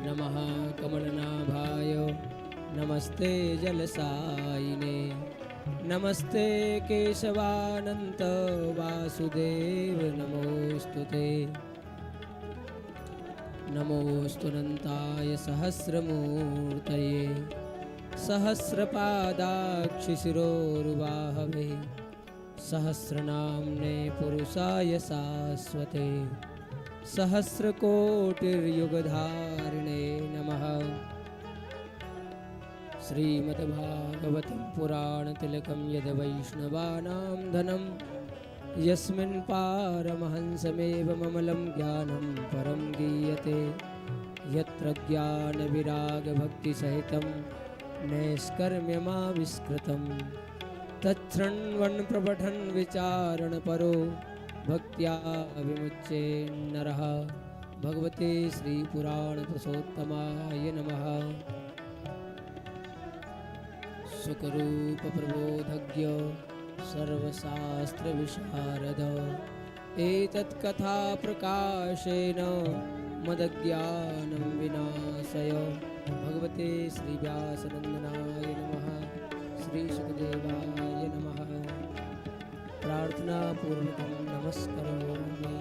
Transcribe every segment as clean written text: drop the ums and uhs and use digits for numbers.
नमः कमलनाभाय नमस्ते जलसायिने नमस्ते केशवानन्त वासुदेव नमोस्तुते नमोस्तुनन्ताय सहस्रमूर्तये सहस्रपादाक्षिशिरोरुबाहवे सहस्रनाम्ने पुरुषाय शाश्वते सहस्रकोटिर्युगधारिणे नमः। श्रीमद्भागवतं पुराणतिलकं यद्वैष्णवानां धनं यस्मिन् पारमहंसमेव ममलं ज्ञानं परं गीयते यत्र ज्ञानविरागभक्तिसहितं नैष्कर्म्यमाविष्कृतं तच्छृण्वन् प्रपठन् विचारणपरो भक्त्या विमुच्ये नरः। भगवते श्रीपुराणपुरुषोत्तमाय नमः। सुखरूपप्रबोधज्ञ सर्वशास्त्रविशारद एतत्कथाप्रकाशेन मदज्ञानं विनाशय। भगवते श्रीव्यासनन्दनाय नमः। श्रीसुखदेवाय नमः। प्रार्थनापूर्वकं नमस्करोमि।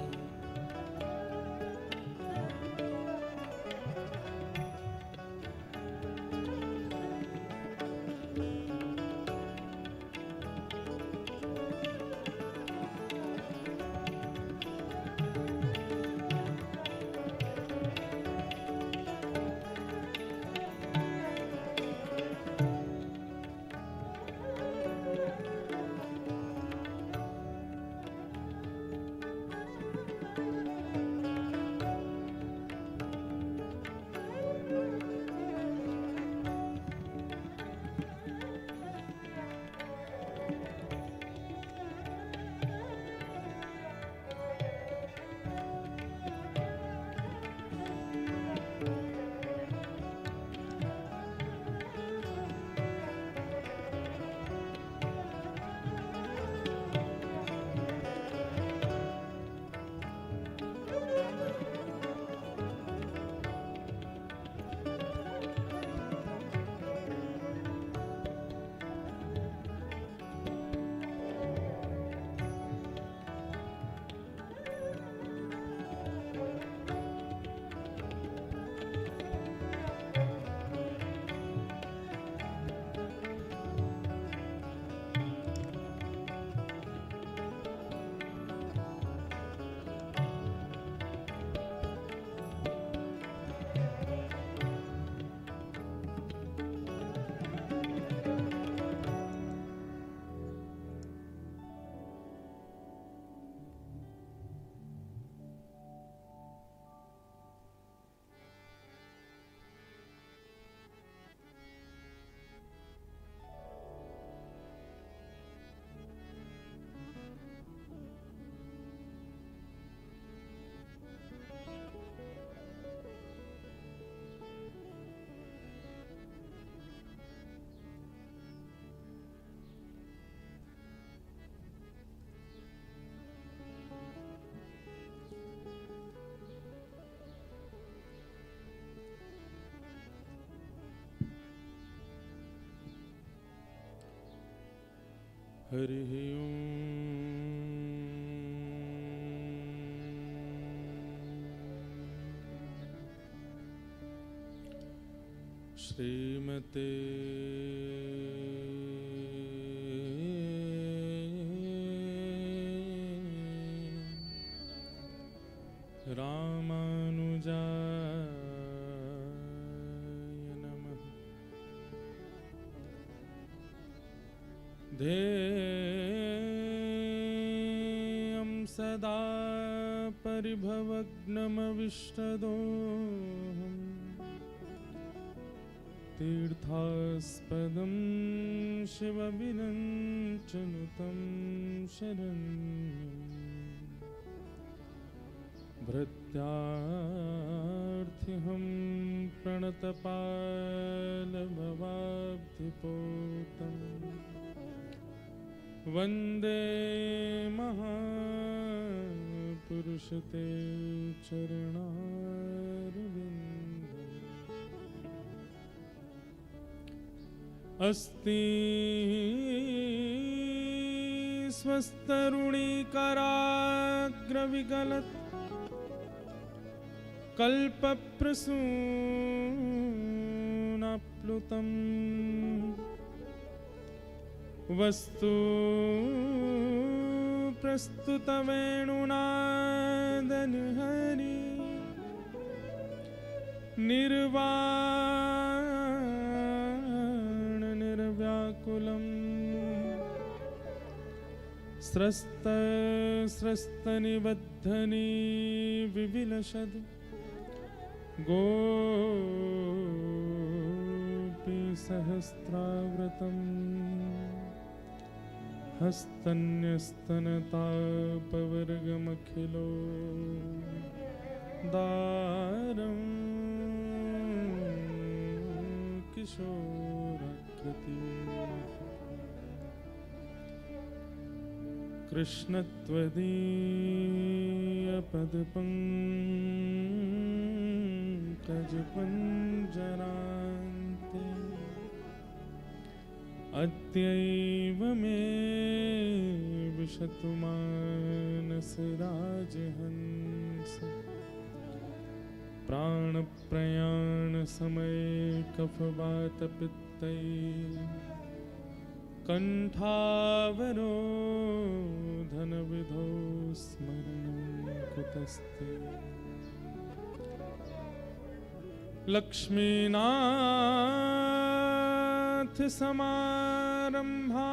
हरिः ओम्। श्रीमते रामानुजाय नमः। ध्येयं सदा परिभवग्नमविष्टदोहम् तीर्थास्पदं शिवविरञ्चनुतं शरण्यम् भृत्यार्थिहं प्रणतपालभवाब्धिपोतम् वन्दे महापुरुषते चरणारविन्दम्। अस्ति स्वस्तरुणीकराग्रविगलत् कल्पप्रसूनाप्लुतम् वस्तु प्रस्तुतवेणुनादनहरि निर्वाण निर्व्याकुलम् स्रस्तनिबद्धनी विविलशद् गोपीसहस्राव्रतम् हस्तन्यस्तनतापवर्गमखिलो दारं किशोराकृति कृष्णत्वदीयपदपङ्कजपञ्जरान्ते अद्यैव मे विशतु मानसराजहंस प्राणप्रयाणसमये कफवातपित्तै कण्ठावरोधनविधौ स्मरणं कुतस्ते लक्ष्मीनाथ समारम्भां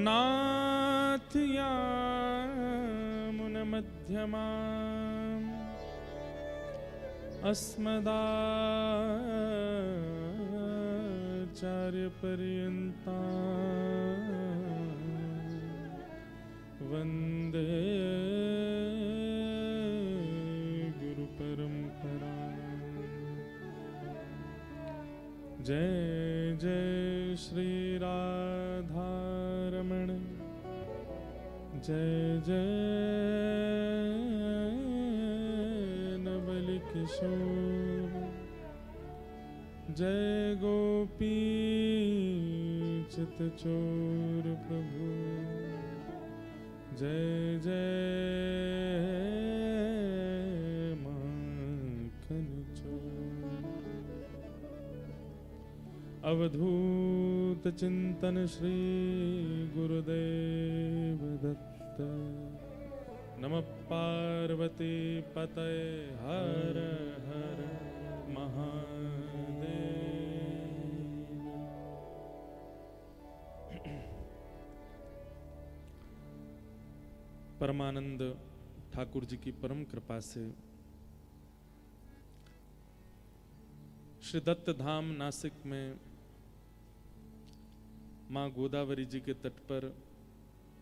नाथ यामुनमध्यमाम् अस्मदाचार्यपर्यन्तां वन्दे जय जय श्री राधारमण जय जय नवलकिशोर जय गोपी चितचोर प्रभु जय जय अवधूत चिंतन श्री गुरुदेव दत्त। नमः पार्वती पतये हर हर महादेव। परमानंद ठाकुर जी की परम कृपा से श्री दत्त धाम नासिक में माँ गोदावरी जी के तट पर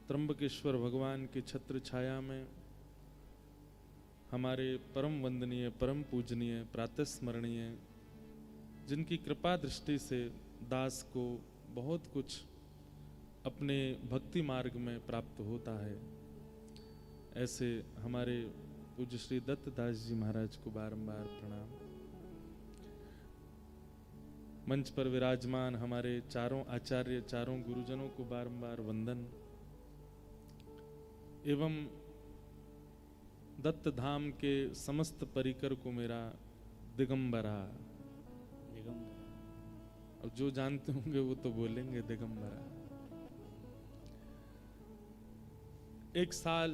त्र्यंबकेश्वर भगवान की छत्र छाया में हमारे परम वंदनीय परम पूजनीय प्रातः स्मरणीय जिनकी कृपा दृष्टि से दास को बहुत कुछ अपने भक्ति मार्ग में प्राप्त होता है, ऐसे हमारे पूज्य श्री दत्तदास जी महाराज को बारंबार प्रणाम। मंच पर विराजमान हमारे चारों आचार्य चारों गुरुजनों को बारंबार वंदन एवं दत्त धाम के समस्त परिकर को मेरा दिगंबरा। अब जो जानते होंगे वो तो बोलेंगे दिगंबरा। एक साल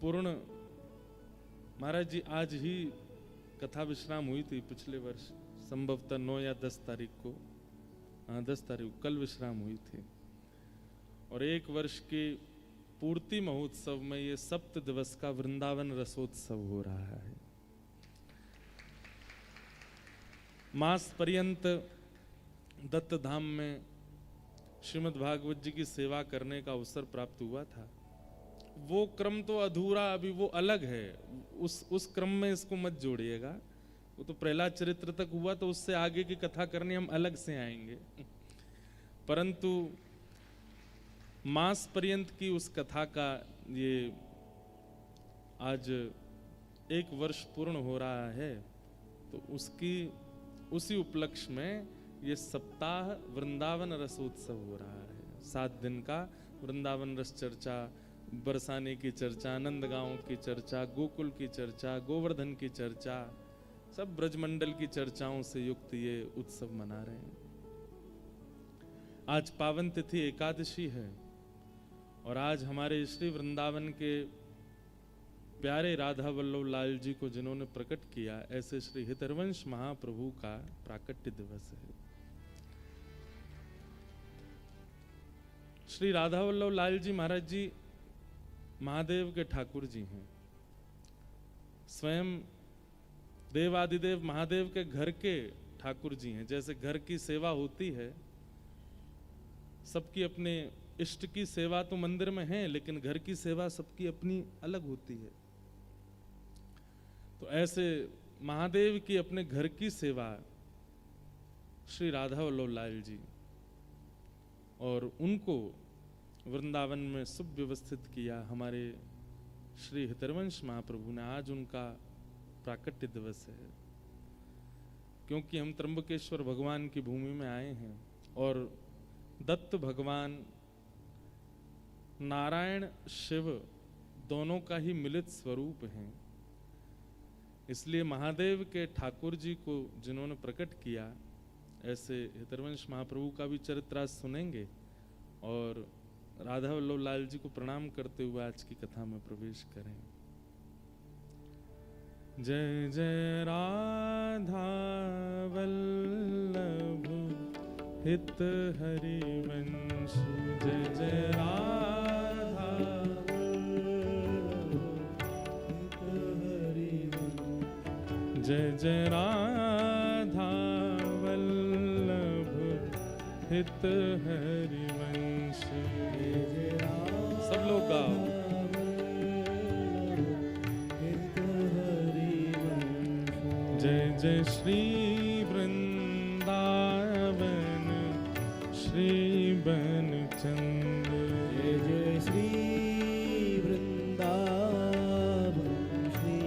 पूर्ण महाराज जी आज ही कथा विश्राम हुई थी पिछले वर्ष संभवतः 9 या 10 तारीख को, 10 तारीख कल विश्राम हुई थी और 1 वर्ष के पूर्ति महोत्सव में ये 7 दिवस का वृंदावन रसोत्सव हो रहा है। मास पर्यंत दत्त धाम में श्रीमद् भागवत जी की सेवा करने का अवसर प्राप्त हुआ था। वो क्रम तो अधूरा, अभी वो अलग है, उस क्रम में इसको मत जोड़िएगा। वो तो प्रहलाद चरित्र तक हुआ, तो उससे आगे की कथा करने हम अलग से आएंगे। परंतु मास पर्यंत की उस कथा का ये आज 1 वर्ष पूर्ण हो रहा है, तो उसी उपलक्ष्य में ये सप्ताह वृंदावन रसोत्सव हो रहा है। 7 दिन का वृंदावन रस चर्चा, बरसाने की चर्चा, नंदगांव की चर्चा, गोकुल की चर्चा, गोवर्धन की चर्चा, सब ब्रजमंडल की चर्चाओं से युक्त ये उत्सव मना रहे हैं। आज पावन तिथि एकादशी है और आज हमारे श्री वृंदावन के प्यारे राधा वल्लभ लाल जी को जिन्होंने प्रकट किया, ऐसे श्री हितरवंश महाप्रभु का प्राकट्य दिवस है। श्री राधा वल्लभ लाल जी महाराज जी महादेव के ठाकुर जी हैं। स्वयं देवादिदेव महादेव के घर के ठाकुर जी हैं। जैसे घर की सेवा होती है, सबकी अपने इष्ट की सेवा तो मंदिर में है, लेकिन घर की सेवा सबकी अपनी अलग होती है। तो ऐसे महादेव की अपने घर की सेवा श्री राधा वल्लभ लाल जी, और उनको वृंदावन में सुव्यवस्थित किया हमारे श्री हितरवंश महाप्रभु ने। आज उनका प्राकट्य दिवस है। क्योंकि हम त्र्यंबकेश्वर भगवान की भूमि में आए हैं और दत्त भगवान नारायण शिव दोनों का ही मिलित स्वरूप हैं, इसलिए महादेव के ठाकुर जी को जिन्होंने प्रकट किया, ऐसे हितरवंश महाप्रभु का भी चरित्र आज सुनेंगे और राधा वल्लभ लाल जी को प्रणाम करते हुए आज की कथा में प्रवेश करें। जय जय राधा वल्लभ हित हरिवंश, जय जय राधा हित हरिवंश, जय जय राधा वल्लभ हित हरिवंश। सब लोग गाओ। जय जय श्री वृंदावन श्री बनचंद, जय जय श्री वृंदावन श्री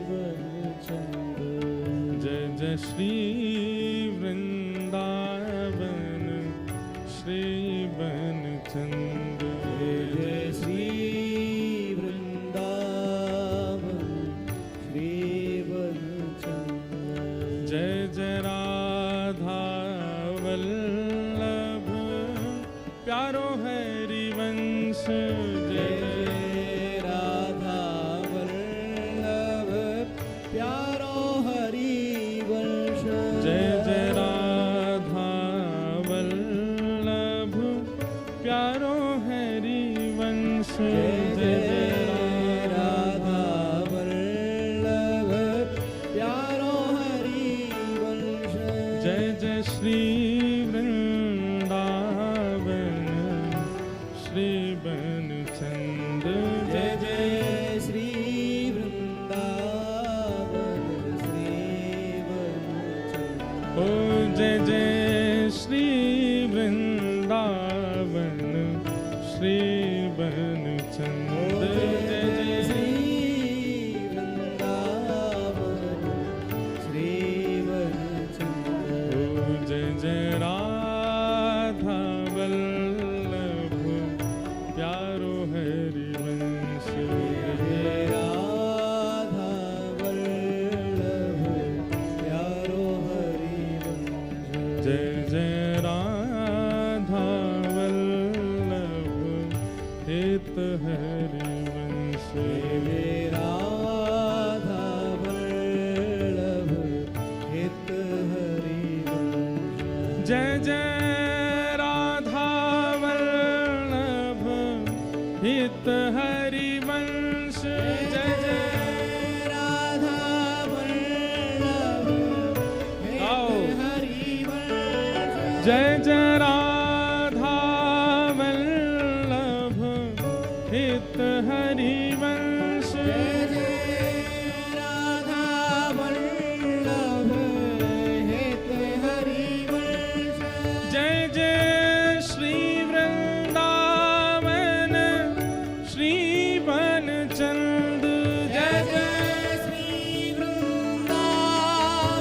बनचंद, जय जय श्री वृंदावन श्री बनचंद, जय जय श्री वृंदावन श्री बनचंद, जय जय राधा वल्लभ प्यारो हरिवंश, जय जय राधा वल्लभ प्यारो हरिवंश, जय जय राधा वल्लभ प्यारो हरिवंश, जय जय राधा वल्लभ प्यारो हरिवंश, जय जय श्री वृंदावन श्री बनचंद, जय जय श्री वृंदावन श्री बनचंद, ओ जय जय श्री वृंदावन श्री बनचंद, जय जय श्री वृंदावन श्री बनचंद, ओ जय जय राधा वल्लभ प्यारो हरिवंश, जय जय राधा वल्लभ प्यारो हरिवंश, जय जय राधा वल्लभ हित हरिवंश, जय जय राधा वल्लभ हित हरिवंश, जय जय राधा वल्लभ हित हरिवंश, जय जय राधा वल्लभ आओ। हित हरिवंश, जय जय राधा वल्लभ हित हरिवंश, जय जय राधा वल्लभ हित हरिवंश, जय जय श्री वृंदावन श्री बनचंद, जय जय श्री वृंदावन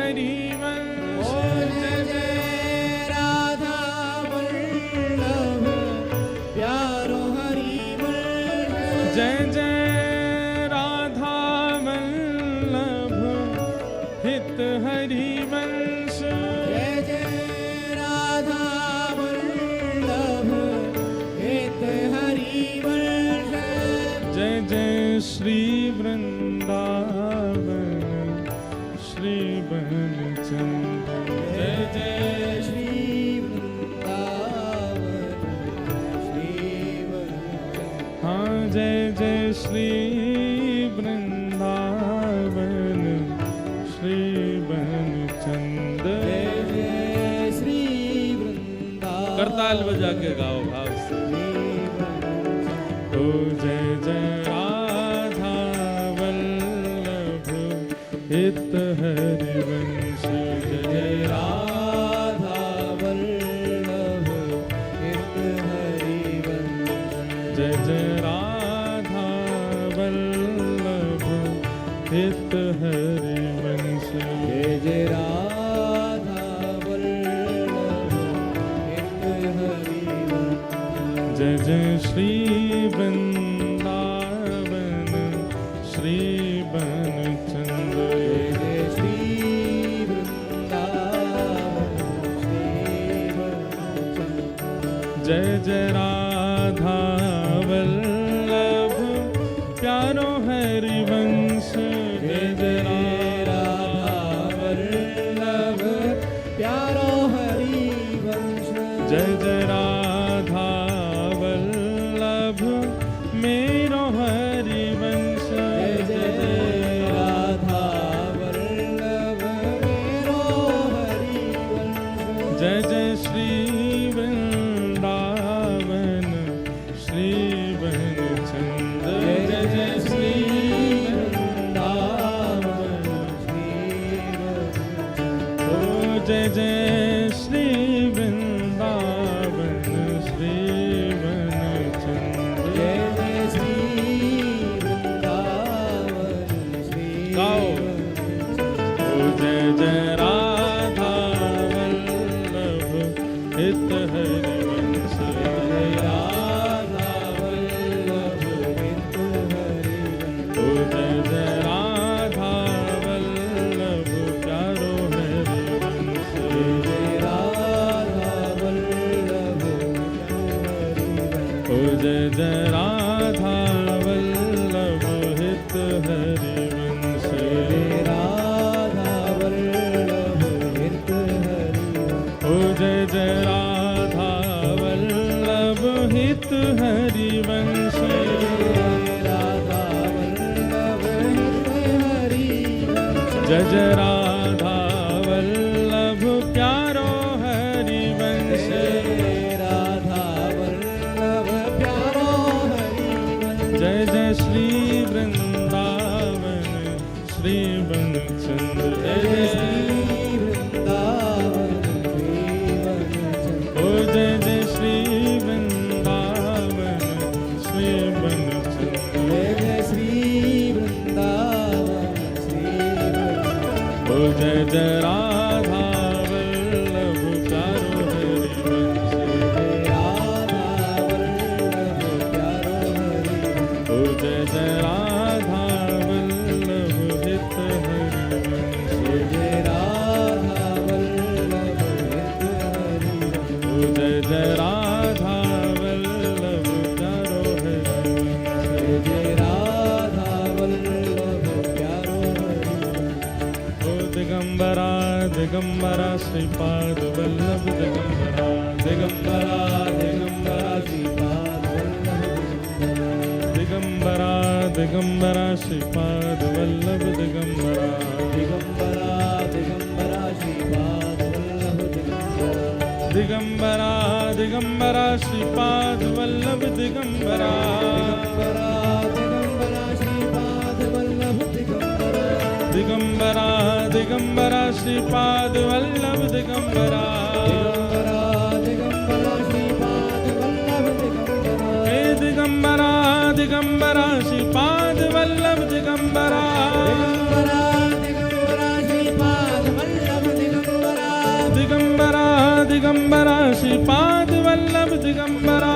हरि वंश जय जय राधा वल्लभ प्यारो हरि वंश जय जय राधा वल्लभ हित हरि वंश जय जय राधा वल्लभ हित हरि वंश जय जय श्री वृंदावन श्री बनचंद्र जय जय श्री वृंदावन श्री वंश हाँ जय जय श्री वृंदावन श्री बनचंद्र जय जय श्री वृंदावन करताल बजा के गाओ भाव से ओ जय जय राधा वल्लभ हित हरि वंश जय जय राधा वल्लभ हित हरि वंश जय जय राधा वल्लभ हित हरि वंश जय जय राधा वल्लभ हित हरि वंश जय जय श्री वृंदावन श्री बनचंद्र जय जय श्री वृंदावन श्री वंश जय जय राधा वल्लभ प्यारो हरि वंश जय जय राधा वल्लभ प्यारो हरि वंश जय जय राधा वल्लभ मेरो हरि वंश जय जय राधा वल्लभ मेरो हरि वंश जय जय श्री वृंदावन श्री बनचंद्र जय जय श्री वृंदावन श्री वंश ओ जय जय श्री वृंदावन श्री बनचंद्र जय जय श्री वृंदावन श्री गाओ। वंश ओ जय जय राधा वल्लभ हित हरि वंश जय राधा वल्लभ हित हरि वंश ओ जय जय राधा वल्लभ प्यारो हरि वंश जय राधा वल्लभ हित हरि वंश ओ जय जय राधा वल्लभ हित हरि वंश जय राधा वल्लभ हित हरि वंश ओ जय जय राधा वल्लभ हित हरि वंश जय राधा वल्लभ हित हरि वंश जय जय राधा वल्लभ प्यारो हरि वंश जय राधा वल्लभ प्यारो हरि वंश जय जय श्री वृंदावन श्री बनचंद्र जय जय जय श्री वृंदावन श्री वंश ओ जय जय श्री वृंदावन श्री बनचंद्र जय जय श्री वृंदावन श्री वंश ओ जय जय राधा वल्लभ प्यारो हरि वंश जय राधा वल्लभ प्यारो हरि वंश ओ जय जय राधा वल्लभ हित हरि वंश जय राधा वल्लभ हित हरि वंश ओ जय जय राधा वल्लभ प्यारो हरि वंश जय राधा वल्लभ प्यारो हरि वंश ओ दिगंबरा दिगंबरा श्रीपाद वल्लभ दिगंबरा दिगंबरा दिगंबरा श्रीपाद वल्लभ दिगंबरा दिगंबरा श्रीपाद वल्लभ दिगंबरा दिगंबरा दिगंबरा श्रीपाद वल्लभ दिगंबरा दिगंबरा दिगंबरा श्रीपाद वल्लभ दिगंबरा दिगंबरा दिगंबरा श्रीपाद वल्लभ दिगंबरा दिगंबरा दिगंबरा श्रीपाद वल्लभ दिगंबरा दिगंबरा दिगंबरा श्रीपाद वल्लभ दिगंबरा श्रीपाद वल्लभ दिगंबरा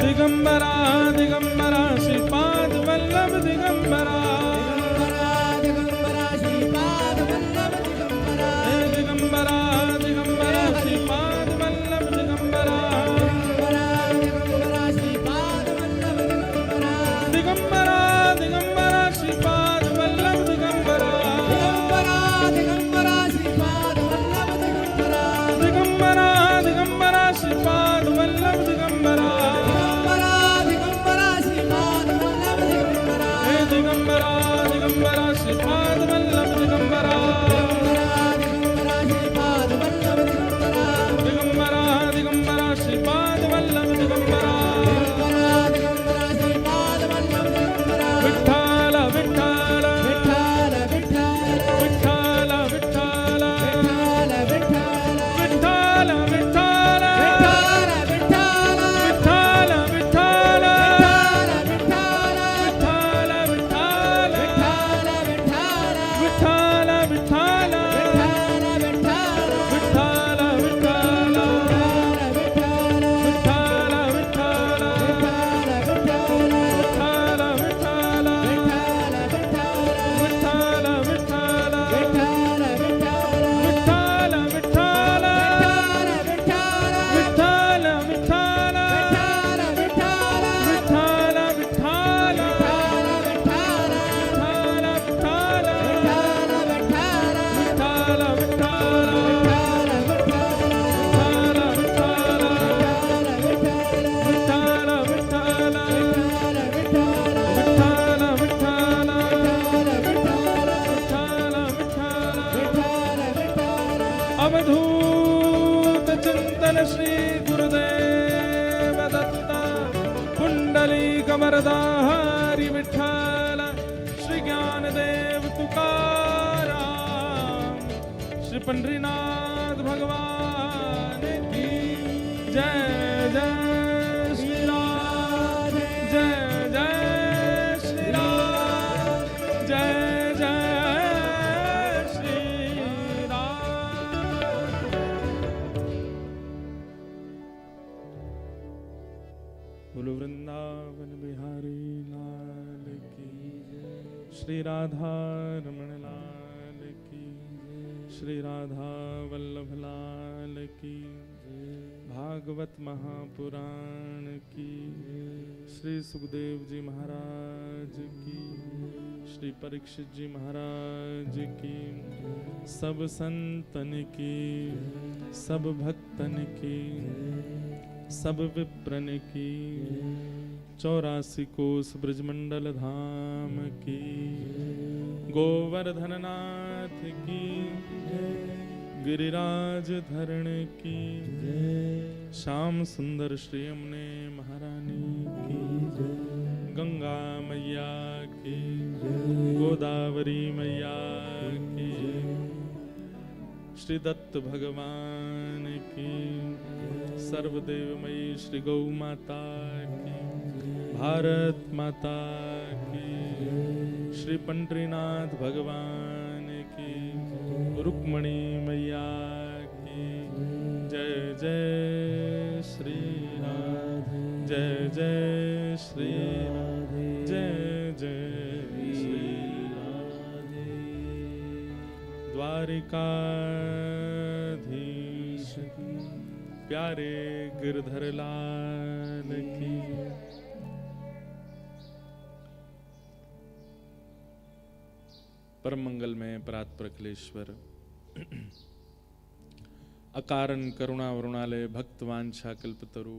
दिगंबरा दिगंबरा श्रीपाद वल्लभ दिगंबरा दिगंबरा दिगंबरा श्रीपाद वल्लभ दिगंबरा दिगंबरा दिगंबरा श्रीपाद वल्लभ दिगंबरा दिगंबरा दिगंबरा श्रीपाद वल्लभ दिगंबरा दिगंबरा दिगंबरा श्रीपाद वल्लभ दिगंबरा दिगंबरा दिगंबरा श्रीपाद वल्लभ दिगंबरा विठ्ठल विठ्ठल विठ्ठल विठ्ठल विठ्ठल विठ्ठल विठ्ठल अवधूत चिंतन श्री गुरुदेव दत्ता कुंडली कमरदा हरि विठ्ठल श्री ज्ञानदेव तुकाराम श्री पंढरीनाथ भगवान की जय जय श्री राम जय जय श्री राम जय जय श्री बोलो वृंदावन बिहारी लाल की श्री राधा रमण लाल की श्री राधा वल्लभ लाल की भागवत महापुराण की श्री सुखदेव जी महाराज की श्री परीक्षित जी महाराज की सब संतन की सब भक्तन की सब विप्रन की 84 कोस ब्रजमंडल धाम की गोवर्धन नाथ की गिरिराज धरण की श्याम सुंदर श्री यमुने महारानी की गंगा मैया की गोदावरी मैया की श्री दत्त भगवान की सर्वदेवमयी श्री गौ माता की भारत माता की श्री पंढरीनाथ भगवान की रुक्मणी मैया की जय जय श्री राधे जय जय श्री राधे जय जय श्री राधे द्वारिकाधीश की प्यारे गिरधर लाल की परम मंगल में परात्परकलेश्वर अकारण करुणा वरुणालय भक्तवांछा कल्पतरु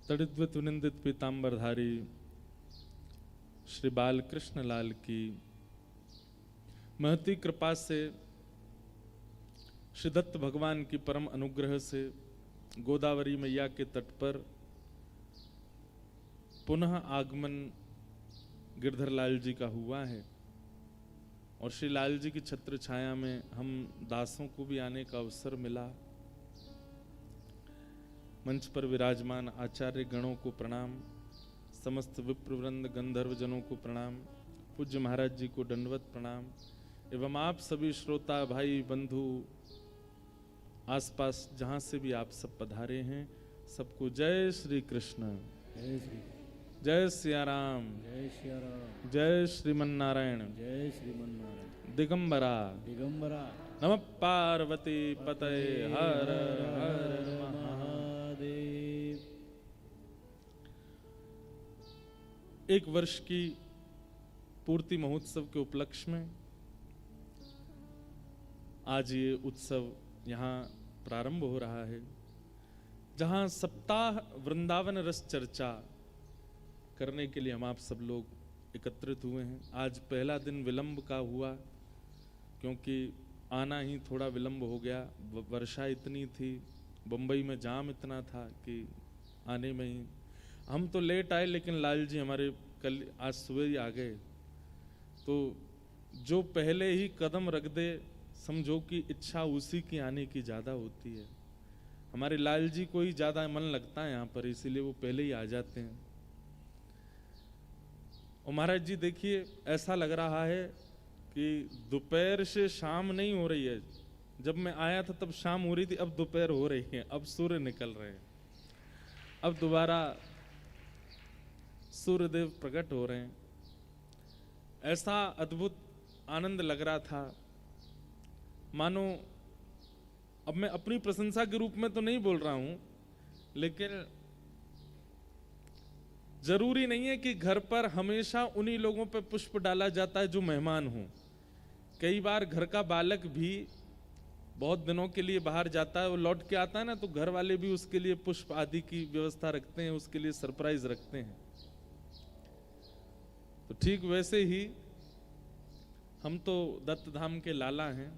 तड़िद्वत विनिंदित पीतांबरधारी श्री बालकृष्ण लाल की महती कृपा से श्री दत्त भगवान की परम अनुग्रह से गोदावरी मैया के तट पर पुनः आगमन गिरधर लाल जी का हुआ है और श्री लाल जी की छत्र छाया में हम दासों को भी आने का अवसर मिला। मंच पर विराजमान आचार्य गणों को प्रणाम, समस्त विप्रवृंद गंधर्व जनों को प्रणाम, पूज्य महाराज जी को दंडवत प्रणाम एवं आप सभी श्रोता भाई बंधु आसपास जहाँ से भी आप सब पधारे हैं सबको जय श्री कृष्ण, जय श्री जय सिया राम, जय सिया राम, जय श्रीमन नारायण, जय श्रीमन नारायण। दिगंबरा दिगंबरा नमः पार्वती पतये हर हर महादेव। एक वर्ष की पूर्ति महोत्सव के उपलक्ष्य में आज ये उत्सव यहाँ प्रारंभ हो रहा है, जहाँ सप्ताह वृंदावन रस चर्चा करने के लिए हम आप सब लोग एकत्रित हुए हैं। आज पहला दिन विलंब का हुआ क्योंकि आना ही थोड़ा विलंब हो गया, वर्षा इतनी थी, बम्बई में जाम इतना था कि आने में ही हम तो लेट आए, लेकिन लाल जी हमारे कल आज सुबह ही आ गए। तो जो पहले ही कदम रख दे समझो कि इच्छा उसी की आने की ज़्यादा होती है। हमारे लाल जी को ही ज़्यादा मन लगता है यहाँ पर, इसीलिए वो पहले ही आ जाते हैं। और महाराज जी देखिए ऐसा लग रहा है कि दोपहर से शाम नहीं हो रही है। जब मैं आया था तब शाम हो रही थी, अब दोपहर हो रही है, अब सूर्य निकल रहे हैं, अब दोबारा सूर्यदेव प्रकट हो रहे हैं। ऐसा अद्भुत आनंद लग रहा था मानो, अब मैं अपनी प्रशंसा के रूप में तो नहीं बोल रहा हूं, लेकिन जरूरी नहीं है कि घर पर हमेशा उन्हीं लोगों पर पुष्प डाला जाता है जो मेहमान हों। कई बार घर का बालक भी बहुत दिनों के लिए बाहर जाता है, वो लौट के आता है ना, तो घर वाले भी उसके लिए पुष्प आदि की व्यवस्था रखते हैं, उसके लिए सरप्राइज रखते हैं। तो ठीक वैसे ही हम तो दत्त धाम के लाला हैं,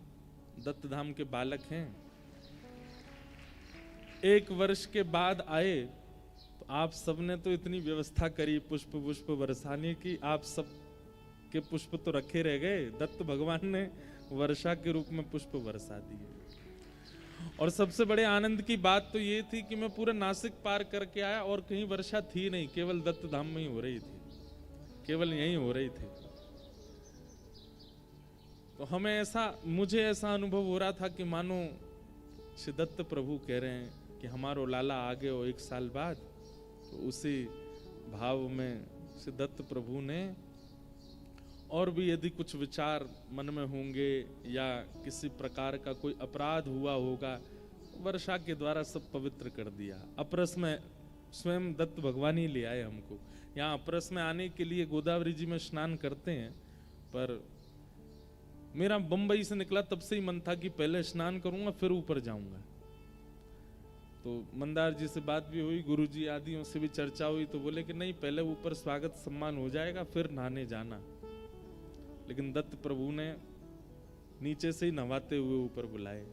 दत्त धाम के बालक हैं। एक वर्ष के बाद आए तो आप सबने तो इतनी व्यवस्था करी पुष्प पुष्प बरसाने की, आप सब के पुष्प तो रखे रह गए, दत्त भगवान ने वर्षा के रूप में पुष्प बरसा दिए। और सबसे बड़े आनंद की बात तो ये थी कि मैं पूरा नासिक पार करके आया और कहीं वर्षा थी नहीं, केवल दत्त धाम में ही हो रही थी, केवल यहीं हो रही थी। तो मुझे ऐसा अनुभव हो रहा था कि मानो श्री दत्त प्रभु कह रहे हैं कि हमारो लाला आ गए हो 1 साल बाद। तो उसी भाव में श्री दत्त प्रभु ने और भी यदि कुछ विचार मन में होंगे या किसी प्रकार का कोई अपराध हुआ होगा, वर्षा के द्वारा सब पवित्र कर दिया। अपरस में स्वयं दत्त भगवान ही ले आए हमको। यहाँ अपरस में आने के लिए गोदावरी जी में स्नान करते हैं, पर मेरा बंबई से निकला तब से ही मन था कि पहले स्नान करूंगा फिर ऊपर जाऊंगा। तो मंदार जी से बात भी हुई, गुरुजी आदियों से भी चर्चा हुई, तो बोले कि नहीं पहले ऊपर स्वागत सम्मान हो जाएगा फिर नहाने जाना। लेकिन दत्त प्रभु ने नीचे से ही नहाते हुए ऊपर बुलाए।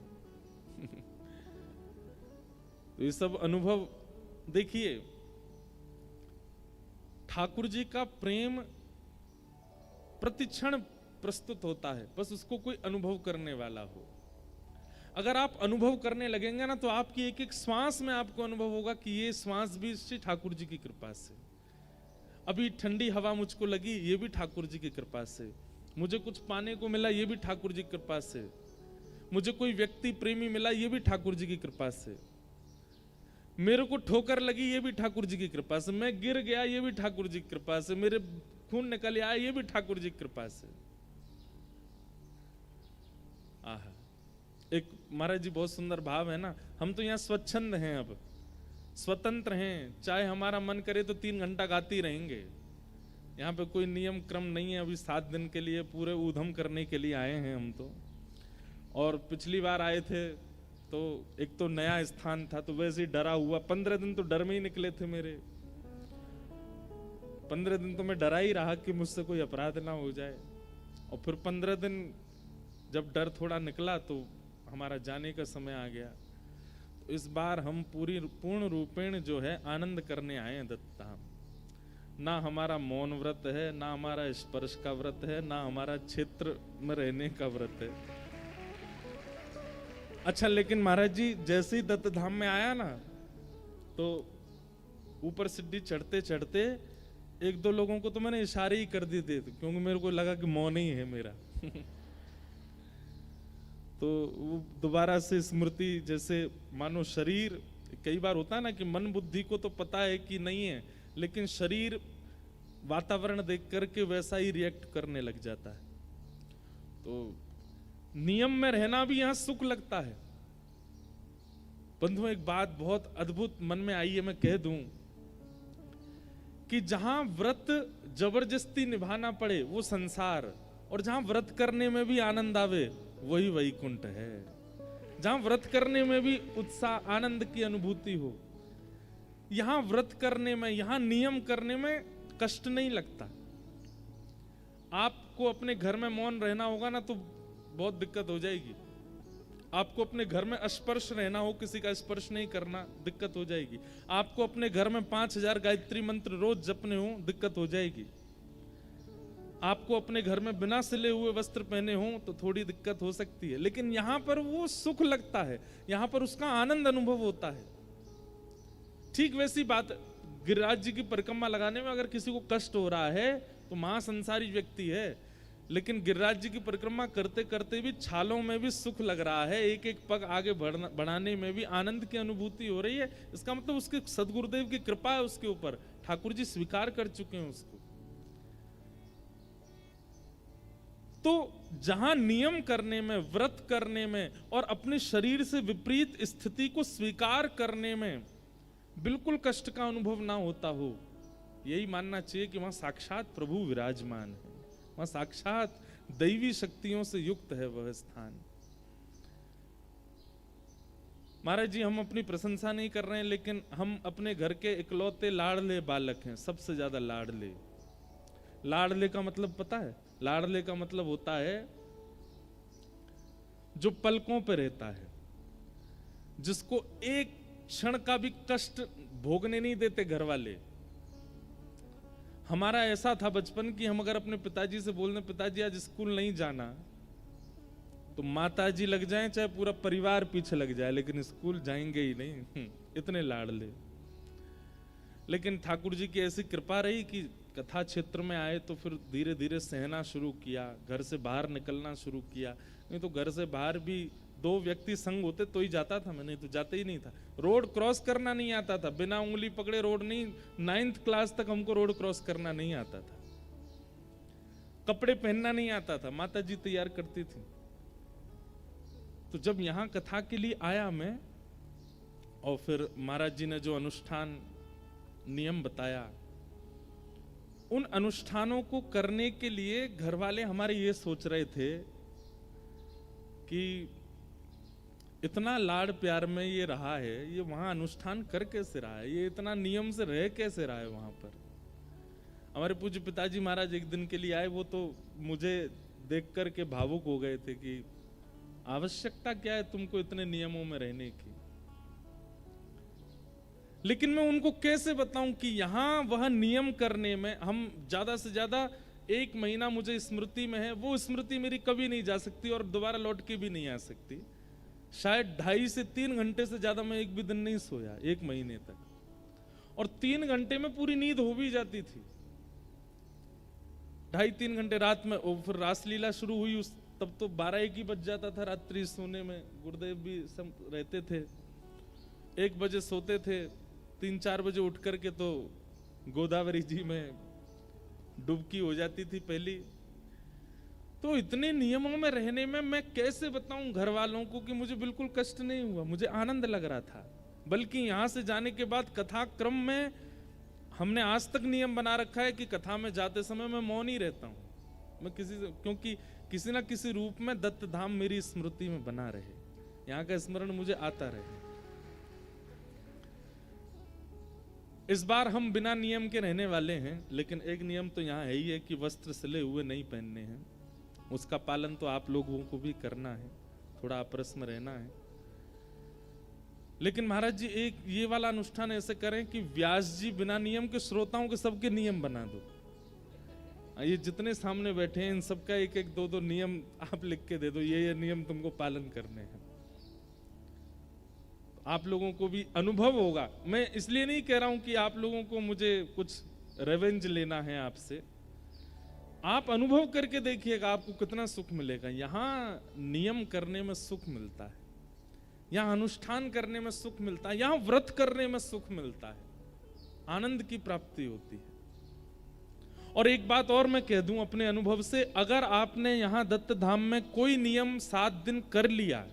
तो ये सब अनुभव देखिए, ठाकुर जी का प्रेम प्रतिक्षण प्रस्तुत होता है, बस उसको कोई अनुभव करने वाला हो। अगर आप अनुभव करने लगेंगे ना, तो आपकी एक एक श्वास में आपको अनुभव होगा कि ये श्वास भी श्री ठाकुर जी की कृपा से। अभी ठंडी हवा मुझको लगी, ये भी ठाकुर जी की कृपा से। मुझे कुछ पाने को मिला, ये भी ठाकुर जी की कृपा से। मुझे कोई व्यक्ति प्रेमी मिला, ये भी ठाकुर जी की कृपा से। मेरे को ठोकर लगी, ये भी ठाकुर जी की कृपा से। मैं गिर गया, ये भी ठाकुर जी की कृपा से। मेरे खून निकल आया, ये भी ठाकुर जी की कृपा से। आहा, एक महाराज जी बहुत सुंदर भाव है ना, हम तो यहाँ स्वच्छंद हैं, अब स्वतंत्र हैं, चाहे हमारा मन करे तो 3 घंटा गाते रहेंगे। यहाँ पे कोई नियम क्रम नहीं है। अभी 7 दिन के लिए पूरे ऊधम करने के लिए आए हैं हम तो। और पिछली बार आए थे तो एक तो नया स्थान था, तो वैसे ही डरा हुआ। 15 दिन तो डर में ही निकले थे मेरे। 15 दिन तो मैं डरा ही रहा कि मुझसे कोई अपराध ना हो जाए। और फिर 15 दिन जब डर थोड़ा निकला तो हमारा जाने का समय आ गया। तो इस बार हम पूर्ण रूपेण जो है आनंद करने आए हैं दत्त धाम। ना हमारा मौन व्रत है, ना हमारा स्पर्श का व्रत है, ना हमारा क्षेत्र में रहने का व्रत है। अच्छा, लेकिन महाराज जी जैसे ही दत्त धाम में आया ना, तो ऊपर सीढ़ी चढ़ते चढ़ते एक दो लोगों को तो मैंने इशारे ही कर दिए थे क्योंकि मेरे को लगा कि मौन ही है मेरा तो वो दोबारा से स्मृति, जैसे मानो शरीर, कई बार होता है ना कि मन बुद्धि को तो पता है कि नहीं है, लेकिन शरीर वातावरण देख करके वैसा ही रिएक्ट करने लग जाता है। तो नियम में रहना भी यहां सुख लगता है। बंधुओं, एक बात बहुत अद्भुत मन में आई है, मैं कह दूं कि जहां व्रत जबरदस्ती निभाना पड़े वो संसार, और जहां व्रत करने में भी आनंद आवे वही वैकुंठ है। जहां व्रत करने में भी उत्साह, आनंद की अनुभूति हो, यहां व्रत करने में, यहां नियम करने में कष्ट नहीं लगता। आपको अपने घर में मौन रहना होगा ना तो बहुत दिक्कत हो जाएगी। आपको अपने घर में अस्पर्श रहना हो, किसी का स्पर्श नहीं करना, दिक्कत हो जाएगी। आपको अपने घर में 5000 गायत्री मंत्र रोज जपने हो, दिक्कत हो जाएगी। आपको अपने घर में बिना सिले हुए वस्त्र पहने हो तो थोड़ी दिक्कत हो सकती है, लेकिन यहां पर वो सुख लगता है, यहां पर उसका आनंद अनुभव होता है। ठीक वैसी बात गिरिराज जी की परिक्रमा लगाने में अगर किसी को कष्ट हो रहा है तो महासंसारी व्यक्ति है, लेकिन गिरिराज जी की परिक्रमा करते करते भी छालों में भी सुख लग रहा है, एक एक पग आगे बढ़ाने में भी आनंद की अनुभूति हो रही है। इसका मतलब उसके सदगुरुदेव की कृपा है उसके ऊपर, ठाकुर जी स्वीकार कर चुके हैं उसको। तो जहां नियम करने में, व्रत करने में और अपने शरीर से विपरीत स्थिति को स्वीकार करने में बिल्कुल कष्ट का अनुभव ना होता हो, यही मानना चाहिए कि वहां साक्षात प्रभु विराजमान है, वहां साक्षात दैवी शक्तियों से युक्त है वह स्थान। महाराज जी, हम अपनी प्रशंसा नहीं कर रहे हैं, लेकिन हम अपने घर के इकलौते लाडले बालक हैं, सबसे ज्यादा लाडले। लाडले का मतलब पता है? लाडले का मतलब होता है जो पलकों पे रहता है, जिसको एक क्षण का भी कष्ट भोगने नहीं देते घर वाले। हमारा ऐसा था बचपन कि हम अगर अपने पिताजी से बोल दें, पिताजी आज स्कूल नहीं जाना, तो माताजी लग जाएं चाहे पूरा परिवार पीछे लग जाए, लेकिन स्कूल जाएंगे ही नहीं, इतने लाडले। लेकिन ठाकुर जी की ऐसी कृपा रही कि कथा क्षेत्र में आए तो फिर धीरे धीरे सहना शुरू किया, घर से बाहर निकलना शुरू किया। नहीं तो घर से बाहर भी 2 व्यक्ति संग होते तो ही जाता था, मैं नहीं तो जाते ही नहीं था। रोड क्रॉस करना नहीं आता था, बिना उंगली पकड़े रोड नहीं, 9th क्लास तक हमको रोड क्रॉस करना नहीं आता था। कपड़े पहनना नहीं आता था, माता जी तैयार करती थी। तो जब यहां कथा के लिए आया मैं, और फिर महाराज जी ने जो अनुष्ठान नियम बताया, उन अनुष्ठानों को करने के लिए घर वाले हमारे ये सोच रहे थे कि इतना लाड़ प्यार में ये रहा है, ये वहां अनुष्ठान कर कैसे रहा है, ये इतना नियम से रह कैसे रहा है वहां पर। हमारे पूज्य पिताजी महाराज एक दिन के लिए आए, वो तो मुझे देख करके भावुक हो गए थे कि आवश्यकता क्या है तुमको इतने नियमों में रहने की। लेकिन मैं उनको कैसे बताऊं कि यहां वह नियम करने में हम ज्यादा से ज्यादा 1 महीना, मुझे स्मृति में है, वो स्मृति मेरी कभी नहीं जा सकती और दोबारा लौट के भी नहीं आ सकती। शायद 2.5 से 3 घंटे से ज्यादा मैं एक भी दिन नहीं सोया 1 महीने तक, और 3 घंटे में पूरी नींद हो भी जाती थी। 2.5-3 घंटे रात में, और फिर रासलीला शुरू हुई तब तो 12-1 ही बज जाता था रात्रि सोने में। गुरुदेव भी सब रहते थे, 1 बजे सोते थे, 3-4 बजे उठ करके तो गोदावरी जी में डुबकी हो जाती थी पहली। तो इतने नियमों में रहने में मैं कैसे बताऊं घर वालों को कि मुझे बिल्कुल कष्ट नहीं हुआ, मुझे आनंद लग रहा था। बल्कि यहां से जाने के बाद कथा क्रम में हमने आज तक नियम बना रखा है कि कथा में जाते समय मैं मौन ही रहता हूं, मैं किसी से, क्योंकि किसी ना किसी रूप में दत्त धाम मेरी स्मृति में बना रहे, यहाँ का स्मरण मुझे आता रहे। इस बार हम बिना नियम के रहने वाले हैं, लेकिन एक नियम तो यहाँ है ही है कि वस्त्र सिले हुए नहीं पहनने हैं। उसका पालन तो आप लोगों को भी करना है, थोड़ा आपस में रहना है। लेकिन महाराज जी एक ये वाला अनुष्ठान ऐसे करें कि व्यास जी बिना नियम के श्रोताओं के सबके नियम बना दो। ये जितने सामने बैठे हैं इन सबका 1-1, 2-2 नियम आप लिख के दे दो, ये नियम तुमको पालन करने हैं। आप लोगों को भी अनुभव होगा। मैं इसलिए नहीं कह रहा हूं कि आप लोगों को मुझे कुछ रेवेंज लेना है आपसे, आप अनुभव करके देखिएगा आपको कितना सुख मिलेगा। यहां नियम करने में सुख मिलता है, यहां अनुष्ठान करने में सुख मिलता है, यहां व्रत करने में सुख मिलता है, आनंद की प्राप्ति होती है। और एक बात और मैं कह दूं अपने अनुभव से, अगर आपने यहां दत्त धाम में कोई नियम 7 दिन कर लिया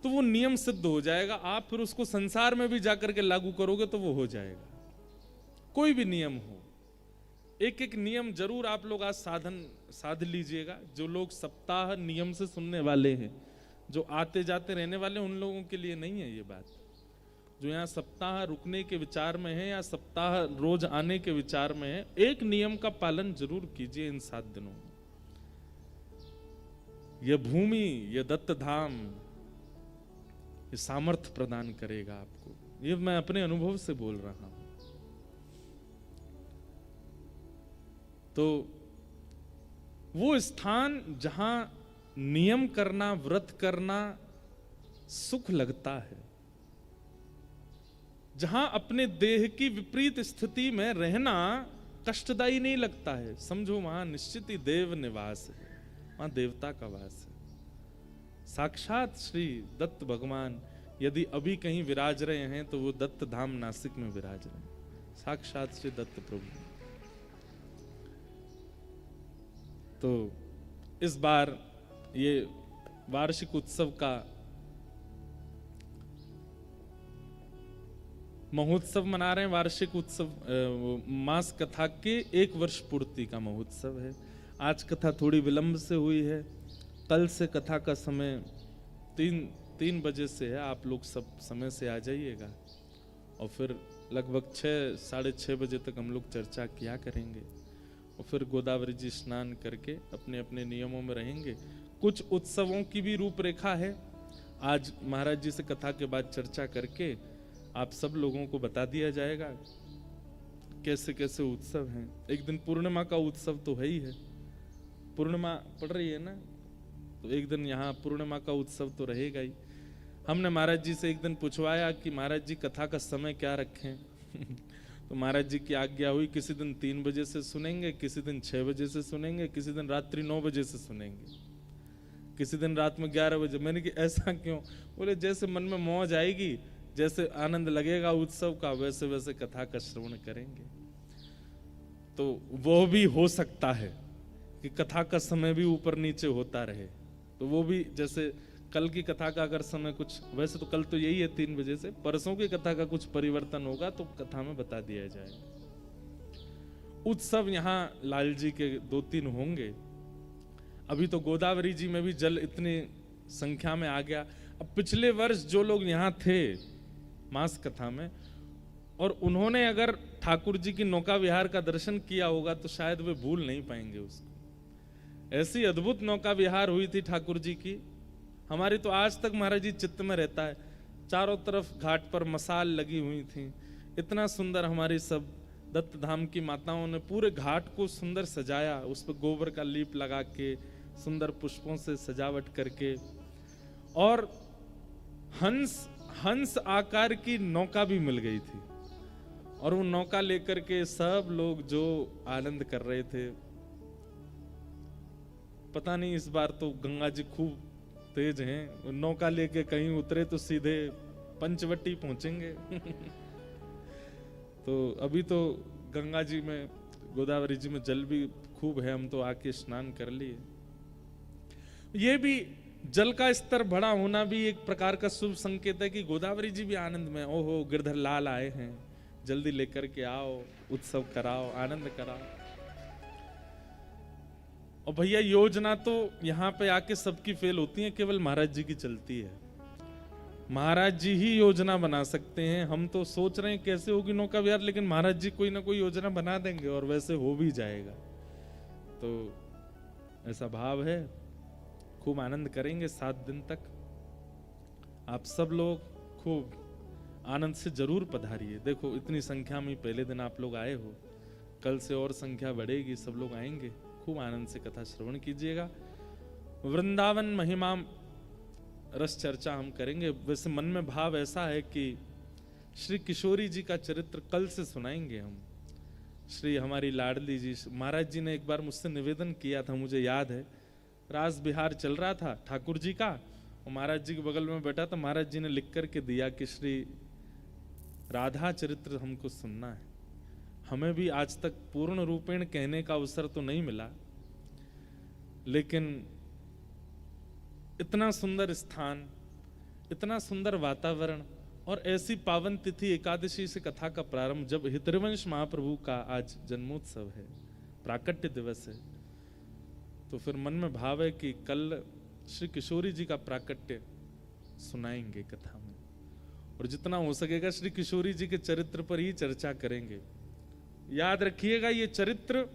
तो वो नियम सिद्ध हो जाएगा। आप फिर उसको संसार में भी जाकर के लागू करोगे तो वो हो जाएगा। कोई भी नियम हो, एक एक नियम जरूर आप लोग आज साध लीजिएगा। जो लोग सप्ताह नियम से सुनने वाले हैं, जो आते जाते रहने वाले, उन लोगों के लिए नहीं है ये बात। जो यहाँ सप्ताह रुकने के विचार में है या सप्ताह रोज आने के विचार में है, एक नियम का पालन जरूर कीजिए इन 7 दिनों में। यह भूमि, यह दत्त धाम, ये सामर्थ्य प्रदान करेगा आपको। ये मैं अपने अनुभव से बोल रहा हूं। तो वो स्थान जहां नियम करना, व्रत करना सुख लगता है, जहां अपने देह की विपरीत स्थिति में रहना कष्टदायी नहीं लगता है, समझो वहां निश्चित ही देव निवास है, वहां देवता का वास है। साक्षात श्री दत्त भगवान यदि अभी कहीं विराज रहे हैं तो वो दत्त धाम नासिक में विराज रहे हैं, साक्षात श्री दत्त प्रभु। तो इस बार ये वार्षिक उत्सव का महोत्सव मना रहे हैं। वार्षिक उत्सव मास कथा के 1 वर्ष पूर्ति का महोत्सव है। आज कथा थोड़ी विलंब से हुई है। कल से कथा का समय 3 बजे से है। आप लोग सब समय से आ जाइएगा और फिर लगभग 6-6:30 बजे तक हम लोग चर्चा किया करेंगे और फिर गोदावरी जी स्नान करके अपने अपने नियमों में रहेंगे। कुछ उत्सवों की भी रूपरेखा है। आज महाराज जी से कथा के बाद चर्चा करके आप सब लोगों को बता दिया जाएगा कैसे कैसे उत्सव हैं। एक दिन पूर्णिमा का उत्सव तो है ही है, पूर्णिमा पड़ रही है ना, तो एक दिन यहाँ पूर्णिमा का उत्सव तो रहेगा ही। हमने महाराज जी से एक दिन पूछवाया कि महाराज जी कथा का समय क्या रखें तो महाराज जी की आज्ञा हुई, किसी दिन 3 बजे से सुनेंगे, किसी दिन 6 बजे से सुनेंगे, किसी दिन रात्रि 9 बजे से सुनेंगे, किसी दिन रात में 11 बजे। मैंने कि ऐसा क्यों? बोले जैसे मन में मौज आएगी, जैसे आनंद लगेगा उत्सव का, वैसे वैसे कथा का श्रवण करेंगे। तो वो भी हो सकता है कि कथा का समय भी ऊपर नीचे होता रहे, तो वो भी जैसे कल की कथा का अगर समय कुछ, वैसे तो कल तो यही है 3 बजे से, परसों की कथा का कुछ परिवर्तन होगा तो कथा में बता दिया जाएगा। उत्सव यहाँ लाल जी के 2-3 होंगे। अभी तो गोदावरी जी में भी जल इतनी संख्या में आ गया। अब पिछले वर्ष जो लोग यहाँ थे मास कथा में और उन्होंने अगर ठाकुर जी की नौका विहार का दर्शन किया होगा तो शायद वे भूल नहीं पाएंगे उसको। ऐसी अद्भुत नौका विहार हुई थी ठाकुर जी की, हमारी तो आज तक महाराज जी चित्त में रहता है। चारों तरफ घाट पर मसाल लगी हुई थी, इतना सुंदर हमारी सब दत्त धाम की माताओं ने पूरे घाट को सुंदर सजाया, उस पर गोबर का लीप लगा के सुंदर पुष्पों से सजावट करके, और हंस आकार की नौका भी मिल गई थी और वो नौका लेकर के सब लोग जो आनंद कर रहे थे। पता नहीं इस बार तो गंगा जी खूब तेज हैं, नौका लेके कहीं उतरे तो सीधे पंचवटी पहुंचेंगे तो अभी तो गंगा जी में, गोदावरी जी में जल भी खूब है, हम तो आके स्नान कर लिए। ये भी जल का स्तर बड़ा होना भी एक प्रकार का शुभ संकेत है कि गोदावरी जी भी आनंद में, ओहो गिरधर लाल आए हैं, जल्दी लेकर के आओ, उत्सव कराओ, आनंद कराओ। और भैया योजना तो यहाँ पे आके सबकी फेल होती है, केवल महाराज जी की चलती है। महाराज जी ही योजना बना सकते हैं। हम तो सोच रहे हैं कैसे होगी नौका विहार, लेकिन महाराज जी कोई ना कोई योजना बना देंगे और वैसे हो भी जाएगा। तो ऐसा भाव है, खूब आनंद करेंगे 7 दिन तक। आप सब लोग खूब आनंद से जरूर पधारिए। देखो इतनी संख्या में पहले दिन आप लोग आए हो, कल से और संख्या बढ़ेगी, सब लोग आएंगे। खूब आनंद से कथा श्रवण कीजिएगा। वृंदावन महिमा रस चर्चा हम करेंगे। वैसे मन में भाव ऐसा है कि श्री किशोरी जी का चरित्र कल से सुनाएंगे हम। श्री हमारी लाडली जी महाराज जी ने एक बार मुझसे निवेदन किया था, मुझे याद है, रास बिहार चल रहा था ठाकुर जी का, और महाराज जी के बगल में बैठा था, महाराज जी ने लिख करके दिया कि श्री राधा चरित्र हमको सुनना है। हमें भी आज तक पूर्ण रूपेण कहने का अवसर तो नहीं मिला, लेकिन इतना सुंदर स्थान, इतना सुंदर वातावरण और ऐसी पावन तिथि एकादशी से कथा का प्रारंभ, जब हितरवंश महाप्रभु का आज जन्मोत्सव है, प्राकट्य दिवस है, तो फिर मन में भाव है कि कल श्री किशोरी जी का प्राकट्य सुनाएंगे कथा में, और जितना हो सकेगा श्री किशोरी जी के चरित्र पर ही चर्चा करेंगे। याद रखिएगा, ये चरित्र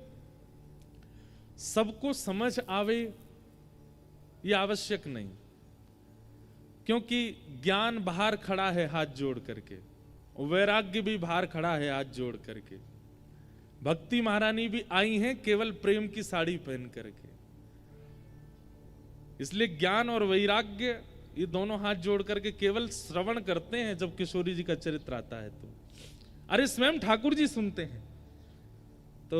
सबको समझ आवे ये आवश्यक नहीं, क्योंकि ज्ञान बाहर खड़ा है हाथ जोड़ करके, वैराग्य भी बाहर खड़ा है हाथ जोड़ करके, भक्ति महारानी भी आई हैं केवल प्रेम की साड़ी पहन करके। इसलिए ज्ञान और वैराग्य ये दोनों हाथ जोड़ करके केवल श्रवण करते हैं जब किशोरी जी का चरित्र आता है तो। अरे स्वयं ठाकुर जी सुनते हैं। तो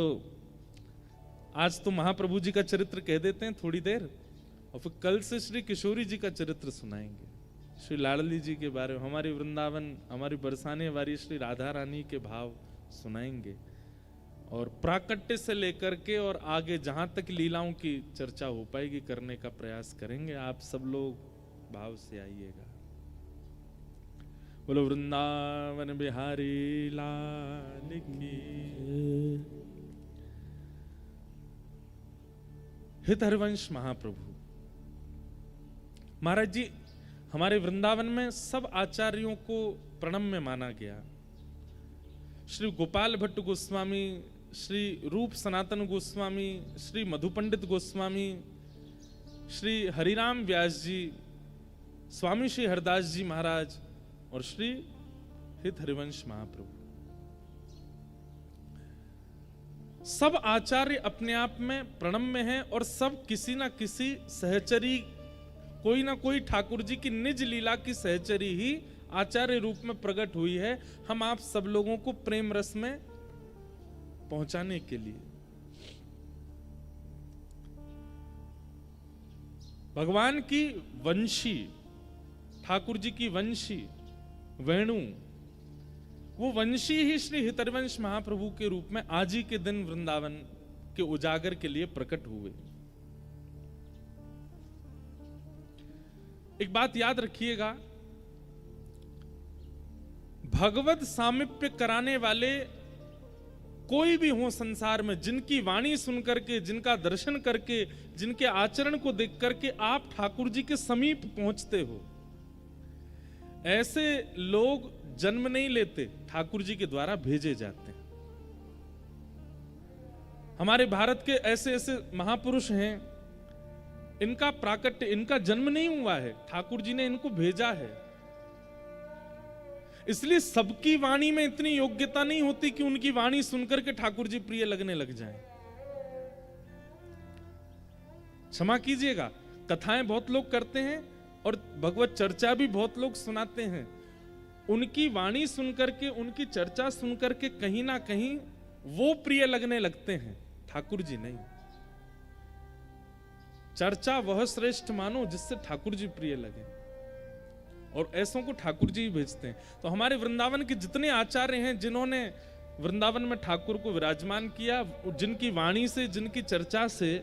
आज तो महाप्रभु जी का चरित्र कह देते हैं थोड़ी देर, और फिर कल से श्री किशोरी जी का चरित्र सुनाएंगे, श्री लाडली जी के बारे में, हमारी वृंदावन, हमारी बरसाने वाली श्री राधा रानी के भाव सुनाएंगे, और प्राकट्य से लेकर के और आगे जहां तक लीलाओं की चर्चा हो पाएगी करने का प्रयास करेंगे। आप सब लोग भाव से आइएगा। बोलो वृंदावन बिहारी लाल की। हित हरिवंश महाप्रभु महाराज जी, हमारे वृंदावन में सब आचार्यों को प्रणम्य माना गया। श्री गोपाल भट्ट गोस्वामी, श्री रूप सनातन गोस्वामी, श्री मधु पंडित गोस्वामी, श्री हरिराम व्यास जी, स्वामी श्री हरदास जी महाराज और श्री हित हरिवंश महाप्रभु, सब आचार्य अपने आप में प्रणम्य हैं, और सब किसी ना किसी सहचरी, कोई ना कोई ठाकुर जी की निज लीला की सहचरी ही आचार्य रूप में प्रकट हुई है, हम आप सब लोगों को प्रेम रस में पहुंचाने के लिए। भगवान की वंशी, ठाकुर जी की वंशी वेणु, वो वंशी ही श्री हितरवंश महाप्रभु के रूप में आज ही के दिन वृंदावन के उजागर के लिए प्रकट हुए। एक बात याद रखिएगा, भगवत सामिप्य कराने वाले कोई भी हो संसार में, जिनकी वाणी सुनकर के, जिनका दर्शन करके, जिनके आचरण को देख करके आप ठाकुर जी के समीप पहुंचते हो, ऐसे लोग जन्म नहीं लेते, ठाकुर जी के द्वारा भेजे जाते हैं। हमारे भारत के ऐसे ऐसे महापुरुष हैं, इनका प्राकट्य, इनका जन्म नहीं हुआ है, ठाकुर जी ने इनको भेजा है। इसलिए सबकी वाणी में इतनी योग्यता नहीं होती कि उनकी वाणी सुनकर के ठाकुर जी प्रिय लगने लग जाएं। क्षमा कीजिएगा, कथाएं बहुत लोग करते हैं और भगवत चर्चा भी बहुत लोग सुनाते हैं, उनकी वाणी सुनकर के, उनकी चर्चा सुनकर के कहीं ना कहीं वो प्रिय लगने लगते हैं, ठाकुर जी नहीं। चर्चा वह श्रेष्ठ मानो जिससे ठाकुर जी प्रिय लगे, और ऐसों को ठाकुर जी ही भेजते हैं। तो हमारे वृंदावन के जितने आचार्य हैं, जिन्होंने वृंदावन में ठाकुर को विराजमान किया, जिनकी वाणी से, जिनकी चर्चा से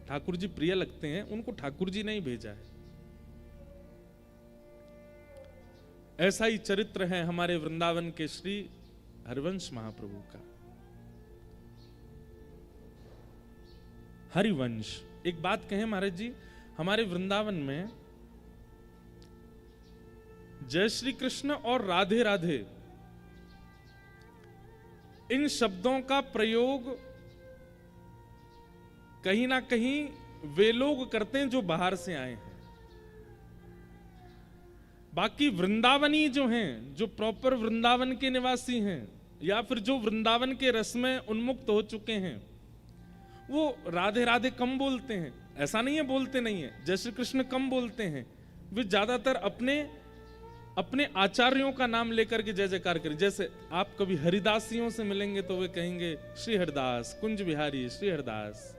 ठाकुर जी प्रिय लगते हैं, उनको ठाकुर जी ने ही भेजा है। ऐसा ही चरित्र है हमारे वृंदावन के श्री हरिवंश महाप्रभु का। हरिवंश, एक बात कहें महाराज जी, हमारे वृंदावन में जय श्री कृष्ण और राधे राधे इन शब्दों का प्रयोग कहीं ना कहीं वे लोग करते हैं जो बाहर से आए हैं। बाकी वृंदावनी जो हैं, जो प्रॉपर वृंदावन के निवासी हैं, या फिर जो वृंदावन के रस में उन्मुक्त हो चुके हैं, वो राधे राधे कम बोलते हैं। ऐसा नहीं है बोलते नहीं है, जय श्री कृष्ण कम बोलते हैं, वे ज्यादातर अपने अपने आचार्यों का नाम लेकर के जय जयकार करें। जैसे आप कभी हरिदासियों से मिलेंगे तो वे कहेंगे श्री हरिदास, कुंज बिहारी श्री हरिदास।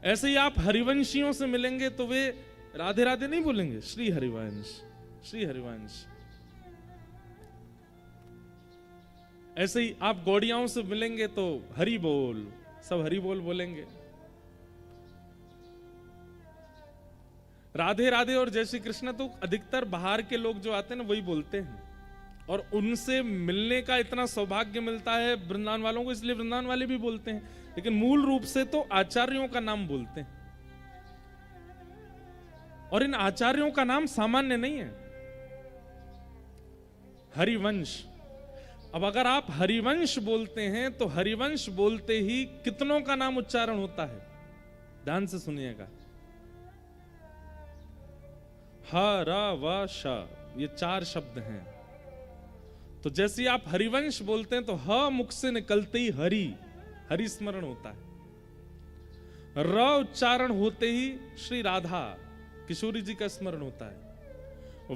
ऐसे ही आप हरिवंशियों से मिलेंगे तो वे राधे राधे नहीं बोलेंगे, श्री हरिवंश श्री हरिवंश। ऐसे ही आप गौड़ियाओं से मिलेंगे तो हरि बोल, सब हरि बोल बोलेंगे। राधे राधे और जय श्री कृष्ण तो अधिकतर बाहर के लोग जो आते हैं ना वही बोलते हैं, और उनसे मिलने का इतना सौभाग्य मिलता है वृंदावन वालों को, इसलिए वृंदावन वाले भी बोलते हैं। लेकिन मूल रूप से तो आचार्यों का नाम बोलते हैं, और इन आचार्यों का नाम सामान्य नहीं है, हरिवंश। अब अगर आप हरिवंश बोलते हैं तो हरिवंश बोलते ही कितनों का नाम उच्चारण होता है, ध्यान से सुनिएगा। ह र व श, ये 4 शब्द हैं। तो जैसे आप हरिवंश बोलते हैं तो ह मुख से निकलते ही हरि, हरि स्मरण होता है। र उच्चारण होते ही श्री राधा किशोरी जी का स्मरण होता है।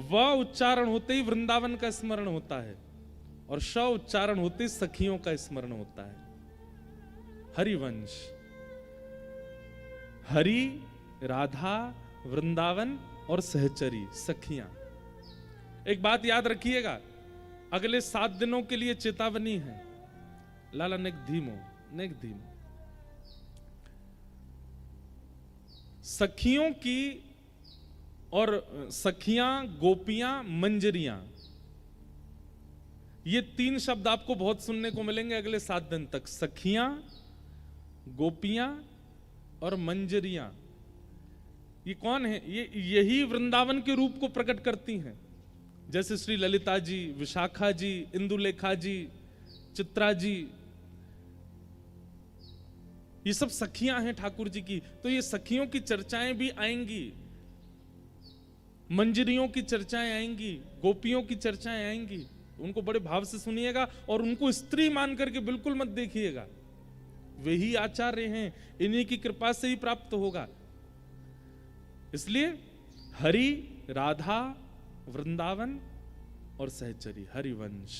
व उच्चारण होते ही वृंदावन का स्मरण होता है, और श उच्चारण होते ही सखियों का स्मरण होता है। हरिवंश, हरि, राधा, वृंदावन और सहचरी, सखियां। एक बात याद रखिएगा, अगले 7 दिनों के लिए चेतावनी है। लाला नेक धीमो, नेक धीमो। सखियों की और सखियां, गोपियां, मंजरियां, ये 3 शब्द आपको बहुत सुनने को मिलेंगे अगले 7 दिन तक। सखियां, गोपियां और मंजरियां, ये कौन है? ये यही वृंदावन के रूप को प्रकट करती हैं। जैसे श्री ललिता जी, विशाखा जी, इंदुलेखा जी, चित्रा जी, ये सब सखियां हैं ठाकुर जी की। तो ये सखियों की चर्चाएं भी आएंगी, मंजरियों की चर्चाएं आएंगी, गोपियों की चर्चाएं आएंगी। उनको बड़े भाव से सुनिएगा और उनको स्त्री मान करके बिल्कुल मत देखिएगा। वे ही आचार्य हैं, इन्हीं की कृपा से ही प्राप्त होगा। इसलिए हरि, राधा, वृंदावन और सहचरी, हरिवंश।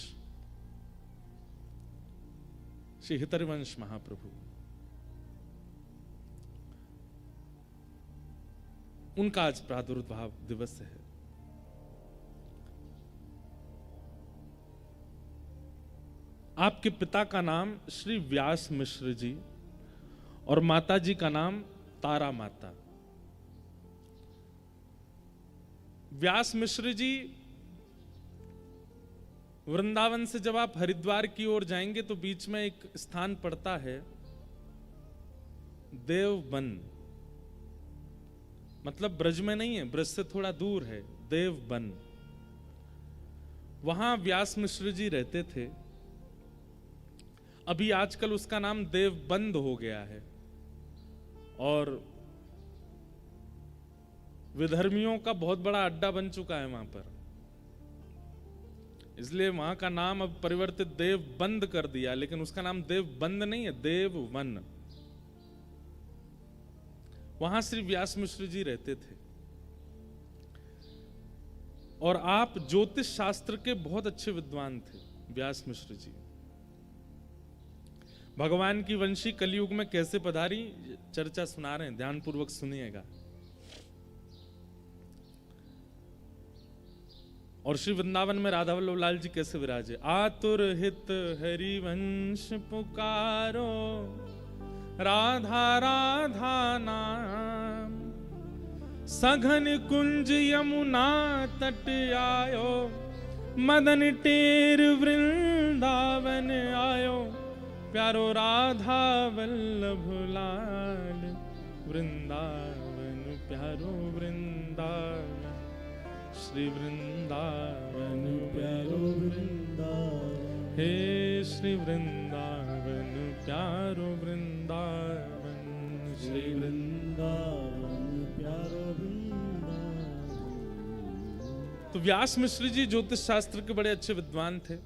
श्री हितरिवंश महाप्रभु, उनका आज प्रादुर्भाव दिवस है। आपके पिता का नाम श्री व्यास मिश्र जी और माता जी का नाम तारा माता। व्यास मिश्र जी, वृंदावन से जब आप हरिद्वार की ओर जाएंगे तो बीच में एक स्थान पड़ता है देवबन। मतलब ब्रज में नहीं है, ब्रज से थोड़ा दूर है, देवबन। वहां व्यास मिश्र जी रहते थे। अभी आजकल उसका नाम देवबंद हो गया है और विधर्मियों का बहुत बड़ा अड्डा बन चुका है वहां पर, इसलिए वहां का नाम अब परिवर्तित देवबंद कर दिया। लेकिन उसका नाम देवबंद नहीं है, देववन। वहां श्री व्यास मिश्र जी रहते थे और आप ज्योतिष शास्त्र के बहुत अच्छे विद्वान थे व्यास मिश्र जी। भगवान की वंशी कलयुग में कैसे पधारी, चर्चा सुना रहे हैं, ध्यान पूर्वक सुनिएगा। और श्री वृंदावन में राधा वल्लभ लाल जी कैसे विराजे। आतुर हित हरिवंश पुकारो, राधा राधा नाम, सघन कुंज यमुना तट आयो, मदन टेर वृंदावन आयो, प्यारो राधा वल्लभ लाल, वृंदावन प्यारो वृंदावन, श्री वृंदावन प्यारो वृंदावन, हे श्री वृंदावन प्यारो वृंदावन, श्री वृंदावन प्यारो वृंदावन। तो व्यास मिश्र जी ज्योतिष शास्त्र के बड़े अच्छे विद्वान थे।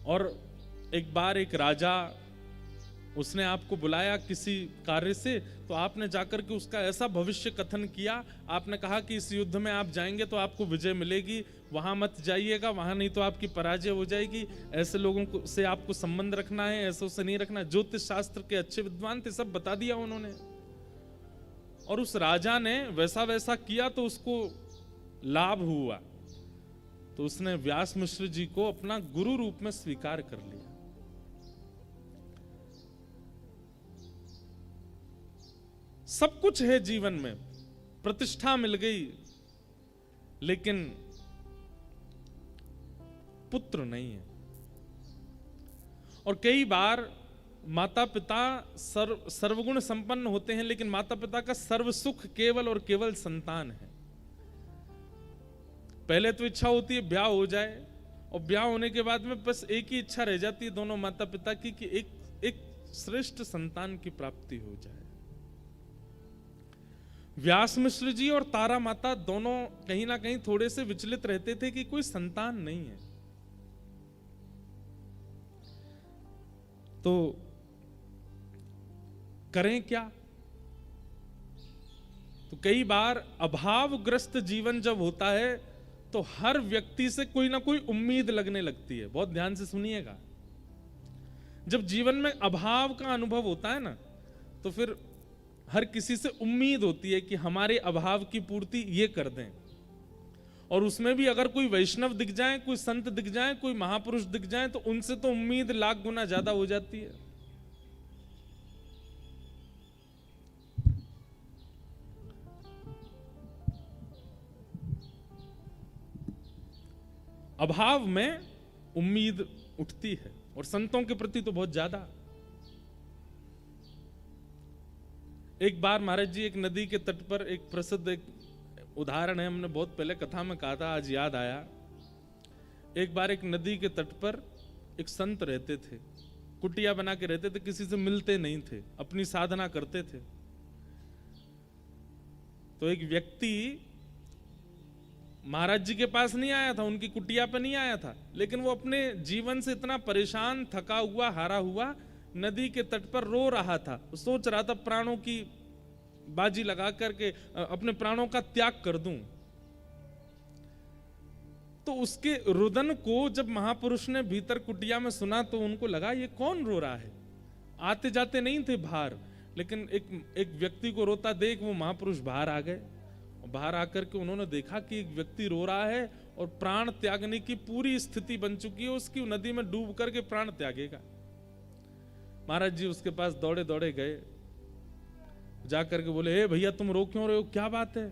और एक बार एक राजा उसने आपको बुलाया किसी कार्य से, तो आपने जाकर के उसका ऐसा भविष्य कथन किया, आपने कहा कि इस युद्ध में आप जाएंगे तो आपको विजय मिलेगी, वहां मत जाइएगा, वहां नहीं तो आपकी पराजय हो जाएगी, ऐसे लोगों को से आपको संबंध रखना है, ऐसों से नहीं रखना। ज्योतिष शास्त्र के अच्छे विद्वान थे, सब बता दिया उन्होंने। और उस राजा ने वैसा वैसा किया तो उसको लाभ हुआ, तो उसने व्यास मिश्र जी को अपना गुरु रूप में स्वीकार कर लिया। सब कुछ है जीवन में, प्रतिष्ठा मिल गई, लेकिन पुत्र नहीं है। और कई बार माता पिता सर्वगुण संपन्न होते हैं, लेकिन माता पिता का सर्व सुख केवल और केवल संतान है। पहले तो इच्छा होती है ब्याह हो जाए, और ब्याह होने के बाद में बस एक ही इच्छा रह जाती है दोनों माता पिता की कि एक श्रेष्ठ संतान की प्राप्ति हो जाए। व्यास मिश्र जी और तारा माता दोनों कहीं ना कहीं थोड़े से विचलित रहते थे कि कोई संतान नहीं है। तो करें क्या? तो कई बार अभावग्रस्त जीवन जब होता है तो हर व्यक्ति से कोई ना कोई उम्मीद लगने लगती है। बहुत ध्यान से सुनिएगा, जब जीवन में अभाव का अनुभव होता है ना, तो फिर हर किसी से उम्मीद होती है कि हमारे अभाव की पूर्ति ये कर दें। और उसमें भी अगर कोई वैष्णव दिख जाए, कोई संत दिख जाए, कोई महापुरुष दिख जाए, तो उनसे तो उम्मीद लाख गुना ज्यादा हो जाती है। अभाव में उम्मीद उठती है, और संतों के प्रति तो बहुत ज्यादा। एक बार महाराज जी एक नदी के तट पर, एक प्रसिद्ध एक उदाहरण है, हमने बहुत पहले कथा में कहा था, आज याद आया। एक बार एक नदी के तट पर एक संत रहते थे, कुटिया बना के रहते थे, किसी से मिलते नहीं थे, अपनी साधना करते थे। तो एक व्यक्ति महाराज जी के पास नहीं आया था, उनकी कुटिया पे नहीं आया था, लेकिन वो अपने जीवन से इतना परेशान, थका हुआ, हारा हुआ नदी के तट पर रो रहा था। सोच रहा था प्राणों की बाजी लगा करके अपने प्राणों का त्याग कर दूं। तो उसके रुदन को जब महापुरुष ने भीतर कुटिया में सुना, तो उनको लगा ये कौन रो रहा है। आते जाते नहीं थे बाहर, लेकिन एक व्यक्ति को रोता देख वो महापुरुष बाहर आ गए। बाहर आकर के उन्होंने देखा कि एक व्यक्ति रो रहा है और प्राण त्यागने की पूरी स्थिति बन चुकी है उसकी, नदी में डूब करके प्राण त्यागेगा। महाराज जी उसके पास दौड़े दौड़े गए, जाकर के बोले, हे भैया तुम रो क्यों रहे हो, क्या बात है?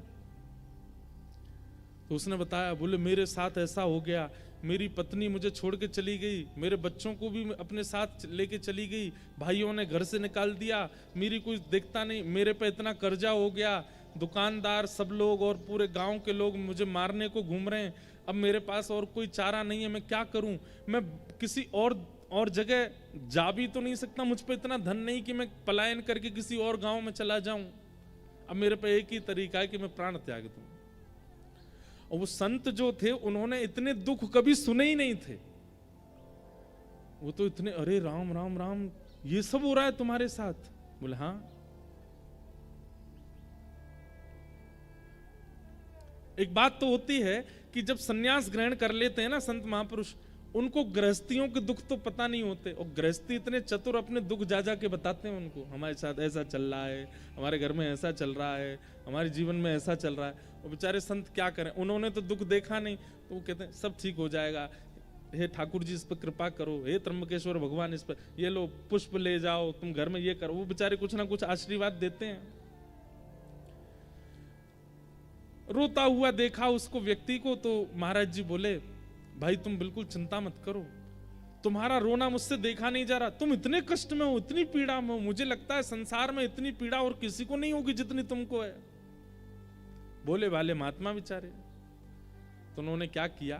तो उसने बताया, बोले मेरे साथ ऐसा हो गया, मेरी पत्नी मुझे छोड़ के चली गई, मेरे बच्चों को भी अपने साथ लेके चली गई, भाइयों ने घर से निकाल दिया, मेरी कुछ देखता नहीं, मेरे पे इतना कर्जा हो गया, दुकानदार सब लोग और पूरे गांव के लोग मुझे मारने को घूम रहे हैं, अब मेरे पास और कोई चारा नहीं है, मैं क्या करूं? मैं किसी और जगह जा भी तो नहीं सकता, मुझ पे इतना धन नहीं कि मैं पलायन करके किसी और गांव में चला जाऊं। अब मेरे पे एक ही तरीका है कि मैं प्राण त्याग दूं। और वो संत जो थे उन्होंने इतने दुख कभी सुने ही नहीं थे। वो तो इतने, अरे राम राम राम, ये सब हो रहा है तुम्हारे साथ? बोले हाँ। एक बात तो होती है कि जब सन्यास ग्रहण कर लेते हैं ना संत महापुरुष, उनको गृहस्थियों के दुख तो पता नहीं होते, और गृहस्थी इतने चतुर अपने दुख जा जा के बताते हैं उनको, हमारे साथ ऐसा चल रहा है, हमारे घर में ऐसा चल रहा है, हमारे जीवन में ऐसा चल रहा है। और बेचारे संत क्या करें, उन्होंने तो दुख देखा नहीं, तो वो कहते हैं सब ठीक हो जाएगा, हे ठाकुर जी इस पर कृपा करो, हे त्र्यंबकेश्वर भगवान इस पर, ये लो पुष्प ले जाओ, तुम घर में ये करो। वो बेचारे कुछ ना कुछ आशीर्वाद देते हैं। रोता हुआ देखा उसको व्यक्ति को, तो महाराज जी बोले, भाई तुम बिल्कुल चिंता मत करो, तुम्हारा रोना मुझसे देखा नहीं जा रहा, तुम इतने कष्ट में हो, इतनी पीड़ा में हो, मुझे लगता है संसार में इतनी पीड़ा और किसी को नहीं होगी जितनी तुमको है। बोले वाले महात्मा बेचारे। तो उन्होंने क्या किया,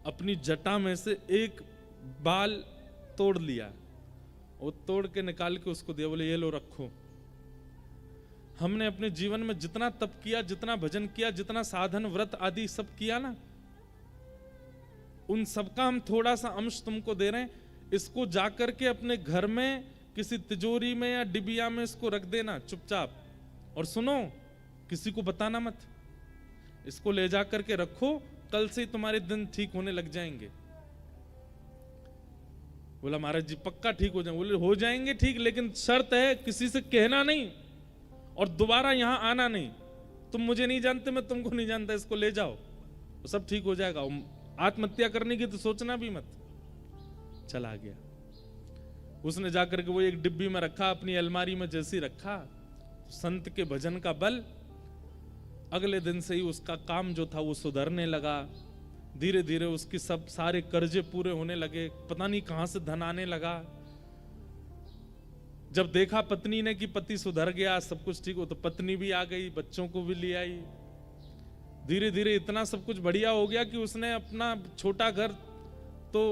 अपनी जटा में से एक बाल तोड़ लिया, और तोड़ के निकाल के उसको दिया, बोले ये लो रखो। हमने अपने जीवन में जितना तप किया, जितना भजन किया, जितना साधन व्रत आदि सब किया ना, उन सबका हम थोड़ा सा अंश तुमको दे रहे हैं, इसको जाकर के अपने घर में किसी तिजोरी में या डिबिया में इसको रख देना चुपचाप, और सुनो, किसी को बताना मत, इसको ले जा करके रखो, कल से ही तुम्हारे दिन ठीक होने लग जाएंगे। बोला महाराज जी पक्का ठीक हो जाएंगे? बोले हो जाएंगे ठीक, लेकिन शर्त है किसी से कहना नहीं और दोबारा यहां आना नहीं। तुम मुझे नहीं जानते, मैं तुमको नहीं जानता, इसको ले जाओ तो सब ठीक हो जाएगा। आत्महत्या करने की तो सोचना भी मत। चला गया। उसने जाकर के वो एक डिब्बी में रखा, अपनी अलमारी में जैसी रखा, संत के भजन का बल, अगले दिन से ही उसका काम जो था वो सुधरने लगा। धीरे धीरे उसकी सब सारे कर्जे पूरे होने लगे, पता नहीं कहां से धन आने लगा। जब देखा पत्नी ने कि पति सुधर गया, सब कुछ ठीक हो, तो पत्नी भी आ गई, बच्चों को भी ले आई। धीरे धीरे इतना सब कुछ बढ़िया हो गया कि उसने अपना छोटा घर तो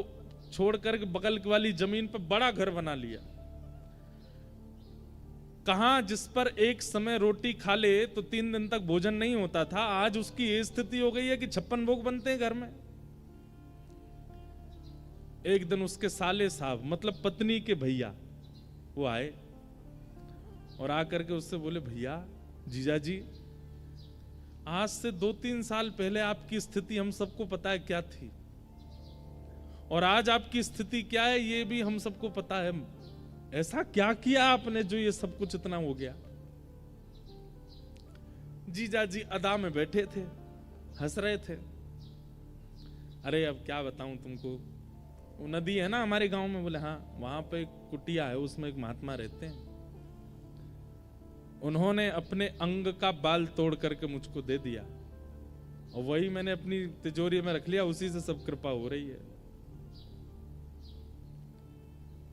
छोड़कर बगल वाली जमीन पर बड़ा घर बना लिया। कहां जिस पर एक समय रोटी खा ले तो 3 दिन तक भोजन नहीं होता था, आज उसकी ये स्थिति हो गई है कि 56 भोग बनते हैं घर में। एक दिन उसके साले साहब, मतलब पत्नी के भैया, वो आए और आकर के उससे बोले, भैया जीजा जी, आज से 2-3 साल पहले आपकी स्थिति हम सबको पता है क्या थी, और आज आपकी स्थिति क्या है ये भी हम सबको पता है। ऐसा क्या किया आपने जो ये सब कुछ इतना हो गया? जीजा जी अदा में बैठे थे, हंस रहे थे। अरे अब क्या बताऊं तुमको, वो नदी है ना हमारे गांव में। बोले हाँ, वहां पे एक कुटिया है, उसमें एक महात्मा रहते हैं। उन्होंने अपने अंग का बाल तोड़ करके मुझको दे दिया, और वही मैंने अपनी तिजोरी में रख लिया, उसी से सब कृपा हो रही है।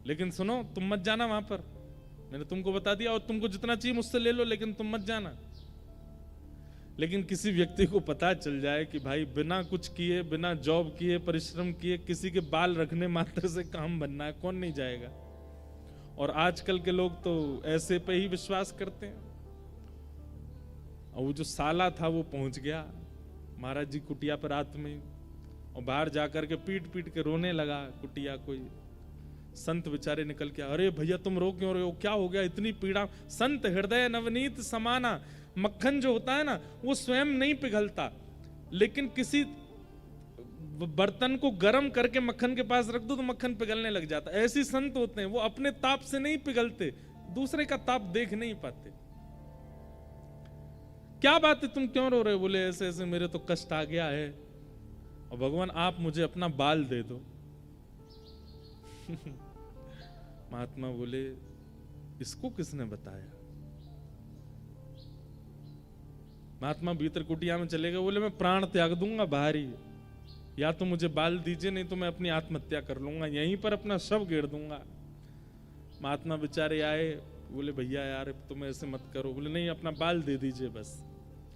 लेकिन सुनो, तुम मत जाना वहां पर, मैंने तुमको बता दिया, और तुमको जितना चाहिए मुझसे ले लो, लेकिन तुम मत जाना। लेकिन किसी व्यक्ति को पता चल जाए कि भाई बिना कुछ किए, बिना जॉब किए, परिश्रम किए, किसी के बाल रखने मात्र से काम बनना है, कौन नहीं जाएगा? और आजकल के लोग तो ऐसे पे ही विश्वास करते हैं। और वो जो साला था वो पहुंच गया महाराज जी कुटिया पर रात में, और बाहर जाकर के पीट पीट के रोने लगा कुटिया। कोई संत बेचारे निकल के, अरे भैया तुम रो क्यों रहे हो, क्या हो गया, इतनी पीड़ा? संत हृदय नवनीत समाना, मक्खन जो होता है ना वो स्वयं नहीं पिघलता, लेकिन किसी बर्तन को गर्म करके मक्खन के पास रख दो तो मक्खन पिघलने लग जाता। ऐसे संत होते हैं, वो अपने ताप से नहीं पिघलते, दूसरे का ताप देख नहीं पाते। क्या बात है, तुम क्यों रो रहे हो? बोले ऐसे ऐसे मेरे तो कष्ट आ गया है, और भगवान आप मुझे अपना बाल दे दो। महात्मा बोले, इसको किसने बताया? महात्मा भीतर कुटिया में चले गए। बोले मैं प्राण त्याग दूंगा बाहर ही, या तो मुझे बाल दीजिए, नहीं तो मैं अपनी आत्महत्या कर लूंगा, यहीं पर अपना शव घेर दूंगा। महात्मा बेचारे आए, बोले भैया यार तुम ऐसे मत करो। बोले नहीं, अपना बाल दे दीजिए बस।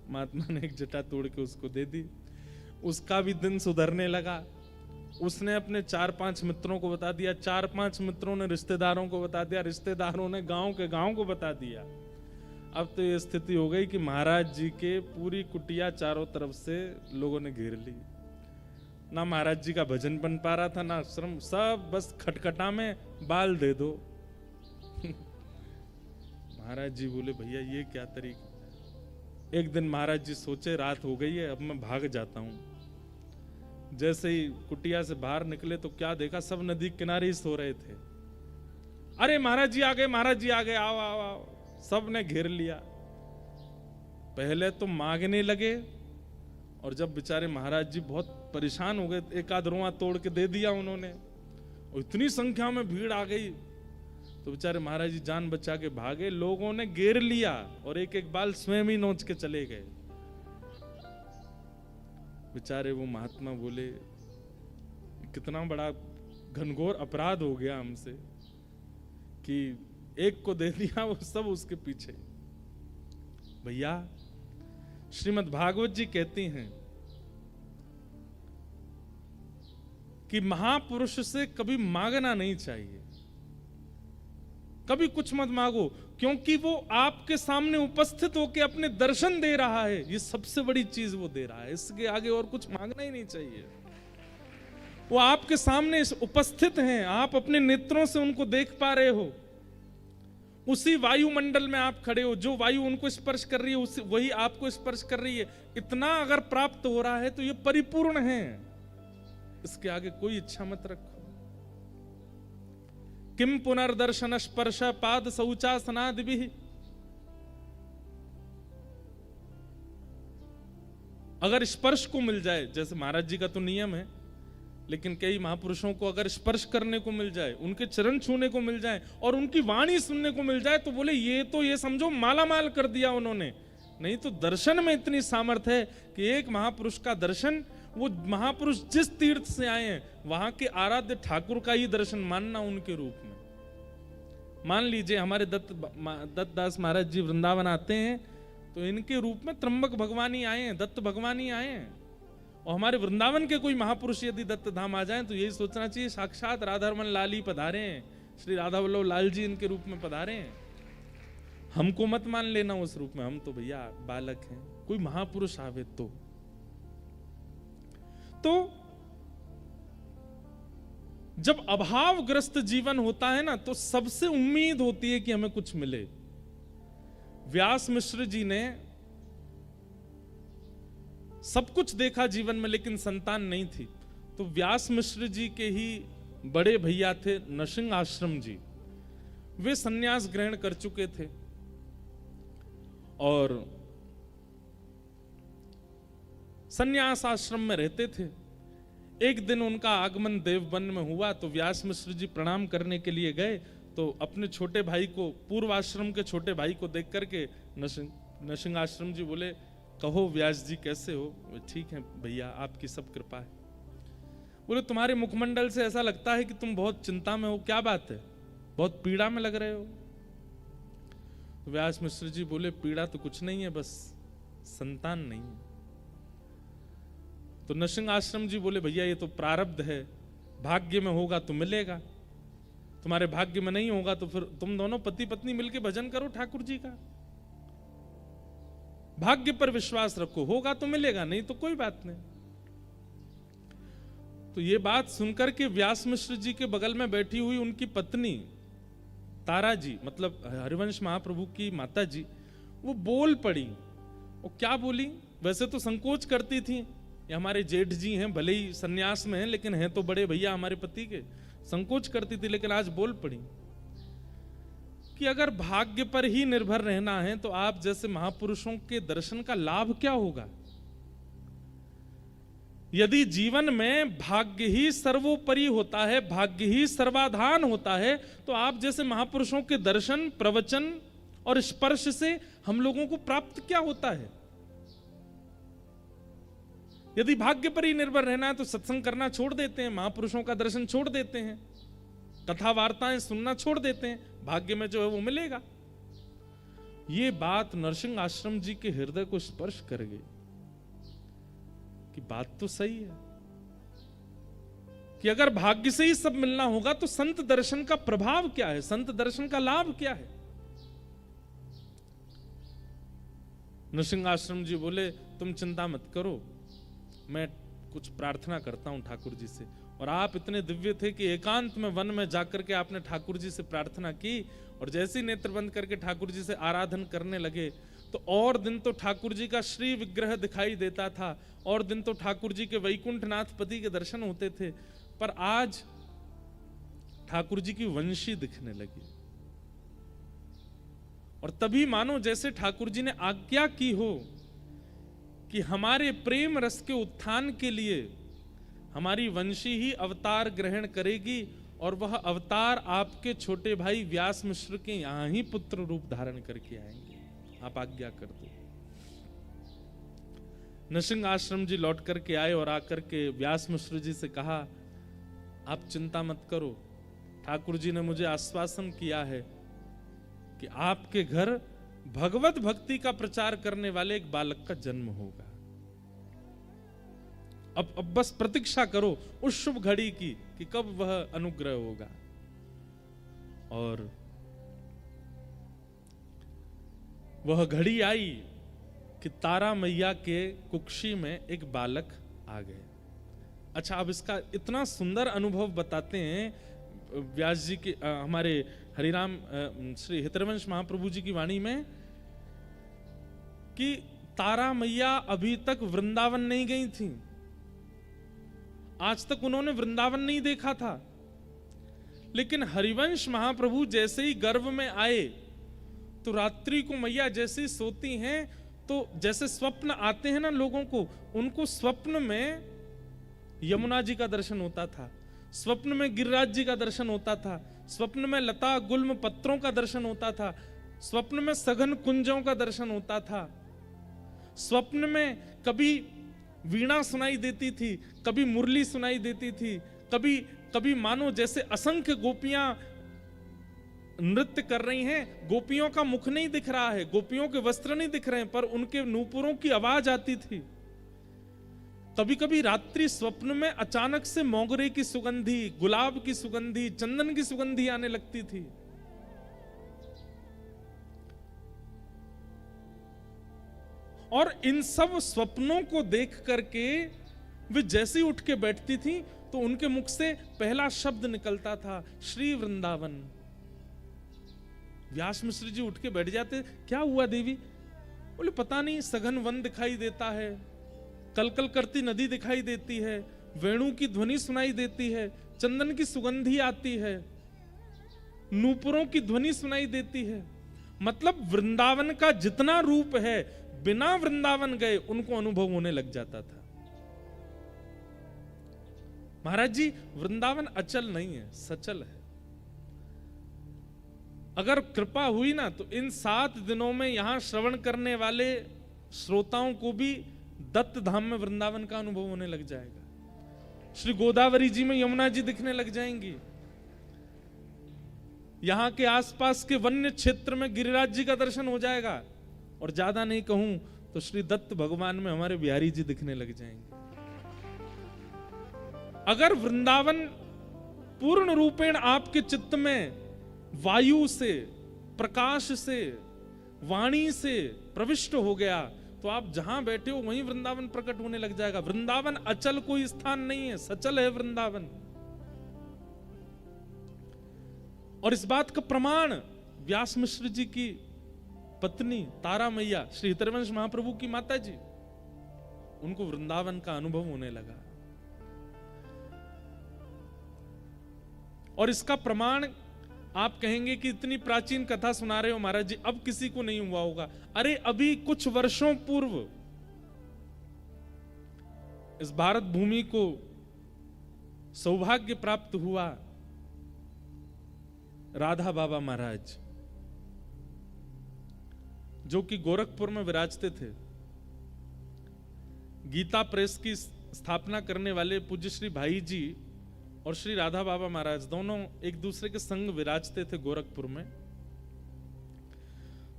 महात्मा ने एक जटा तोड़ के उसको दे दी। उसका भी दिन सुधरने लगा। उसने अपने 4-5 मित्रों को बता दिया, 4-5 मित्रों ने रिश्तेदारों को बता दिया, रिश्तेदारों ने गांव के गांव को बता दिया। अब तो ये स्थिति हो गई कि महाराज जी के पूरी कुटिया चारों तरफ से लोगों ने घेर ली। ना महाराज जी का भजन बन पा रहा था, ना श्रम, सब बस खटखटा में बाल दे दो। महाराज जी बोले भैया ये क्या तरीका। एक दिन महाराज जी सोचे रात हो गई है, अब मैं भाग जाता हूं। जैसे ही कुटिया से बाहर निकले तो क्या देखा, सब नदी किनारे ही सो रहे थे। अरे महाराज जी आ गए, महाराज जी आ गए, आओ आओ आओ। सब ने घेर लिया। पहले तो मांगने लगे, और जब बेचारे महाराज जी बहुत परेशान हो गए, एक आध रोआ तोड़ के दे दिया उन्होंने, और इतनी संख्या में भीड़ आ गई तो बेचारे महाराज जी जान बचा के भागे। लोगों ने घेर लिया और एक एक बाल स्वयं ही नोच के चले गए। बेचारे वो महात्मा बोले कितना बड़ा घनघोर अपराध हो गया हमसे कि एक को दे दिया, वो सब उसके पीछे। भैया श्रीमद् भागवत जी कहती हैं कि महापुरुष से कभी मांगना नहीं चाहिए, कभी कुछ मत मांगो, क्योंकि वो आपके सामने उपस्थित होकर अपने दर्शन दे रहा है। ये सबसे बड़ी चीज वो दे रहा है, इसके आगे और कुछ मांगना ही नहीं चाहिए। वो आपके सामने उपस्थित हैं, आप अपने नेत्रों से उनको देख पा रहे हो। उसी वायुमंडल में आप खड़े हो, जो वायु उनको स्पर्श कर रही है उसी वही आपको स्पर्श कर रही है। इतना अगर प्राप्त हो रहा है तो ये परिपूर्ण है, इसके आगे कोई इच्छा मत रखो। किम पुनर्दर्शन स्पर्श पाद शौचासनादि। अगर स्पर्श को मिल जाए, जैसे महाराज जी का तो नियम है, लेकिन कई महापुरुषों को अगर स्पर्श करने को मिल जाए, उनके चरण छूने को मिल जाए और उनकी वाणी सुनने को मिल जाए, तो बोले ये तो ये समझो माला माल कर दिया उन्होंने। नहीं तो दर्शन में इतनी सामर्थ्य है कि एक महापुरुष का दर्शन, वो महापुरुष जिस तीर्थ से आए हैं वहां के आराध्य ठाकुर का ही दर्शन मानना उनके रूप में। मान लीजिए हमारे दत्तदास महाराज जी वृंदावन आते हैं तो इनके रूप में त्र्यंबक भगवान ही आए हैं, दत्त भगवान ही आए हैं। और हमारे वृंदावन के कोई महापुरुष यदि दत्त धाम आ जाएं तो यही सोचना चाहिए साक्षात राधारमन लाल ही पधारे हैं, श्री राधा वल्लभ लाल जी इनके रूप में पधारे हैं। हमको मत मान लेना उस रूप में, हम तो भैया बालक हैं। कोई महापुरुष आवे तो जब अभावग्रस्त जीवन होता है ना, तो सबसे उम्मीद होती है कि हमें कुछ मिले। व्यास मिश्र जी ने सब कुछ देखा जीवन में, लेकिन संतान नहीं थी। तो व्यास मिश्र जी के ही बड़े भैया थे नरसिंह आश्रम जी, वे सन्यास ग्रहण कर चुके थे और सन्यास आश्रम में रहते थे। एक दिन उनका आगमन देववन में हुआ, तो व्यास मिश्र जी प्रणाम करने के लिए गए, तो अपने छोटे भाई को, पूर्व आश्रम के छोटे भाई को देख करके नरसिंह आश्रम जी बोले, कहो व्यास जी कैसे हो? ठीक है भैया, आपकी सब कृपा है। बोले तुम्हारे मुखमंडल से ऐसा लगता है कि तुम बहुत चिंता में हो, क्या बात है, बहुत पीड़ा में लग रहे हो? व्यास मिश्र जी बोले पीड़ा तो कुछ नहीं है, बस संतान नहीं है। तो नरसिंह आश्रम जी बोले भैया ये तो प्रारब्ध है, भाग्य में होगा तो मिलेगा, तुम्हारे भाग्य में नहीं होगा तो फिर तुम दोनों पति पत्नी मिलकर भजन करो ठाकुर जी का। भाग्य पर विश्वास रखो, होगा तो मिलेगा, नहीं तो कोई बात नहीं। तो ये बात सुनकर के व्यास मिश्र जी के बगल में बैठी हुई उनकी पत्नी तारा जी, मतलब हरिवंश महाप्रभु की माता जी, वो बोल पड़ी। वो क्या बोली? वैसे तो संकोच करती थी, ये हमारे जेठ जी हैं, भले ही सन्यास में हैं, लेकिन हैं तो बड़े भैया हमारे पति के, संकोच करती थी, लेकिन आज बोल पड़ी कि अगर भाग्य पर ही निर्भर रहना है तो आप जैसे महापुरुषों के दर्शन का लाभ क्या होगा? यदि जीवन में भाग्य ही सर्वोपरि होता है, भाग्य ही सर्वाधान होता है, तो आप जैसे महापुरुषों के दर्शन, प्रवचन और स्पर्श से हम लोगों को प्राप्त क्या होता है? यदि भाग्य पर ही निर्भर रहना है तो सत्संग करना छोड़ देते हैं, महापुरुषों का दर्शन छोड़ देते हैं, कथा वार्ताएं सुनना छोड़ देते हैं, भाग्य में जो है वो मिलेगा। ये बात नरसिंह आश्रम जी के हृदय को स्पर्श कर गई कि बात तो सही है कि अगर भाग्य से ही सब मिलना होगा तो संत दर्शन का प्रभाव क्या है, संत दर्शन का लाभ क्या है? नरसिंह आश्रम जी बोले तुम चिंता मत करो, मैं कुछ प्रार्थना करता हूं ठाकुर जी से। और आप इतने दिव्य थे कि एकांत में वन में जाकर के आपने ठाकुर जी से प्रार्थना की, और जैसे ही नेत्र बंद करके ठाकुर जी से आराधन करने लगे तो और दिन तो ठाकुर जी का श्री विग्रह दिखाई देता था, और दिन तो ठाकुर जी के वैकुंठनाथ पति के दर्शन होते थे, पर आज ठाकुर जी की वंशी दिखने लगी। और तभी मानो जैसे ठाकुर जी ने आज्ञा की हो कि हमारे प्रेम रस के उत्थान के लिए हमारी वंशी ही अवतार ग्रहण करेगी, और वह अवतार आपके छोटे भाई व्यास मिश्र के यहां ही पुत्र रूप धारण करके आएंगे, आप आज्ञा कर दो। नरसिंह आश्रम जी लौट करके आए और आकर के व्यास मिश्र जी से कहा आप चिंता मत करो, ठाकुर जी ने मुझे आश्वासन किया है कि आपके घर भगवत भक्ति का प्रचार करने वाले एक बालक का जन्म होगा। अब बस प्रतीक्षा करो उस शुभ घड़ी की कि कब वह अनुग्रह होगा। और वह घड़ी आई कि तारा मैया के कुक्षी में एक बालक आ गए। अच्छा, अब इसका इतना सुंदर अनुभव बताते हैं व्यास जी के हमारे हरिराम श्री हितरवंश महाप्रभु जी की वाणी में कि तारा मैया अभी तक वृंदावन नहीं गई थी, आज तक उन्होंने वृंदावन नहीं देखा था। लेकिन हरिवंश महाप्रभु जैसे ही गर्भ में आए तो रात्रि को मैया जैसे ही सोती हैं तो जैसे स्वप्न आते हैं ना लोगों को, उनको स्वप्न में यमुना जी का दर्शन होता था, स्वप्न में गिरिराज जी का दर्शन होता था, स्वप्न में लता गुल्म पत्रों का दर्शन होता था, स्वप्न में सघन कुंजों का दर्शन होता था, स्वप्न में कभी वीणा सुनाई देती थी, कभी मुरली सुनाई देती थी, कभी कभी मानो जैसे असंख्य गोपियां नृत्य कर रही हैं, गोपियों का मुख नहीं दिख रहा है, गोपियों के वस्त्र नहीं दिख रहे हैं, पर उनके नूपुरों की आवाज आती थी। कभी कभी रात्रि स्वप्न में अचानक से मोगरे की सुगंधी, गुलाब की सुगंधी, चंदन की सुगंधी आने लगती थी। और इन सब स्वप्नों को देख करके वे जैसे ही उठ के बैठती थी तो उनके मुख से पहला शब्द निकलता था, श्री वृंदावन। व्यास मिश्र जी उठ के बैठ जाते, क्या हुआ देवी? बोले पता नहीं, सघन वन दिखाई देता है, कलकल करती नदी दिखाई देती है, वेणु की ध्वनि सुनाई देती है, चंदन की सुगंधी आती है, नूपुरों की ध्वनि सुनाई देती है। मतलब वृंदावन का जितना रूप है बिना वृंदावन गए उनको अनुभव होने लग जाता था। महाराज जी, वृंदावन अचल नहीं है, सचल है। अगर कृपा हुई ना तो इन 7 दिनों में यहां श्रवण करने वाले श्रोताओं को भी दत्त धाम में वृंदावन का अनुभव होने लग जाएगा। श्री गोदावरी जी में यमुना जी दिखने लग जाएंगी, यहां के आसपास के वन्य क्षेत्र में गिरिराज जी का दर्शन हो जाएगा, और ज्यादा नहीं कहूं तो श्री दत्त भगवान में हमारे बिहारी जी दिखने लग जाएंगे। अगर वृंदावन पूर्ण रूपेण आपके चित्त में वायु से, प्रकाश से, वाणी से प्रविष्ट हो गया तो आप जहां बैठे हो वहीं वृंदावन प्रकट होने लग जाएगा। वृंदावन अचल कोई स्थान नहीं है, सचल है वृंदावन। और इस बात का प्रमाण व्यास मिश्र जी की पत्नी तारा मैया, श्री हितरवंश महाप्रभु की माता जी, उनको वृंदावन का अनुभव होने लगा। और इसका प्रमाण आप कहेंगे कि इतनी प्राचीन कथा सुना रहे हो महाराज जी, अब किसी को नहीं हुआ होगा। अरे अभी कुछ वर्षों पूर्व इस भारत भूमि को सौभाग्य प्राप्त हुआ राधा बाबा महाराज, जो कि गोरखपुर में विराजते थे। गीता प्रेस की स्थापना करने वाले पूज्य श्री भाई जी और श्री राधा बाबा महाराज दोनों एक दूसरे के संग विराजते थे गोरखपुर में।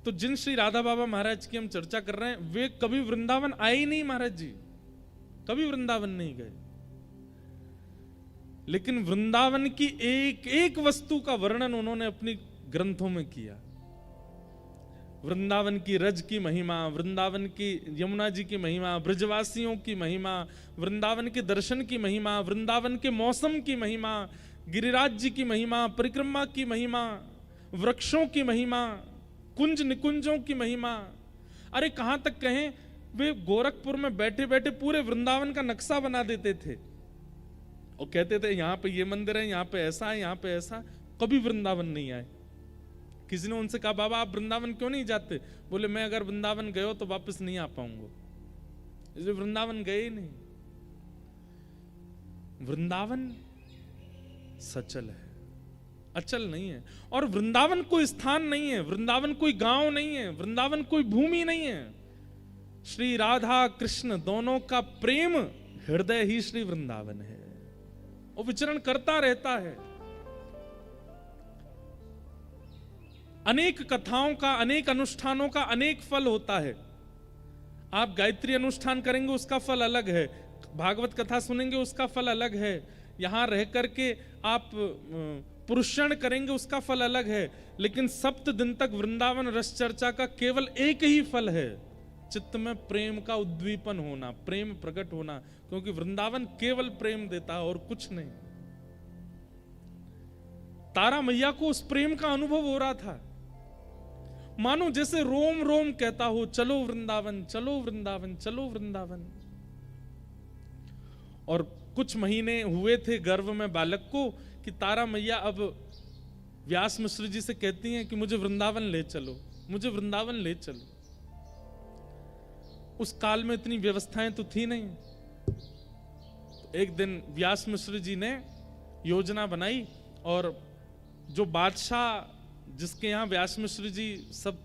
तो जिन श्री राधा बाबा महाराज की हम चर्चा कर रहे हैं वे कभी वृंदावन आए ही नहीं महाराज जी, कभी वृंदावन नहीं गए। लेकिन वृंदावन की एक एक वस्तु का वर्णन उन्होंने अपनी ग्रंथों में किया। वृंदावन की रज की महिमा, वृंदावन की यमुना जी की महिमा, ब्रजवासियों की महिमा, वृंदावन के दर्शन की महिमा, वृंदावन के मौसम की महिमा, गिरिराज जी की महिमा, परिक्रमा की महिमा, वृक्षों की महिमा, कुंज निकुंजों की महिमा। अरे कहां तक कहें, वे गोरखपुर में बैठे बैठे पूरे वृंदावन का नक्शा बना देते थे और कहते थे यहां पे ये मंदिर है, यहां पे ऐसा है, यहां पे ऐसा। कभी वृंदावन नहीं आए। किसी ने उनसे कहा बाबा आप वृंदावन क्यों नहीं जाते? बोले मैं अगर वृंदावन गए हो तो वापस नहीं आ पाऊंगा, इसलिए वृंदावन गए ही नहीं। वृंदावन सचल है, अचल नहीं है। और वृंदावन कोई स्थान नहीं है, वृंदावन कोई गांव नहीं है, वृंदावन कोई भूमि नहीं है। श्री राधा कृष्ण दोनों का प्रेम हृदय ही श्री वृंदावन है, वो विचरण करता रहता है। अनेक कथाओं का, अनेक अनुष्ठानों का अनेक फल होता है। आप गायत्री अनुष्ठान करेंगे उसका फल अलग है, भागवत कथा सुनेंगे उसका फल अलग है, यहां रह करके आप पुरुषण करेंगे उसका फल अलग है। लेकिन 7 दिन तक वृंदावन रस चर्चा का केवल एक ही फल है, चित्त में प्रेम का उद्दीपन होना, प्रेम प्रकट होना, क्योंकि वृंदावन केवल प्रेम देता है और कुछ नहीं। तारा मैया को उस प्रेम का अनुभव हो रहा था, मानो जैसे रोम रोम कहता हो, चलो वृंदावन, चलो वृंदावन, चलो वृंदावन। और कुछ महीने हुए थे गर्भ में बालक को कि तारा मैया अब व्यास मिश्र जी से कहती हैं कि मुझे वृंदावन ले चलो, मुझे वृंदावन ले चलो। उस काल में इतनी व्यवस्थाएं तो थी नहीं। एक दिन व्यास मिश्र जी ने योजना बनाई और जो बादशाह जिसके यहाँ व्यास मिश्र जी सब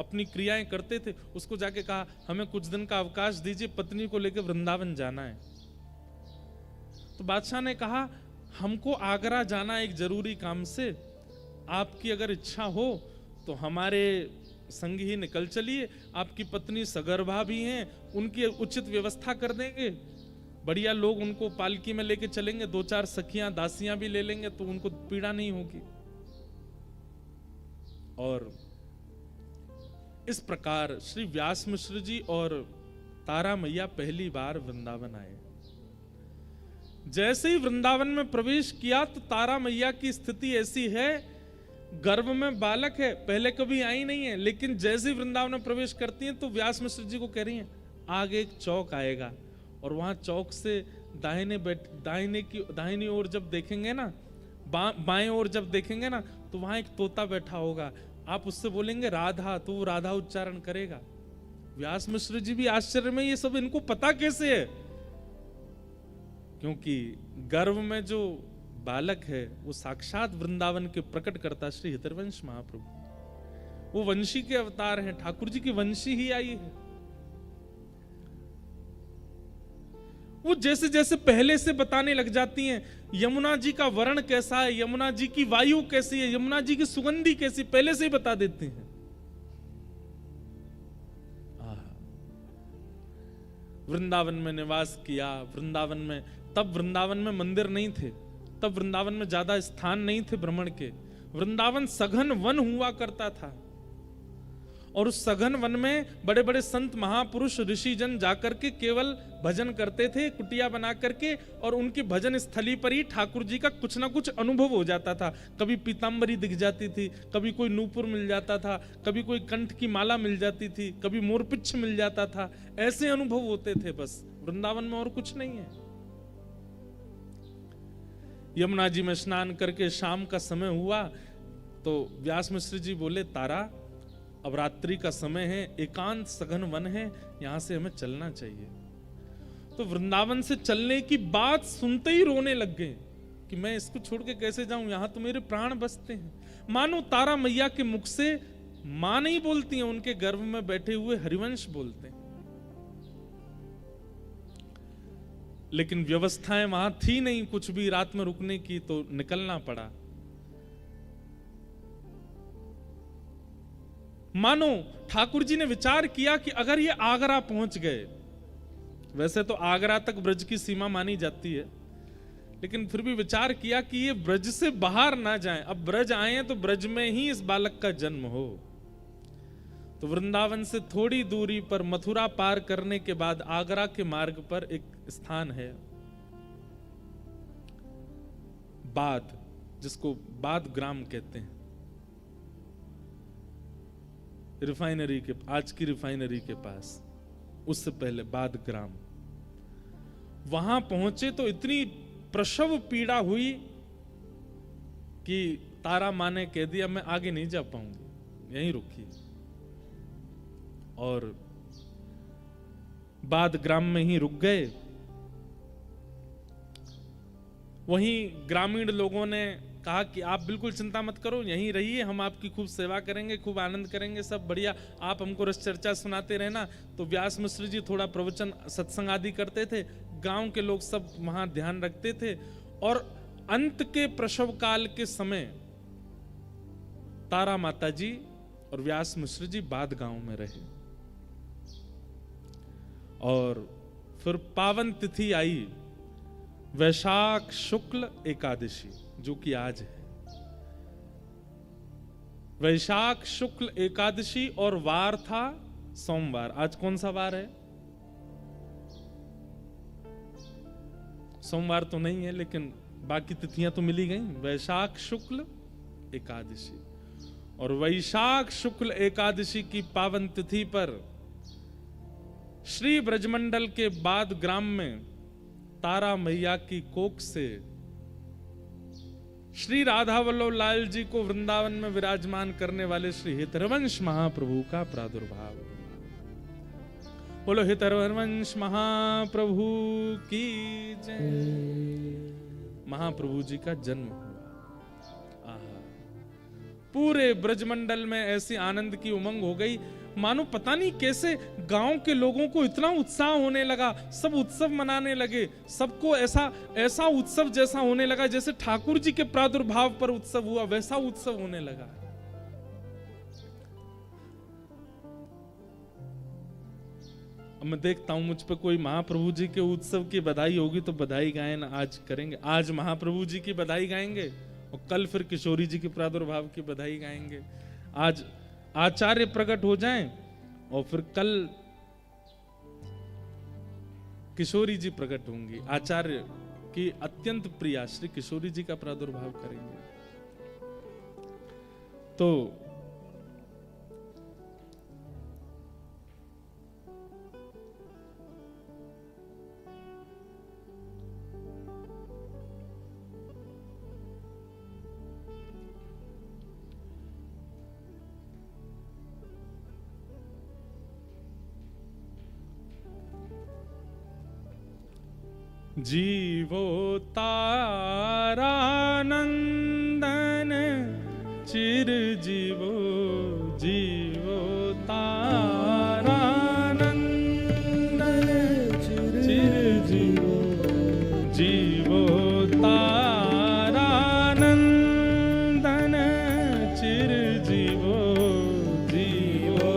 अपनी क्रियाएं करते थे, उसको जाके कहा हमें कुछ दिन का अवकाश दीजिए, पत्नी को लेकर वृंदावन जाना है। तो बादशाह ने कहा हमको आगरा जाना एक जरूरी काम से, आपकी अगर इच्छा हो तो हमारे संग ही निकल चलिए, आपकी पत्नी सगर्भा भी हैं, उनकी उचित व्यवस्था कर देंगे, बढ़िया लोग उनको पालकी में लेके चलेंगे, 2-4 सखियां दासियां भी ले लेंगे तो उनको पीड़ा नहीं होगी। और इस प्रकार श्री व्यास मिश्र जी और तारा मैया पहली बार वृंदावन आए। जैसे ही वृंदावन में प्रवेश किया तो तारा मैया की स्थिति ऐसी है, गर्भ में बालक है, पहले कभी आई नहीं है, लेकिन जैसे ही वृंदावन में प्रवेश करती हैं तो व्यास मिश्र जी को कह रही हैं आगे एक चौक आएगा और वहां चौक से दाहिनी ओर जब देखेंगे ना, बाएं ओर जब देखेंगे ना, तो वहां एक तोता बैठा होगा, आप उससे बोलेंगे राधा, तो वो राधा उच्चारण करेगा। व्यास मिश्र जी भी आश्चर्य में, ये सब इनको पता कैसे है? क्योंकि गर्भ में जो बालक है वो साक्षात वृंदावन के प्रकट करता श्री हितरवंश महाप्रभु, वो वंशी के अवतार हैं, ठाकुर जी की वंशी ही आई है। वो जैसे जैसे पहले से बताने लग जाती हैं, यमुना जी का वर्ण कैसा है, यमुना जी की वायु कैसी है, यमुना जी की सुगंधी कैसी, पहले से ही बता देती हैं। वृंदावन में निवास किया, वृंदावन में, तब वृंदावन में मंदिर नहीं थे, तब वृंदावन में ज्यादा स्थान नहीं थे भ्रमण के, वृंदावन सघन वन हुआ करता था और उस सघन वन में बड़े बड़े संत महापुरुष ऋषिजन जाकर के केवल भजन करते थे, कुटिया बना करके, और उनकी भजन स्थली पर ही ठाकुर जी का कुछ ना कुछ अनुभव हो जाता था। कभी पीताम्बरी दिख जाती थी, कभी कोई नूपुर मिल जाता था, कभी कोई कंठ की माला मिल जाती थी, कभी मोरपिच्छ मिल जाता था, ऐसे अनुभव होते थे बस वृंदावन में, और कुछ नहीं है। यमुना जी में स्नान करके शाम का समय हुआ तो व्यास मिश्र जी बोले तारा अब रात्रि का समय है, एकांत सघन वन है, यहां से हमें चलना चाहिए। तो वृंदावन से चलने की बात सुनते ही रोने लग गए कि मैं इसको छोड़ के कैसे जाऊं, यहां तो मेरे प्राण बसते हैं। मानो तारा मैया के मुख से मां नहीं बोलती हैं, उनके गर्भ में बैठे हुए हरिवंश बोलते हैं। लेकिन व्यवस्थाएं वहां थी नहीं कुछ भी रात में रुकने की, तो निकलना पड़ा। मानो ठाकुर जी ने विचार किया कि अगर ये आगरा पहुंच गए, वैसे तो आगरा तक ब्रज की सीमा मानी जाती है, लेकिन फिर भी विचार किया कि ये ब्रज से बाहर ना जाएं, अब ब्रज आए तो ब्रज में ही इस बालक का जन्म हो। तो वृंदावन से थोड़ी दूरी पर मथुरा पार करने के बाद आगरा के मार्ग पर एक स्थान है बाद, जिसको बाद ग्राम कहते हैं, रिफाइनरी के, आज की रिफाइनरी के पास, उससे पहले बाद ग्राम। वहां पहुंचे तो इतनी प्रसव पीड़ा हुई कि तारा माँ ने कह दिया मैं आगे नहीं जा पाऊंगी, यहीं रुकी। और बाद ग्राम में ही रुक गए। वहीं ग्रामीण लोगों ने कहा कि आप बिल्कुल चिंता मत करो, यहीं रहिए, हम आपकी खूब सेवा करेंगे, खूब आनंद करेंगे, सब बढ़िया, आप हमको रस चर्चा सुनाते रहना। तो व्यास मिश्र जी थोड़ा प्रवचन सत्संग आदि करते थे, गांव के लोग सब वहां ध्यान रखते थे। और अंत के प्रसव काल के समय तारा माता जी और व्यास मिश्र जी बाद गांव में रहे। और फिर पावन तिथि आई वैशाख शुक्ल एकादशी, जो कि आज है। वैशाख शुक्ल एकादशी और वार था सोमवार। आज कौन सा वार है? सोमवार तो नहीं है, लेकिन बाकी तिथियां तो मिली गई। वैशाख शुक्ल एकादशी, और वैशाख शुक्ल एकादशी की पावन तिथि पर श्री ब्रजमंडल के बाद ग्राम में तारा मैया की कोख से श्री राधा वल्लभ लाल जी को वृंदावन में विराजमान करने वाले श्री हितरवंश महाप्रभु का प्रादुर्भाव। बोलो हितरवंश महाप्रभु की जय। महाप्रभु जी का जन्म हुआ। आहा, पूरे ब्रजमंडल में ऐसी आनंद की उमंग हो गई, मानो पता नहीं कैसे गांव के लोगों को इतना उत्साह होने लगा, सब उत्सव मनाने लगे, सबको ऐसा उत्सव जैसा होने लगा जैसे ठाकुर जी के प्रादुर्भाव पर उत्सव हुआ, वैसा उत्सव होने लगा। अब मैं देखता हूं मुझ पे कोई महाप्रभु जी के उत्सव की बधाई होगी तो बधाई गायन आज करेंगे। आज महाप्रभु जी की बधाई गाएंगे और कल फिर किशोरी जी के प्रादुर्भाव की बधाई गाएंगे। आज आचार्य प्रकट हो जाएं और फिर कल किशोरी जी प्रकट होंगी। आचार्य की अत्यंत प्रिया श्री किशोरी जी का प्रादुर्भाव करेंगे। तो जीवो तारानंदन चिर जीवो, जीवो तारानंदन चिर जीवो, जीवो तारानंदन चिर जीवो, जीवो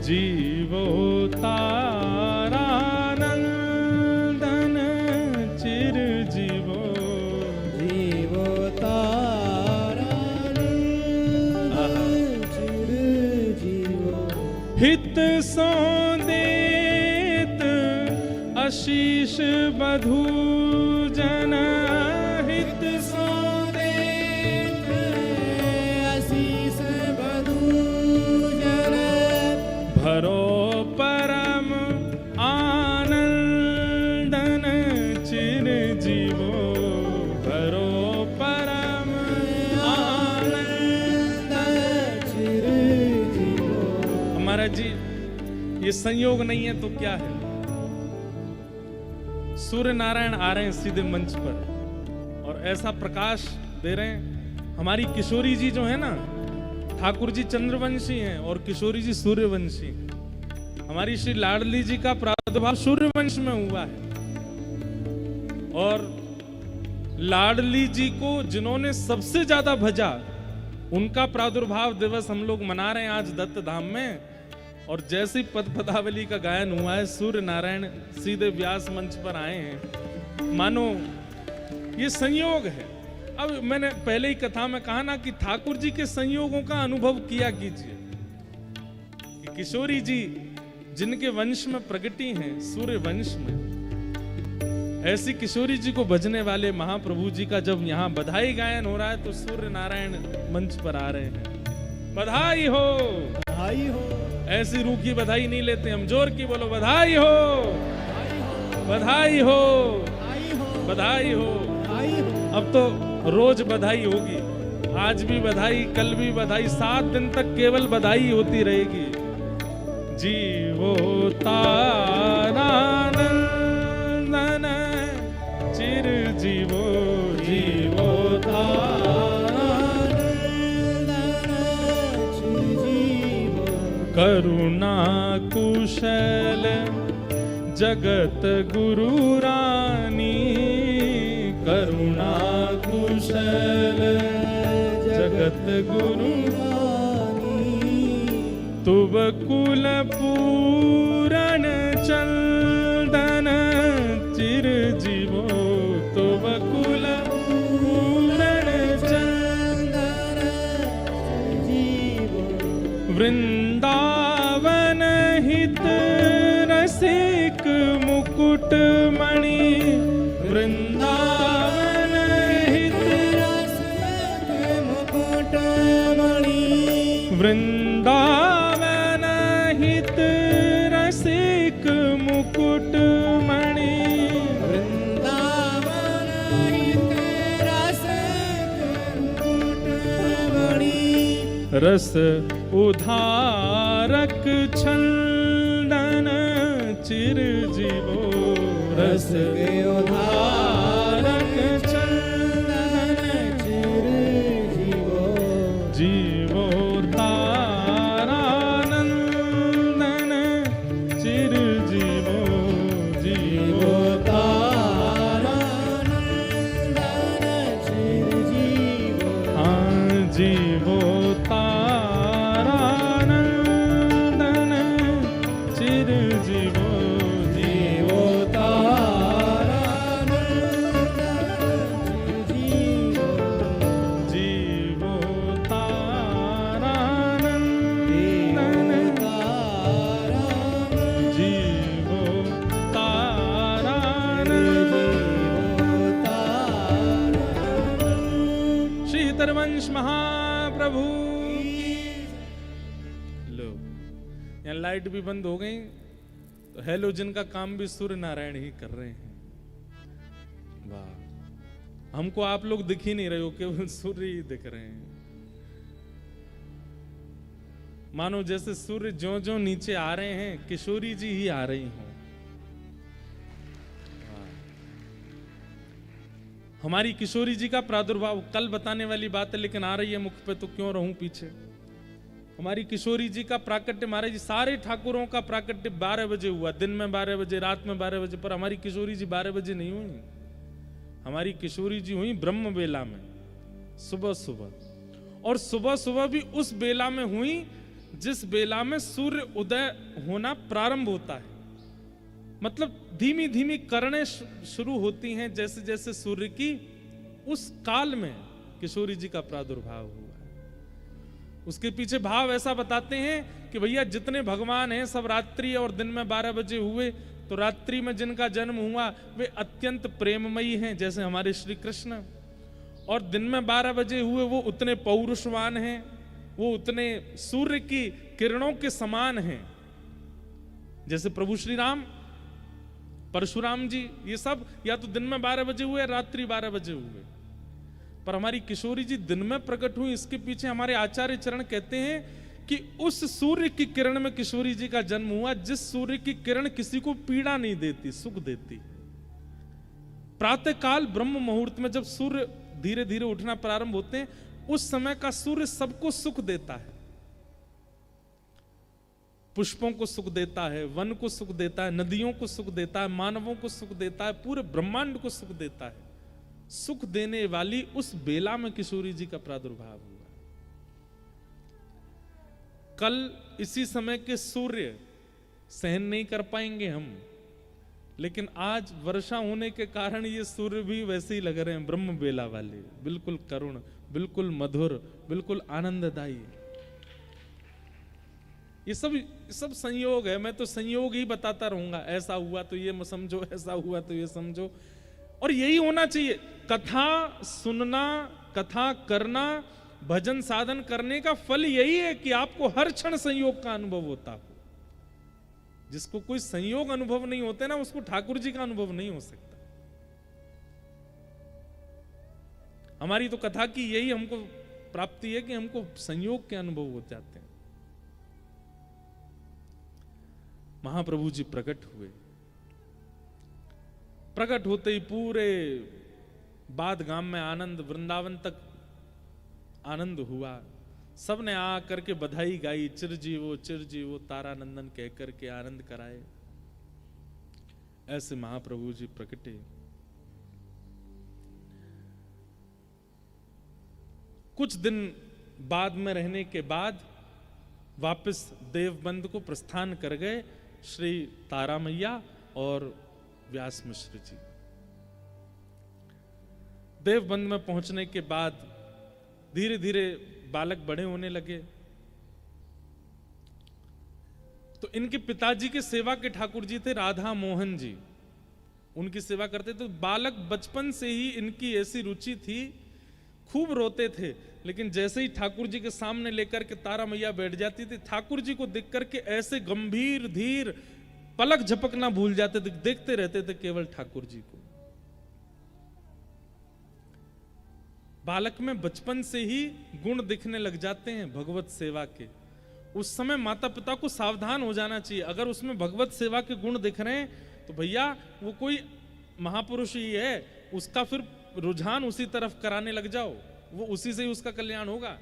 जीवो तारानंदन चिर जीवो, जीवो तारानंदन चिर जीवो। हित सो देत आशीष बधू जन, हित सो देत आशीष बधू जन, भरो परम आनंदन चिर जीवो, भरो परम आनंदन चिर जीवो। हमारा जी ये संयोग नहीं है तो क्या है? सूर्य नारायण आ रहे हैं सीधे मंच पर और ऐसा प्रकाश दे रहे हैं। हमारी किशोरी जी जो है ना, ठाकुर जी चंद्रवंशी हैं और किशोरी जी सूर्यवंशी हैं। हमारी श्री लाडली जी का प्रादुर्भाव सूर्यवंश में हुआ है और लाडली जी को जिन्होंने सबसे ज्यादा भजा, उनका प्रादुर्भाव दिवस हम लोग मना रहे हैं आज दत्त धाम में। और जैसी पद पदावली का गायन हुआ है, सूर्य नारायण सीधे व्यास मंच पर आए हैं, मानो ये संयोग है। अब मैंने पहले ही कथा में कहा ना कि ठाकुर जी के संयोगों का अनुभव किया कीजिए। किशोरी जी जिनके वंश में प्रगटी हैं, सूर्य वंश में, ऐसी किशोरी जी को भजने वाले महाप्रभु जी का जब यहाँ बधाई गायन हो रहा है तो सूर्य नारायण मंच पर आ रहे हैं। बधाई हो, बधाई हो। ऐसी रूखी बधाई नहीं लेते हम, जोर की बोलो बधाई हो, बधाई हो, बधाई हो। अब तो रोज बधाई होगी, आज भी बधाई, कल भी बधाई, 7 दिन तक केवल बधाई होती रहेगी। जीवो तारानंदन चिर जीवो, जीवो तारानंदन चिर जीवो। करुणा कुशल जगत गुरु रानी, करुणा कुशल जगत गुरु रानी। तुब कुल पूरण चंदन चिर जीवो, तुब कुल पूरण चंदन वृंदावन हित रसिक मुकुट मणि, वृंदावन हित रसिक मुकुट मणि, वृंदावन हित रसिक मुकुट मणि, वृंदावन हित रसिक मुकुट मणि, रस उधारक छंदन चिरजीवो, रस उधारक चंदन चिरजीवो, जीवो तारानंदन चिरजीवो, जीवो तारानंदन चिरजीवो, हाँ जीवो तारानंदन चिरजीवो, जीवो जीवो तारानंदन, जीवो तारानंदन। श्री हितरवंश महाप्रभु। लो, यहाँ लाइट भी बंद हो गई तो हेलोजन का काम भी सूर्य नारायण ही कर रहे हैं। वाह, हमको आप लोग दिख ही नहीं रहे हो, केवल सूर्य ही दिख रहे हैं। मानो जैसे सूर्य ज्यों ज्यों नीचे आ रहे हैं, किशोरी जी ही आ रही हों। हमारी किशोरी जी का प्रादुर्भाव कल बताने वाली बात है, लेकिन आ रही है मुख पे तो क्यों रहूं पीछे। हमारी किशोरी जी का प्राकट्य, महाराज जी सारे ठाकुरों का प्राकट्य 12 बजे हुआ, दिन में 12 बजे, रात में 12 बजे, पर हमारी किशोरी जी 12 बजे नहीं हुई। हमारी किशोरी जी हुई ब्रह्म बेला में, सुबह सुबह, और सुबह सुबह भी उस बेला में हुई जिस बेला में सूर्य उदय होना प्रारंभ होता है। मतलब धीमी धीमी करने शुरू होती हैं जैसे जैसे सूर्य की, उस काल में किशोरी जी का प्रादुर्भाव हुआ है। उसके पीछे भाव ऐसा बताते हैं कि भैया जितने भगवान हैं सब रात्रि और दिन में 12 बजे हुए, तो रात्रि में जिनका जन्म हुआ वे अत्यंत प्रेममयी हैं जैसे हमारे श्री कृष्ण, और दिन में 12 बजे हुए वो उतने पौरुषवान हैं, वो उतने सूर्य की किरणों के समान हैं जैसे प्रभु श्री राम, परशुराम जी, ये सब या तो दिन में 12 बजे हुए, रात्रि 12 बजे हुए। पर हमारी किशोरी जी दिन में प्रकट हुई, इसके पीछे हमारे आचार्य चरण कहते हैं कि उस सूर्य की किरण में किशोरी जी का जन्म हुआ, जिस सूर्य की किरण किसी को पीड़ा नहीं देती, सुख देती। प्रातः काल ब्रह्म मुहूर्त में जब सूर्य धीरे धीरे उठना प्रारंभ होते हैं, उस समय का सूर्य सबको सुख देता है। पुष्पों को सुख देता है, वन को सुख देता है, नदियों को सुख देता है, मानवों को सुख देता है, पूरे ब्रह्मांड को सुख देता है। सुख देने वाली उस बेला में किशोरी जी का प्रादुर्भाव हुआ। कल इसी समय के सूर्य सहन नहीं कर पाएंगे हम, लेकिन आज वर्षा होने के कारण ये सूर्य भी वैसे ही लग रहे हैं, ब्रह्म बेला वाले, बिल्कुल करुण, बिल्कुल मधुर, बिल्कुल आनंददायी। ये सब संयोग है। मैं तो संयोग ही बताता रहूंगा, ऐसा हुआ तो ये समझो, ऐसा हुआ तो ये समझो, और यही होना चाहिए। कथा सुनना, कथा करना, भजन साधन करने का फल यही है कि आपको हर क्षण संयोग का अनुभव होता हो। जिसको कोई संयोग अनुभव नहीं होते ना, उसको ठाकुर जी का अनुभव नहीं हो सकता। हमारी तो कथा की यही हमको प्राप्ति है कि हमको संयोग के अनुभव हो जाते हैं। महाप्रभु जी प्रकट हुए, प्रकट होते ही पूरे बाद गांव में आनंद, वृंदावन तक आनंद हुआ। सबने आ करके बधाई गाई, चिरजीवो तारानंदन कह करके आनंद कराए। ऐसे महाप्रभु जी प्रकटे। कुछ दिन बाद में रहने के बाद वापस देवबंद को प्रस्थान कर गए श्री तारा मैया और व्यास मिश्र जी। देवबंद में पहुंचने के बाद धीरे धीरे बालक बड़े होने लगे। तो इनके पिताजी के सेवा के ठाकुर जी थे राधा मोहन जी, उनकी सेवा करते। तो बालक बचपन से ही इनकी ऐसी रुचि थी, खूब रोते थे, लेकिन जैसे ही ठाकुर जी के सामने लेकर के तारा मैया बैठ जाती थी, ठाकुर जी को देख करके ऐसे गंभीर धीर पलक झपकना भूल जाते थे, देखते रहते थे केवल ठाकुर जी को। बालक में बचपन से ही गुण दिखने लग जाते हैं भगवत सेवा के। उस समय माता पिता को सावधान हो जाना चाहिए, अगर उसमें भगवत सेवा के गुण दिख रहे हैं तो भैया वो कोई महापुरुष ही है, उसका फिर रुझान उसी तरफ कराने लग जाओ, वो उसी से ही उसका कल्याण होगा।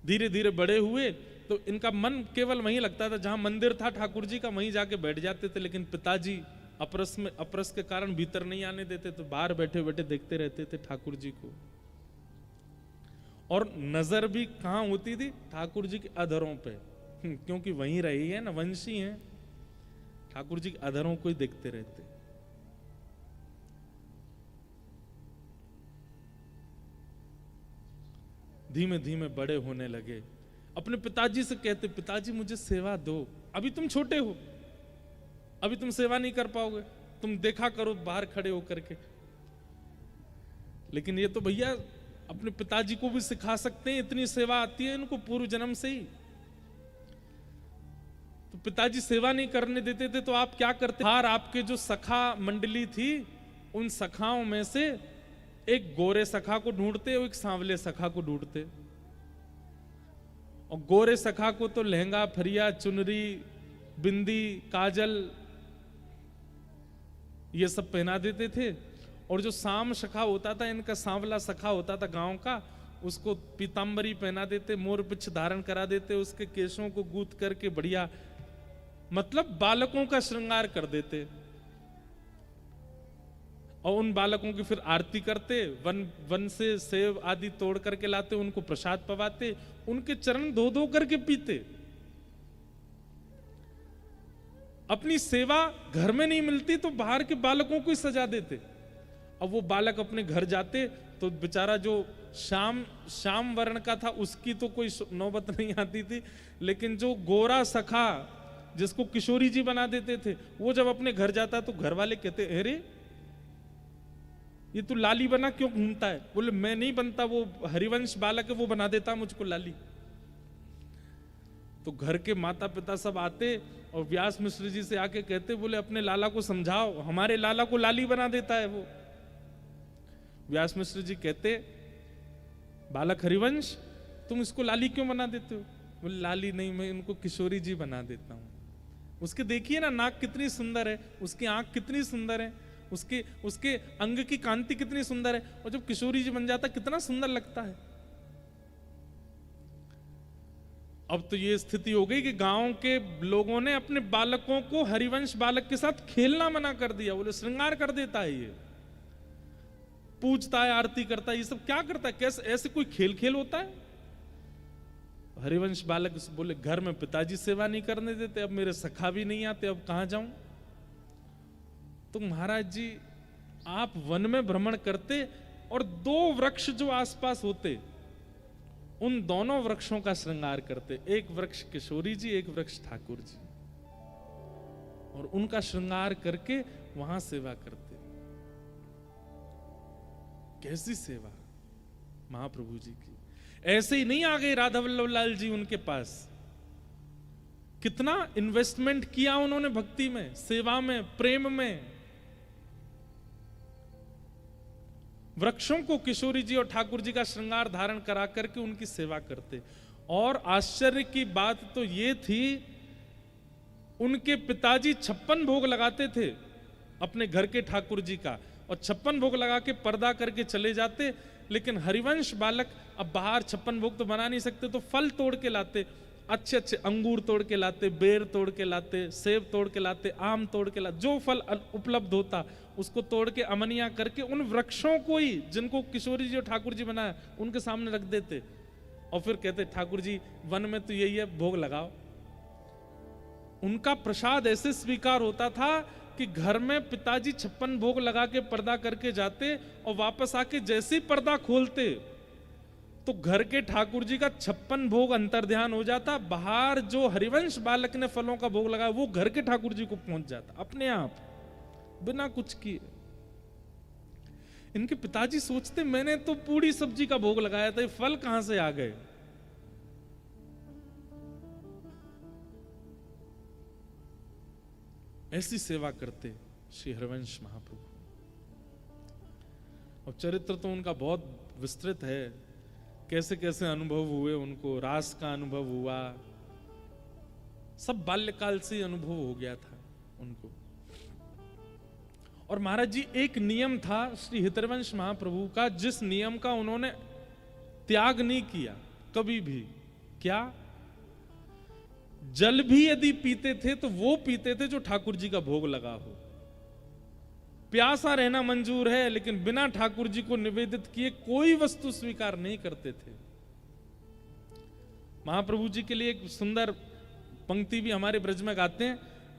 धीरे धीरे बड़े हुए तो इनका मन केवल वहीं लगता था, जहां मंदिर था ठाकुर जी का वहीं जाके बैठ जाते थे, लेकिन पिताजी अपरस के कारण भीतर नहीं आने देते, तो बाहर बैठे बैठे देखते रहते थे ठाकुर जी को। और नजर भी कहां होती थी? ठाकुर जी के अधरों पे, क्योंकि वहीं रही है ना, वंशी हैं, ठाकुर जी के अधरों को ही देखते रहते। धीमे धीमे बड़े होने लगे, अपने पिताजी से कहते, पिताजी मुझे सेवा दो, अभी तुम छोटे हो, अभी तुम सेवा नहीं कर पाओगे, तुम देखा करो बाहर खड़े होकर के। लेकिन ये तो भैया अपने पिताजी को भी सिखा सकते हैं, इतनी सेवा आती है इनको पूर्व जन्म से ही। तो पिताजी सेवा नहीं करने देते थे तो आप क्या करते? बाहर आपके जो सखा मंडली थी, उन सखाओं में से एक गोरे सखा को ढूंढते और एक सांवले सखा को ढूंढते। और गोरे सखा को तो लहंगा, फरिया, चुनरी, बिंदी, काजल ये सब पहना देते थे। और जो साम सखा होता था, इनका सांवला सखा होता था गांव का, उसको पीतांबरी पहना देते, मोर पिछ धारण करा देते, उसके केशों को गूंथ करके बढ़िया, मतलब बालकों का श्रृंगार कर देते। और उन बालकों की फिर आरती करते, वन से सेव आदि तोड़ करके लाते, उनको प्रसाद पवाते, उनके चरण धो धो करके पीते। अपनी सेवा घर में नहीं मिलती तो बाहर के बालकों को ही सजा देते। अब वो बालक अपने घर जाते तो बेचारा जो श्याम वर्ण का था उसकी तो कोई नौबत नहीं आती थी, लेकिन जो गोरा सखा जिसको किशोरी जी बना देते थे, वो जब अपने घर जाता तो घर वाले कहते, अरे ये तू लाली बना क्यों घूमता है? बोले मैं नहीं बनता, वो हरिवंश बालक है, वो बना देता मुझको लाली। तो घर के माता पिता सब आते और व्यास मिश्र जी से आके कहते, बोले अपने लाला को समझाओ, हमारे लाला को लाली बना देता है वो। व्यास मिश्र जी कहते, बालक हरिवंश तुम इसको लाली क्यों बना देते हो? बोले लाली नहीं, मैं इनको किशोरी जी बना देता हूं। उसके देखिए ना नाक कितनी सुंदर है, उसकी आंख कितनी सुंदर है, उसके अंग की कांति कितनी सुंदर है, और जब किशोरी जी बन जाता कितना सुंदर लगता है। अब तो ये स्थिति हो गई कि गांव के लोगों ने अपने बालकों को हरिवंश बालक के साथ खेलना मना कर दिया। बोले श्रृंगार कर देता है, ये पूजता है, आरती करता है, ये सब क्या करता है? कैसे ऐसे कोई खेल खेल होता है? हरिवंश बालक बोले घर में पिताजी सेवा नहीं करने देते, अब मेरे सखा भी नहीं आते, अब कहां जाऊं? तो महाराज जी आप वन में भ्रमण करते और दो वृक्ष जो आसपास होते, उन दोनों वृक्षों का श्रृंगार करते। एक वृक्ष किशोरी जी, एक वृक्ष ठाकुर जी, और उनका श्रृंगार करके वहां सेवा करते। कैसी सेवा महाप्रभु जी की! ऐसे ही नहीं आ गए राधा वल्लभ लाल जी उनके पास, कितना इन्वेस्टमेंट किया उन्होंने भक्ति में, सेवा में, प्रेम में। वृक्षों को किशोरी जी और ठाकुर जी का श्रृंगार धारण करा करके उनकी सेवा करते। और आश्चर्य की बात तो ये थी, उनके पिताजी 56 भोग लगाते थे अपने घर के ठाकुर जी का, और 56 भोग लगा के पर्दा करके चले जाते। लेकिन हरिवंश बालक अब बाहर 56 भोग तो बना नहीं सकते, तो फल तोड़ के लाते, अच्छे अच्छे अंगूर तोड़ के लाते, बेर तोड़ के लाते, सेब तोड़ के लाते, आम तोड़ के लाते, जो फल उपलब्ध होता उसको तोड़ के अमनिया करके उन वृक्षों को ही जिनको किशोरी जी और ठाकुर जी बनाया उनके सामने रख देते। और फिर कहते ठाकुर जी वन में तो यही है, भोग लगाओ। उनका प्रसाद ऐसे स्वीकार होता था कि घर में पिताजी 56 भोग लगा के पर्दा करके जाते और वापस आके जैसे ही पर्दा खोलते तो घर के ठाकुर जी का 56 भोग अंतर्ध्यान हो जाता, बाहर जो हरिवंश बालक ने फलों का भोग लगाया वो घर के ठाकुर जी को पहुंच जाता अपने आप, बिना कुछ किए। इनके पिताजी सोचते मैंने तो पूरी सब्जी का भोग लगाया था, ये फल कहां से आ गए। ऐसी सेवा करते श्री हरिवंश महाप्रभु। और चरित्र तो उनका बहुत विस्तृत है, कैसे कैसे अनुभव हुए उनको, रास का अनुभव हुआ, सब बाल्यकाल से ही अनुभव हो गया था उनको। और महाराज जी एक नियम था श्री हितरवंश महाप्रभु का, जिस नियम का उन्होंने त्याग नहीं किया कभी भी। क्या? जल भी यदि पीते थे तो वो पीते थे जो ठाकुर जी का भोग लगा हो। प्यासा रहना मंजूर है, लेकिन बिना ठाकुर जी को निवेदित किए कोई वस्तु स्वीकार नहीं करते थे। महाप्रभु जी के लिए एक सुंदर पंक्ति भी हमारे ब्रज में गाते हैं,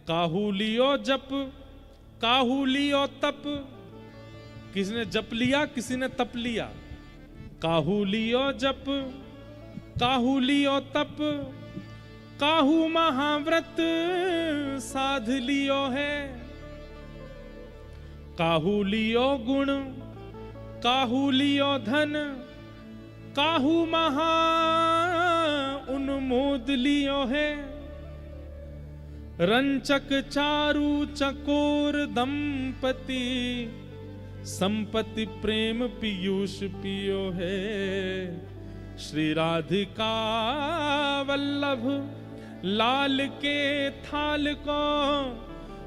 काहू लियो जप काहू लियो तप। किसी ने जप लिया, किसी ने तप लिया। काहू लियो जप काहू लियो तप, काहू महाव्रत साध लियो है। काहू लियो गुण काहू लियो धन, काहू महा उन्मोद लियो है। रंचक चारु चकोर दंपति, संपत्ति प्रेम पीयूष पियो है। श्री राधिका वल्लभ लाल के थाल को,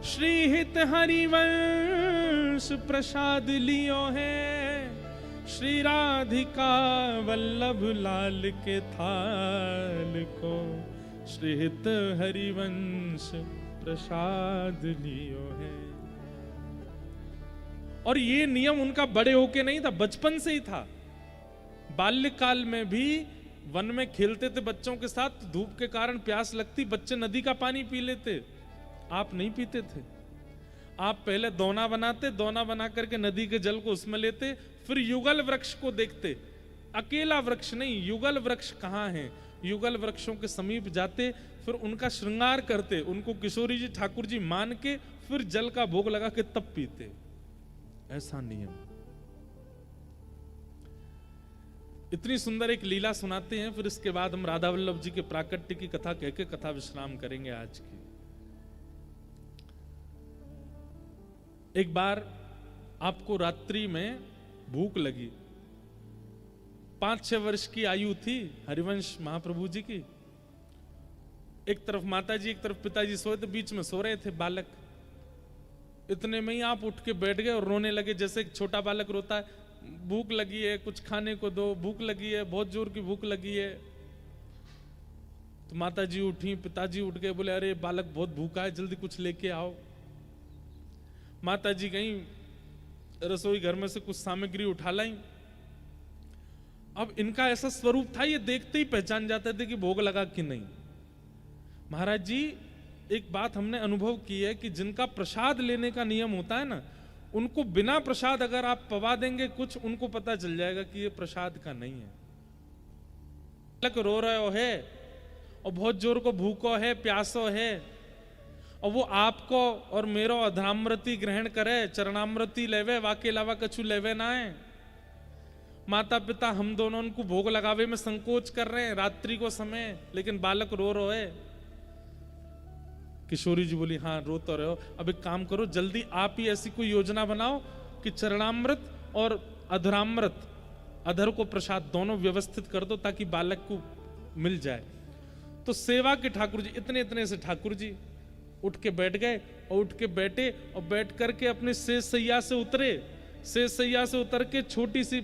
श्री हित हरिवंश प्रसाद लियो है। श्री राधिका वल्लभ लाल के थाल को, श्री हित हरिवंश प्रसाद लियो है। और ये नियम उनका बड़े होके नहीं था, बचपन से ही था। बाल्यकाल में भी वन में खेलते थे बच्चों के साथ, धूप के कारण प्यास लगती, बच्चे नदी का पानी पी लेते, आप नहीं पीते थे। आप पहले दोना बनाते, दोना बना करके नदी के जल को उसमें लेते, फिर युगल वृक्ष को देखते। अकेला वृक्ष नहीं, युगल वृक्ष कहाँ है, युगल वृक्षों के समीप जाते, फिर उनका श्रृंगार करते, उनको किशोरी जी ठाकुर जी मान के फिर जल का भोग लगा के तब पीते। ऐसा नियम। इतनी सुंदर एक लीला सुनाते हैं, फिर इसके बाद हम राधा वल्लभ जी के प्राकट्य की कथा कह के कथा विश्राम करेंगे आज की। एक बार आपको रात्रि में भूख लगी, 5-6 वर्ष की आयु थी हरिवंश महाप्रभु जी की। एक तरफ माता जी, एक तरफ पिताजी सोए थे, बीच में सो रहे थे बालक। इतने में ही आप उठ के बैठ गए और रोने लगे, जैसे एक छोटा बालक रोता है, भूख लगी है, कुछ खाने को दो, भूख लगी है, बहुत जोर की भूख लगी है। तो माता जी उठी, पिताजी उठ गए, बोले अरे बालक बहुत भूखा है, जल्दी कुछ लेके आओ। माता जी गई रसोई घर में से कुछ सामग्री उठा लाई। अब इनका ऐसा स्वरूप था, ये देखते ही पहचान जाते थे कि भोग लगा कि नहीं। महाराज जी एक बात हमने अनुभव की है कि जिनका प्रसाद लेने का नियम होता है ना, उनको बिना प्रसाद अगर आप पवा देंगे कुछ, उनको पता चल जाएगा कि ये प्रसाद का नहीं है। बालक रो रहे है और बहुत जोर को भूखो है, प्यासो है, और वो आपको और मेरो अधरामृति ग्रहण करे, चरणामृति लेवे, वाके अलावा कछु लेवे ना है। माता पिता हम दोनों उनको भोग लगावे में संकोच कर रहे हैं रात्रि को समय, लेकिन बालक रो रो है। किशोरी जी बोली हाँ रो तो रहे हो, अब एक काम करो, जल्दी आप ही ऐसी कोई योजना बनाओ कि चरणामृत और अधरामृत, अधर को प्रसाद दोनों व्यवस्थित कर दो ताकि बालक को मिल जाए। तो सेवा के ठाकुर जी, इतने इतने से ठाकुर जी उठ के बैठ गए, और उठ के बैठे और बैठ करके अपने शेष सैया से उतरे। शेष सैया से उतर के छोटी सी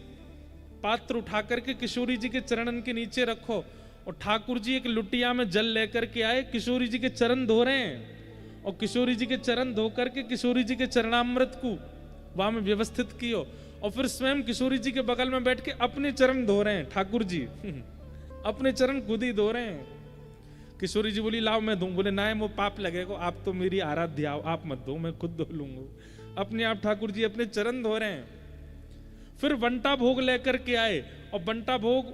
पात्र उठा करके किशोरी जी के चरणन के नीचे रखो, और ठाकुर जी एक लुटिया में जल लेकर के आए, किशोरी जी के चरण धो रहे हैं, और किशोरी जी के चरण धो करके किशोरी जी के चरणामृत को वहां में व्यवस्थित कियो, और फिर स्वयं किशोरी जी के बगल में बैठ के अपने चरण धो रहे हैं ठाकुर जी अपने चरण खुद ही धो रहे हैं। किशोरी जी बोली लाओ मैं दूं, बोले ना वो पाप लगेगा, आप तो मेरी आराध्या हो, आप मत दो, मैं खुद धो लूंगा। अपने आप ठाकुर जी अपने चरण धो रहे हैं। फिर बंटा भोग लेकर के आए, और बंटा भोग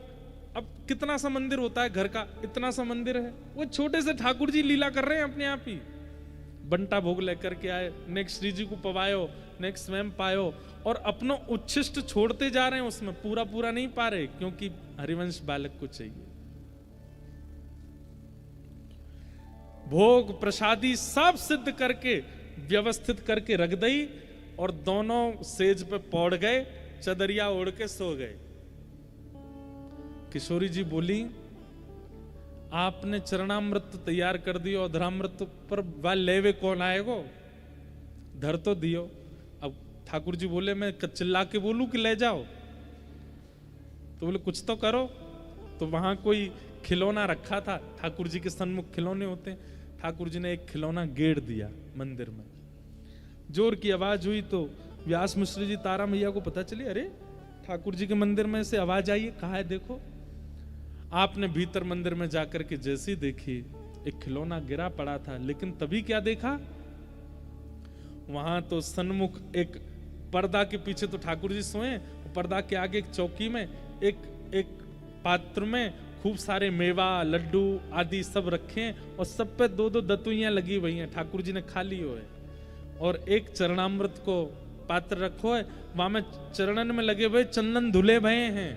अब कितना सा मंदिर होता है घर का, इतना सा मंदिर है, वो छोटे से ठाकुर जी लीला कर रहे हैं अपने आप ही। बंटा भोग लेकर के आए, नेक्स्ट श्री जी को पवायो, नेक्स्ट स्वयं पायो, और अपना उच्छिष्ट छोड़ते जा रहे हैं, उसमें पूरा पूरा नहीं पा रहे, क्योंकि हरिवंश बालक को चाहिए। भोग प्रसादी सब सिद्ध करके व्यवस्थित करके रख दई, और दोनों सेज पे पौड़ गए, चदरिया ओढ़ के सो गए। किशोरी जी बोली, आपने चरणामृत तैयार कर दियो, अधरामृत पर वाल लेवे कौन आएगो, धर तो दियो। अब ठाकुर जी बोले, मैं चिल्ला के बोलूं कि ले जाओ? तो बोले कुछ तो करो। तो वहां कोई खिलौना रखा था, ठाकुर जी के सन्मुख खिलौने होते हैं, ठाकुर जी ने एक खिलौना गेड़ दिया मंदिर में। जोर की आवाज हुई तो व्यास मिश्र जी तारा मैया को पता चली, अरे ठाकुर जी के मंदिर में से आवाज आई है, कहा है देखो। आपने भीतर मंदिर में जाकर के जैसी देखी, एक खिलौना गिरा पड़ा था, लेकिन तभी क्या देखा, वहां तो सन्मुख एक पर्दा के पीछे तो ठाकुर जी सोए, पर्दा के आगे एक चौकी में एक पात्र में खूब सारे मेवा लड्डू आदि सब रखे हैं, और सब पे दो दो दतुइयां लगी हुई हैं, ठाकुर जी ने खा ली हो है। और एक चरणामृत को पात्र रखो है, वहां में चरणन में लगे हुए चंदन धुले भये हैं,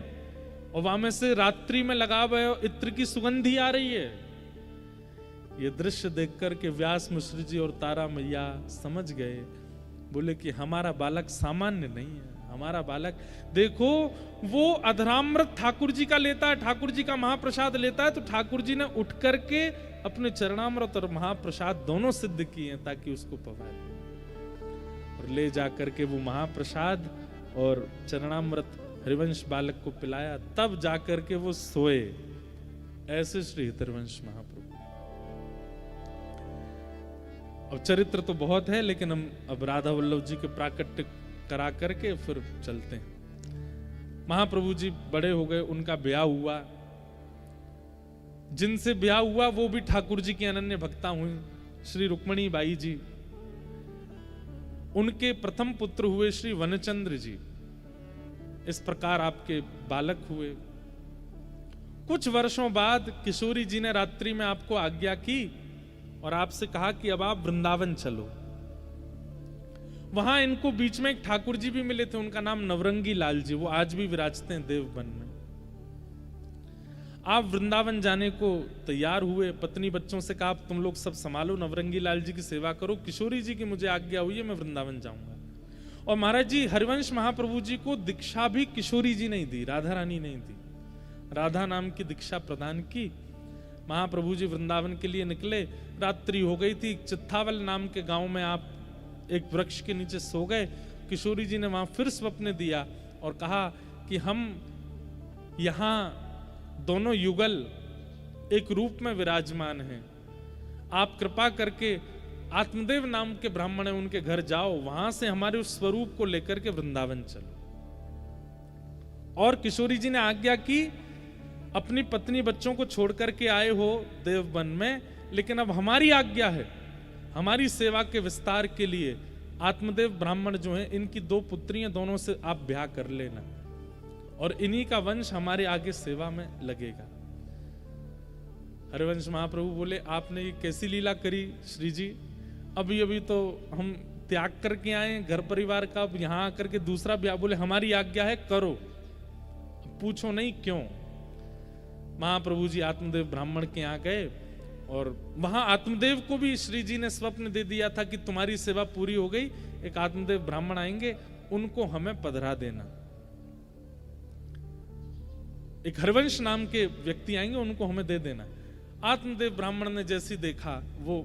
और वहां में से रात्रि में लगा हुए इत्र की सुगंधी आ रही है। ये दृश्य देख करके व्यास मिश्र जी और तारा मैया समझ गए, बोले कि हमारा बालक सामान्य नहीं है, हमारा बालक देखो वो अधरामृत ठाकुर जी का लेता है, ठाकुर जी का महाप्रसाद लेता है, तो ठाकुर जी ने उठ करके अपने चरणामृत और महाप्रसाद दोनों सिद्ध किए हैं ताकि उसको पवा दे, और ले जाकर के वो महाप्रसाद और चरणामृत हरिवंश बालक को पिलाया, तब जाकर के वो सोए। ऐसे श्री हरिवंश महाप्रभु। अब चरित्र तो बहुत है, लेकिन हम अब राधा वल्लभ जी के प्राकट्य करा करके फिर चलते हैं। महाप्रभु जी बड़े हो गए, उनका ब्याह हुआ, जिनसे ब्याह हुआ वो भी ठाकुर जी की अनन्य भक्ता हुई, श्री रुक्मणी बाई जी। उनके प्रथम पुत्र हुए श्री वनचंद्र जी। इस प्रकार आपके बालक हुए। कुछ वर्षों बाद किशोरी जी ने रात्रि में आपको आज्ञा की और आपसे कहा कि अब आप वृंदावन चलो। वहां इनको बीच में एक ठाकुर जी भी मिले थे, उनका नाम नवरंगी लाल जी, वो आज भी विराजते हैं देवबन में। आप वृंदावन जाने को तैयार हुए, पत्नी बच्चों से कहा तुम लोग सब संभालो, नवरंगी लाल जी की सेवा करो, किशोरी जी की मुझे आज्ञा हुई है, मैं वृंदावन जाऊंगा। और महाराज जी हरिवंश महाप्रभु जी को दीक्षा भी किशोरी जी नहीं दी, राधा रानी नहीं दी, राधा नाम की दीक्षा प्रदान की। महाप्रभु जी वृंदावन के लिए निकले, रात्रि हो गई थी, चित्थावल नाम के गांव में आप एक वृक्ष के नीचे सो गए। किशोरी जी ने वहां फिर स्वप्न दिया और कहा कि हम यहां दोनों युगल एक रूप में विराजमान हैं, आप कृपा करके आत्मदेव नाम के ब्राह्मण है उनके घर जाओ, वहां से हमारे उस स्वरूप को लेकर के वृंदावन चलो। और किशोरी जी ने आज्ञा की, अपनी पत्नी बच्चों को छोड़ करके आए हो देवबन में, लेकिन अब हमारी आज्ञा है, हमारी सेवा के विस्तार के लिए आत्मदेव ब्राह्मण जो हैं, इनकी 2 पुत्रियां, दोनों से आप ब्याह कर लेना, और इन्हीं का वंश हमारे आगे सेवा में लगेगा। हरिवंश महाप्रभु बोले, आपने ये कैसी लीला करी श्री जी, अभी अभी तो हम त्याग करके आए घर परिवार का, अब यहां आकर के दूसरा ब्याह। बोले हमारी आज्ञा है, करो, पूछो नहीं क्यों। महाप्रभु जी आत्मदेव ब्राह्मण के यहाँ गए, और वहां आत्मदेव को भी श्री जी ने स्वप्न दे दिया था कि तुम्हारी सेवा पूरी हो गई, एक आत्मदेव ब्राह्मण आएंगे, उनको हमें पधरा देना। एक हरिवंश नाम के व्यक्ति आएंगे, उनको हमें दे देना। आत्मदेव ब्राह्मण ने जैसी देखा, वो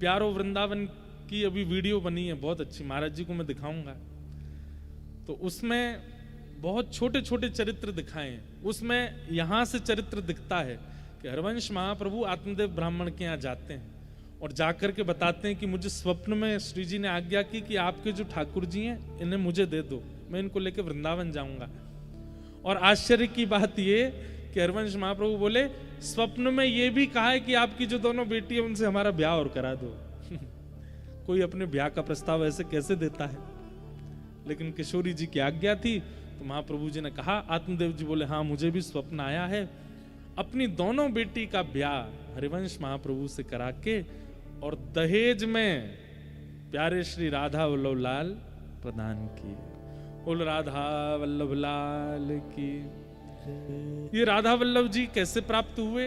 प्यारो वृंदावन की अभी वीडियो बनी है बहुत अच्छी, महाराज जी को मैं दिखाऊंगा, तो उसमें बहुत छोटे छोटे चरित्र दिखाए हैं। उसमें यहां से चरित्र दिखता है कि हरिवंश महाप्रभु आत्मदेव ब्राह्मण के यहाँ जाते हैं और जाकर के बताते हैं कि मुझे स्वप्न में श्री जी ने आज्ञा की कि आपके जो ठाकुर जी हैं इन्हें मुझे दे दो, मैं इनको लेकर वृंदावन जाऊंगा। और आश्चर्य की बात ये कि हरिवंश महाप्रभु बोले, स्वप्न में ये भी कहा है कि आपकी जो दोनों बेटी है उनसे हमारा ब्याह और करा दो। कोई अपने ब्याह का प्रस्ताव ऐसे कैसे देता है? लेकिन किशोरी जी की आज्ञा थी, तो महाप्रभु जी ने कहा। आत्मदेव जी बोले, हाँ मुझे भी स्वप्न आया है अपनी दोनों बेटी का ब्याह हरिवंश महाप्रभु से करा के और दहेज में प्यारे श्री राधा वल्लभ लाल प्रदान किए। बोल राधा वल्लभ लाल की। ये राधा वल्लभ जी कैसे प्राप्त हुए?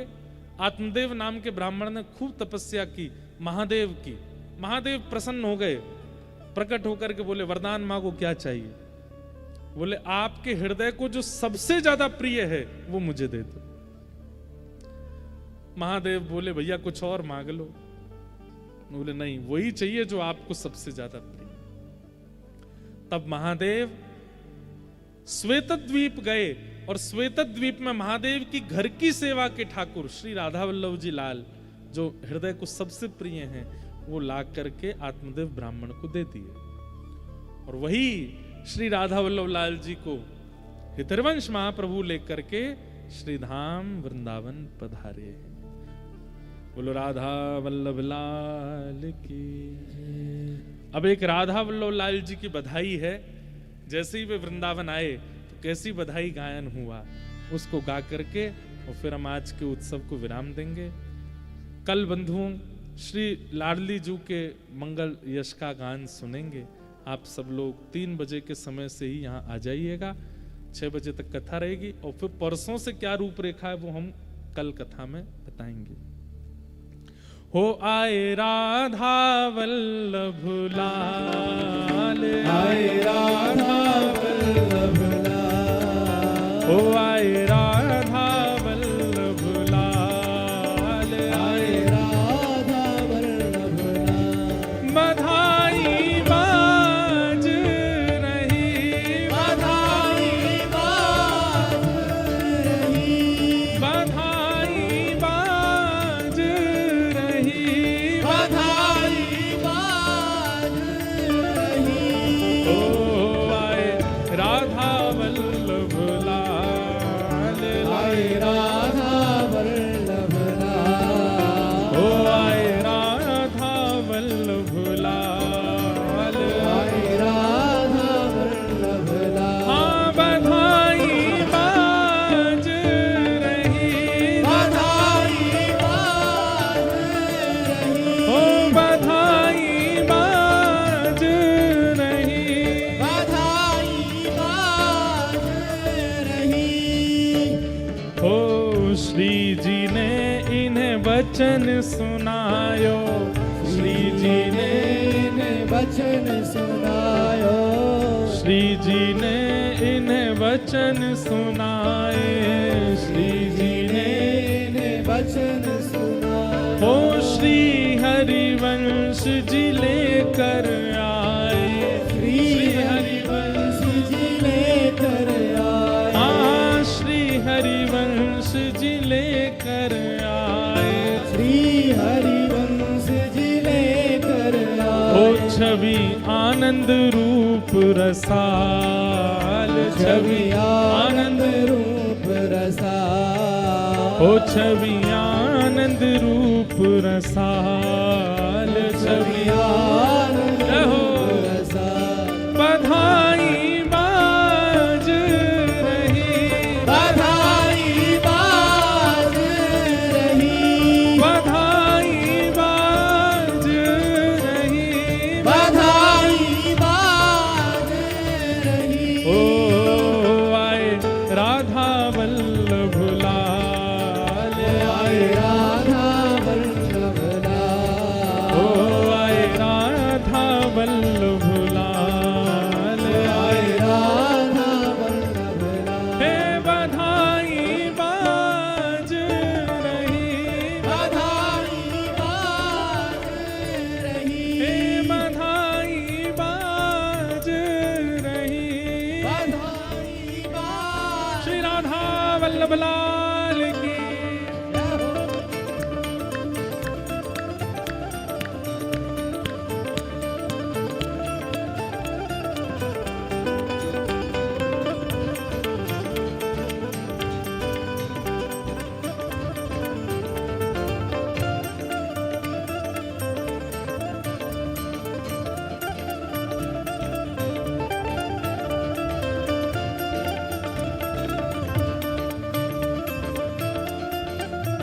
आत्मदेव नाम के ब्राह्मण ने खूब तपस्या की महादेव की। महादेव प्रसन्न हो गए, प्रकट होकर के बोले वरदान मांगो, क्या चाहिए? बोले आपके हृदय को जो सबसे ज्यादा प्रिय है वो मुझे दे दो। महादेव बोले भैया कुछ और मांग लो। बोले नहीं, वही चाहिए जो आपको सबसे ज्यादा प्रिय। तब महादेव श्वेतद्वीप गए और श्वेतद्वीप में महादेव की घर की सेवा के ठाकुर श्री राधा वल्लभ जी लाल, जो हृदय को सबसे प्रिय हैं, वो ला करके आत्मदेव ब्राह्मण को दे दिए। और वही श्री राधा वल्लभ लाल जी को हितरवंश महाप्रभु लेकर के श्रीधाम वृंदावन पधारे हैं। बोलो राधा वल्लभ लाल की। अब एक राधा वल्लभ लाल जी की बधाई है। जैसे ही वे वृंदावन आए तो कैसी बधाई गायन हुआ, उसको गा करके और फिर हम आज के उत्सव को विराम देंगे। कल बंधुओं श्री लाडली जू के मंगल यश का गान सुनेंगे। आप सब लोग 3 बजे के समय से ही यहाँ आ जाइएगा। 6 बजे तक कथा रहेगी और फिर परसों से क्या रूपरेखा है वो हम कल कथा में बताएंगे। हो आए राधा वल्लभ लाल, आए राधा वल्लभ लाल, हो आए राधा वल्लभ लाल, आए राधा वल्लभ लाल। बधाई बाज रही, बधाई बाज रही, बधाई बाज रही, बधाई बाज रही। ओ आए राधा वल्लभ लाल, आए राधा वल्लभ लाल, ओ आए राधा वल्लभ लाल, आए राधा वल्लभ लाल। हाँ बधाई बाज रही, बधाई बाज रही, ओ बधाई बाज रही, बधाई बाज रही। ओ श्री जी ने इन्हें वचन सुनायो, श्री जी ने इन्हें वचन सुनायो, श्री जी ने इन्हें वचन सुनाए, श्री जी ने इन्हें वचन सुनायो। ओ श्री हरिवंश जी लेकर आए, श्री हरिवंश जी लेकर आए, हाँ श्री हरिवंश जी लेकर आए, श्री हरिवंश जी लेकर ओ आए। छवि आनंद रूप रसाल, छवि आनंद रूप रसा, ओ छवि आनंद रूप रसाल, छवि आनंद रूप रसा। बधाई बाज रही, बधाई बाज रही, बधाई बाज रही, बधाई बाज रही। ओ आए राधा वल्लभ लाल, आए राधा वल्लभ लाल, ओ आए राधा वल्लभ लाल, आए राधा वल्लभ लाल। हे बधाई बाज रही, बधाई बाज रही, हे बधाई बाज रही, बधाई बाज श्री राधा वल्लभ लाल की।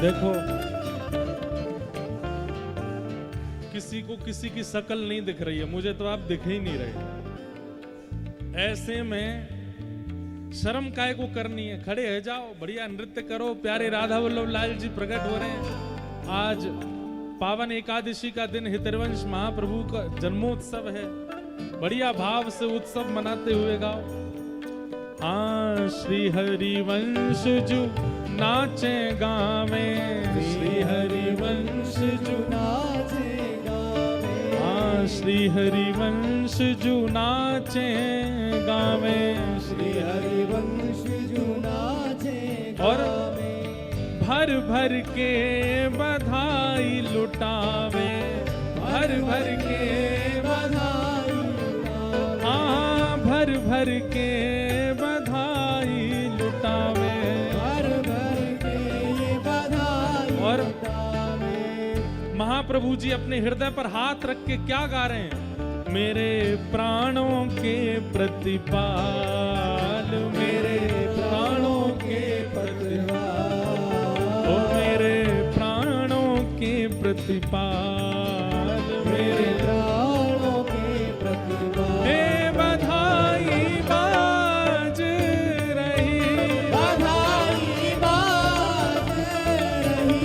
देखो, किसी को किसी की शक्ल नहीं दिख रही है, मुझे तो आप दिख ही नहीं रहे। ऐसे में शर्म काय को करनी है, खड़े हो जाओ, बढ़िया नृत्य करो। प्यारे राधा वल्लभ लाल जी प्रकट हो रहे हैं। आज पावन एकादशी का दिन हितरवंश महाप्रभु का जन्मोत्सव है। बढ़िया भाव से उत्सव मनाते हुए गाओ। हाँ, श्री हरिवंश जू नाचे गावे, श्री हरिवंश जू नाचे गावे, हाँ, श्री हरिवंश जू नाचे गावे, श्री हरिवंश जू नाचे और गावे, भर भर के बधाई लुटावे, भर भर के बधाई उड़ावे, हाँ, भर भर के बधाई लुटावे, भर भर के ये बधाई और उड़ावे। महाप्रभु जी अपने हृदय पर हाथ रख के क्या गा रहे हैं? मेरे प्राणों के प्रतिपाल, मेरे प्राणों के प्रतिपाल, ओ मेरे प्राणों के प्रतिपाल, मेरे प्राणों के प्रतिपाल, हे बधाई बाज रही, बधाई बाज रही,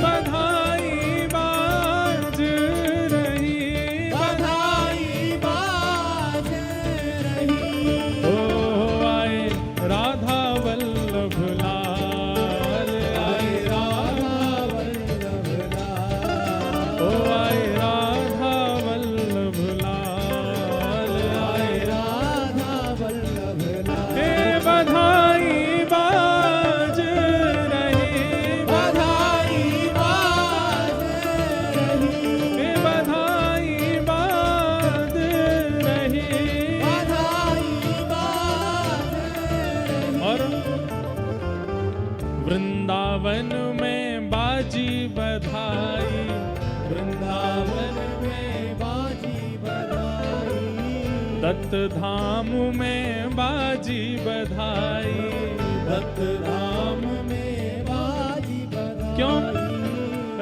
बधाई बाज रही, बधाई बाज रही। ओ आए राधा वल्लभ लाल, आए राधा वल्लभ लाल, ओ आए राधा वल्लभ लाल, आए राधा वल्लभ लाल, हे बधाई बाज रही, बधाई बाज रही, हे बधाई बाज रही। बधाई बाज रही। और वृंदावन में बाजी बधाई, वृंदावन में बाजी बधाई, दत्त धाम में बाजी बधाई, दत्त धाम में बाजी बधाई, क्यों?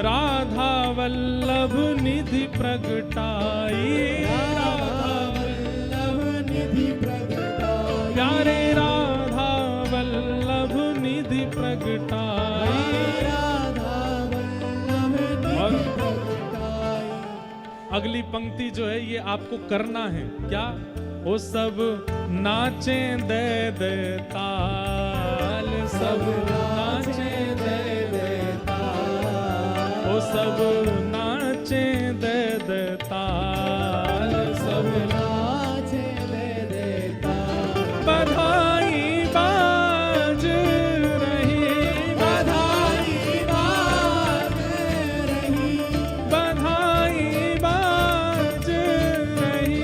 राधा वल्लभ निधि प्रगटाई, राधा वल्लभ निधि प्रगटाई, प्यारे राधा वल्लभ निधि प्रगटाई। राधा वल्लभ और निधि प्रगटाई। अगली पंक्ति जो है ये आपको करना है क्या? वो सब नाचे दे दे ताल, सब नाचे दे दे ताल, वो सब नाचे दे दे ताल, सब नाचे दे देता, बधाई बाज रही, बधाई बाज रही, बधाई बाज रही,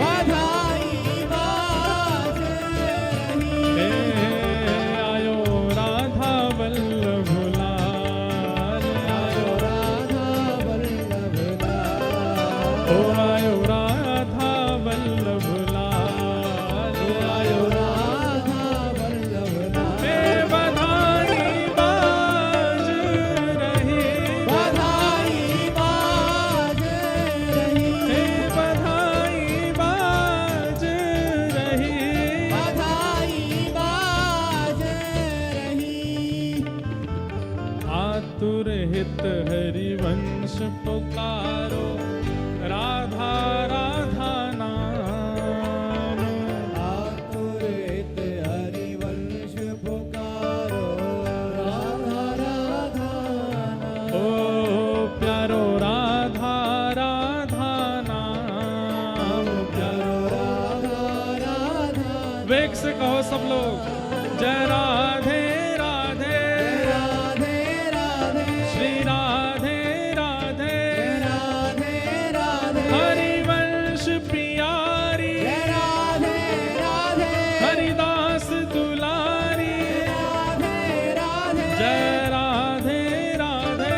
बधाई बाज रही। हे आयो राधा वल्लभ लाल, आयो राधा वल्लभ लाल, ओ आयो राधा वल्लभ लाल, आयो राधा वल्लभ लाल, हे बधाई बाज रही, बधाई बाज रही, हे बधाई बाज रही। बधाई बाज रही। आतुर हित हरिवंश पुकारो, राधा राधा नाम, आतुरित हरिवंश पुकारो, राधा राधा नाम, ओ प्यारो राधा राधा नाम, प्यारो राधा राधा, वेग से कहो सब लोग, जय राधे राधे, राधे राधे, श्री राधे राधे, राधे राधे, हरिवंश प्यारी, राधे राधे, हरिदास दुलारी, राधे राधे, जय राधे राधे,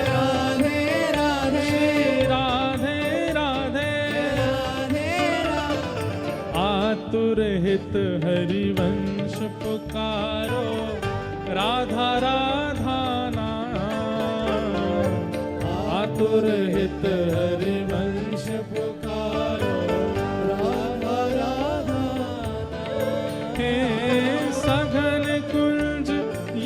राधे राधे, श्री राधे राधे, राधे राधे, आतुर हित हरिवंश पुकारो, राधा राधा नाम, आतुर हित हरिवंश पुकारो, राधा राधा हे सघन कुंज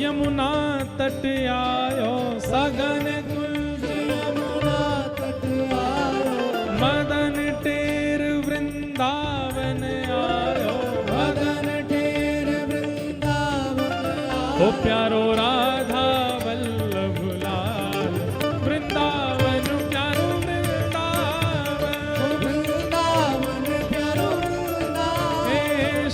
यमुना तट आयो, सघन कुंज यमुना तट आयो, मदन टेर वृंदावन आयो, मदन टेर वृंदावन आयो। ओ प्यारो राधा वल्लभ लाल, वृंदावन प्यारो वृंदावन, वृंदावन प्यारो वृंदावन, हे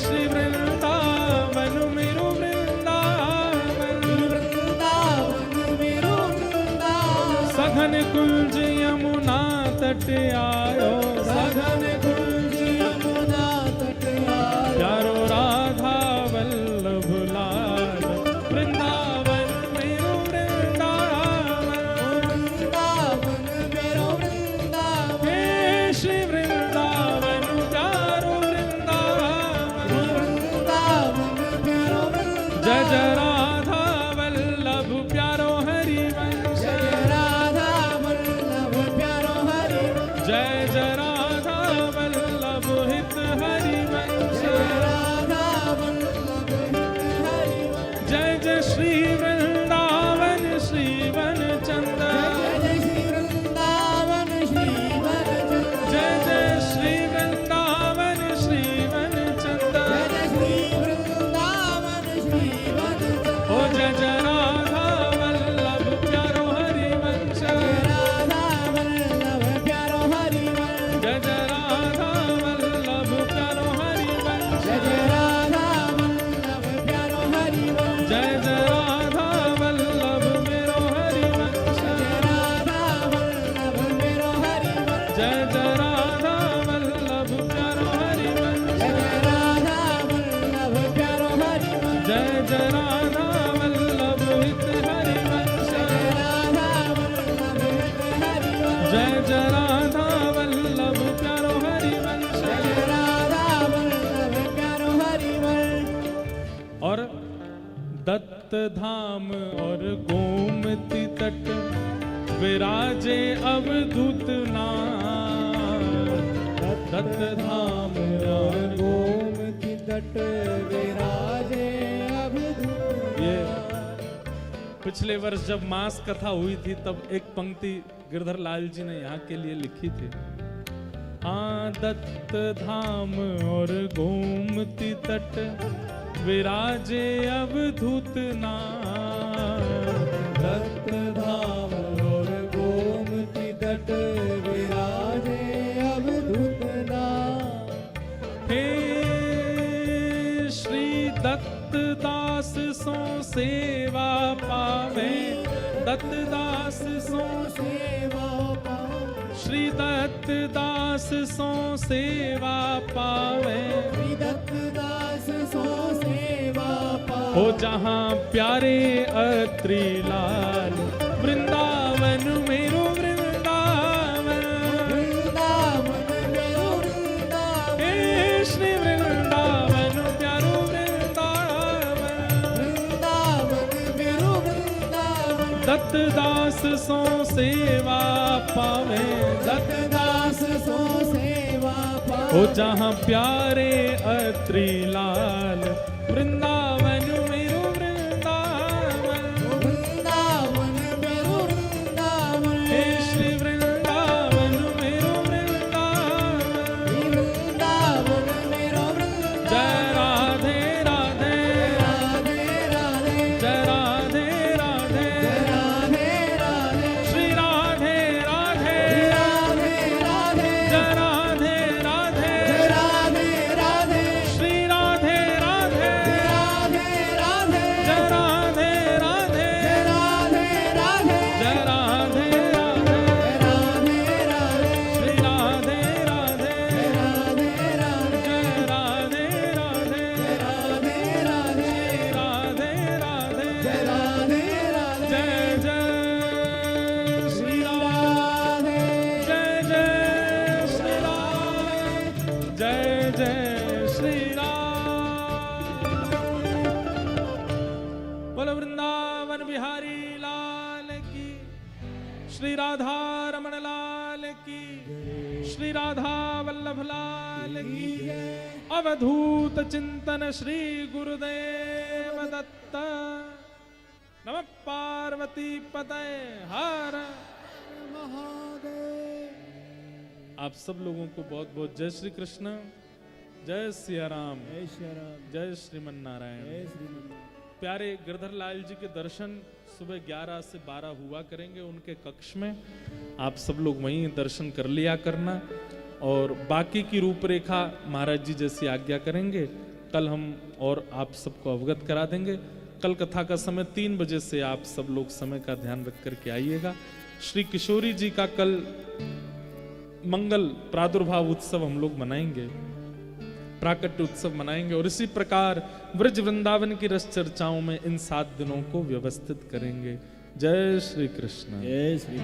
श्री वृंदावन मेरो वृंदावन, वृंदावन मेरो वृंदावन। सघन कुंज यमुना तट आयो, सघन कुंज यमुना तट आयो, प्यारो राधा वल्लभ लाल, वृंदावन मेरो वृंदावन, वृंदावन मेरो वृंदावन, हे श्री वृंदावन प्यारो वृंदावन, वृंदावन प्यारो वृंदावन। जय जय राधा वल्लभ प्यारो हरिवंश, जय राधा वल्लभ प्यारो हरिवंश, जय जय राधा वल्लभ हित हरिवंश, जय राधा वल्लभ हरिवंश। जय जय श्री वृंदावन श्रीवन चंद्र, जय श्री वृंदावन श्रीवन चंद्र, जय जय श्री वृंदावन श्रीवन चंद्र, जय श्री वृंदावन श्रीवन चंद्र। ओ जय जय राधा वल्लभ प्यारो हरिवंश, जय राधा वल्लभ प्यारो हरिवंश, जय जय राधा वल्लभ प्यारो हरिवंश, जय जय राधा वल्लभ प्यारो हरिवंश, जय जय राधा वल्लभ मेरो हरिवंश, जय राधा वल्लभ मेरो हरिवंश, जय जय राधा वल्लभ प्यारो हरिवंश, जय राधा वल्लभ प्यारो हरिवंश, जय जय राधा वल्लभ हित हरिवंश, जय राधा वल्लभ हरिवंश, जय जय राधा वल्लभ प्यारो हरिवंश। जय राधा वल्लभ प्यारो हरिवंश। और दत्त धाम और गोमती तट विराजे अवधूत नाम, दत्त धाम और गोमती तट विराजे अवधूत। ये पिछले वर्ष जब मास कथा हुई थी तब एक पंक्ति गिरधर लाल जी ने यहाँ के लिए लिखी थी। हाँ, दत्त धाम और गोमती तट विराजे अवधूत नाम, दत्त धाम और गोमती तट विराजे अवधूत नाम। हे श्री दत्त दास सो सेवा पावे, दत्त दास सो सेवा पावे, श्री दत्त दास सो सेवा पावे, श्री दत्त दास सो सेवा पावे। हो जहाँ प्यारे अत्रि लाल, वृंदावन मेरो वृंदावन, वृंदावन मेरो वृंदावन, हे श्री वृंदावन प्यारो वृंदावन, वृंदावन मेरो वृंदावन। दत्त दास सो सेवा पावे, दत्त दास सो सेवा पावे। हो जहाँ प्यारे अत्रि लाल, वृंदावन मेरो वृंदावन, वृंदावन मेरो वृंदावन, हे श्री वृंदावन मेरो वृंदावन, वृंदावन मेरो वृंदावन। जय राधे राधे, राधे राधे, जय राधे राधे, राधे राधे, श्री राधे राधे, राधे राधे, जय राधे राधे, राधे राधे, श्री राधे राधे, राधे राधे, जय राधे राधे, राधे राधे, जय राधे राधे, राधे राधे, श्री राधे राधे, राधे राधे, जय राधे राधे, राधे राधे, राधे राधे, राधे राधे, जय जय श्री राम, राधे, जय जय श्री राम, जय जय श्री राम। बोलो वृंदावन बिहारी लाल की, श्री राधा श्री राधा वल्लभ लाल की अवधूत चिंतन श्री गुरुदेव दत्त। नमः पार्वती पतये हर महादेव। आप सब लोगों को बहुत बहुत जय श्री कृष्ण, जय सिया राम, जय श्री राम, जय श्रीमन नारायण। जय श्री प्यारे गिरधर लाल जी के दर्शन सुबह 11 से 12 हुआ करेंगे उनके कक्ष में। आप सब लोग वहीं दर्शन कर लिया करना और बाकी की रूपरेखा महाराज जी जैसी आज्ञा करेंगे कल हम और आप सबको अवगत करा देंगे। कल कथा का समय 3 बजे से आप सब लोग समय का ध्यान रख करके आइएगा। श्री किशोरी जी का कल मंगल प्रादुर्भाव उत्सव हम लोग मनाएंगे, प्राकट्य उत्सव मनाएंगे और इसी प्रकार ब्रज वृंदावन की रस चर्चाओं में इन 7 दिनों को व्यवस्थित करेंगे। जय श्री कृष्ण। जय श्री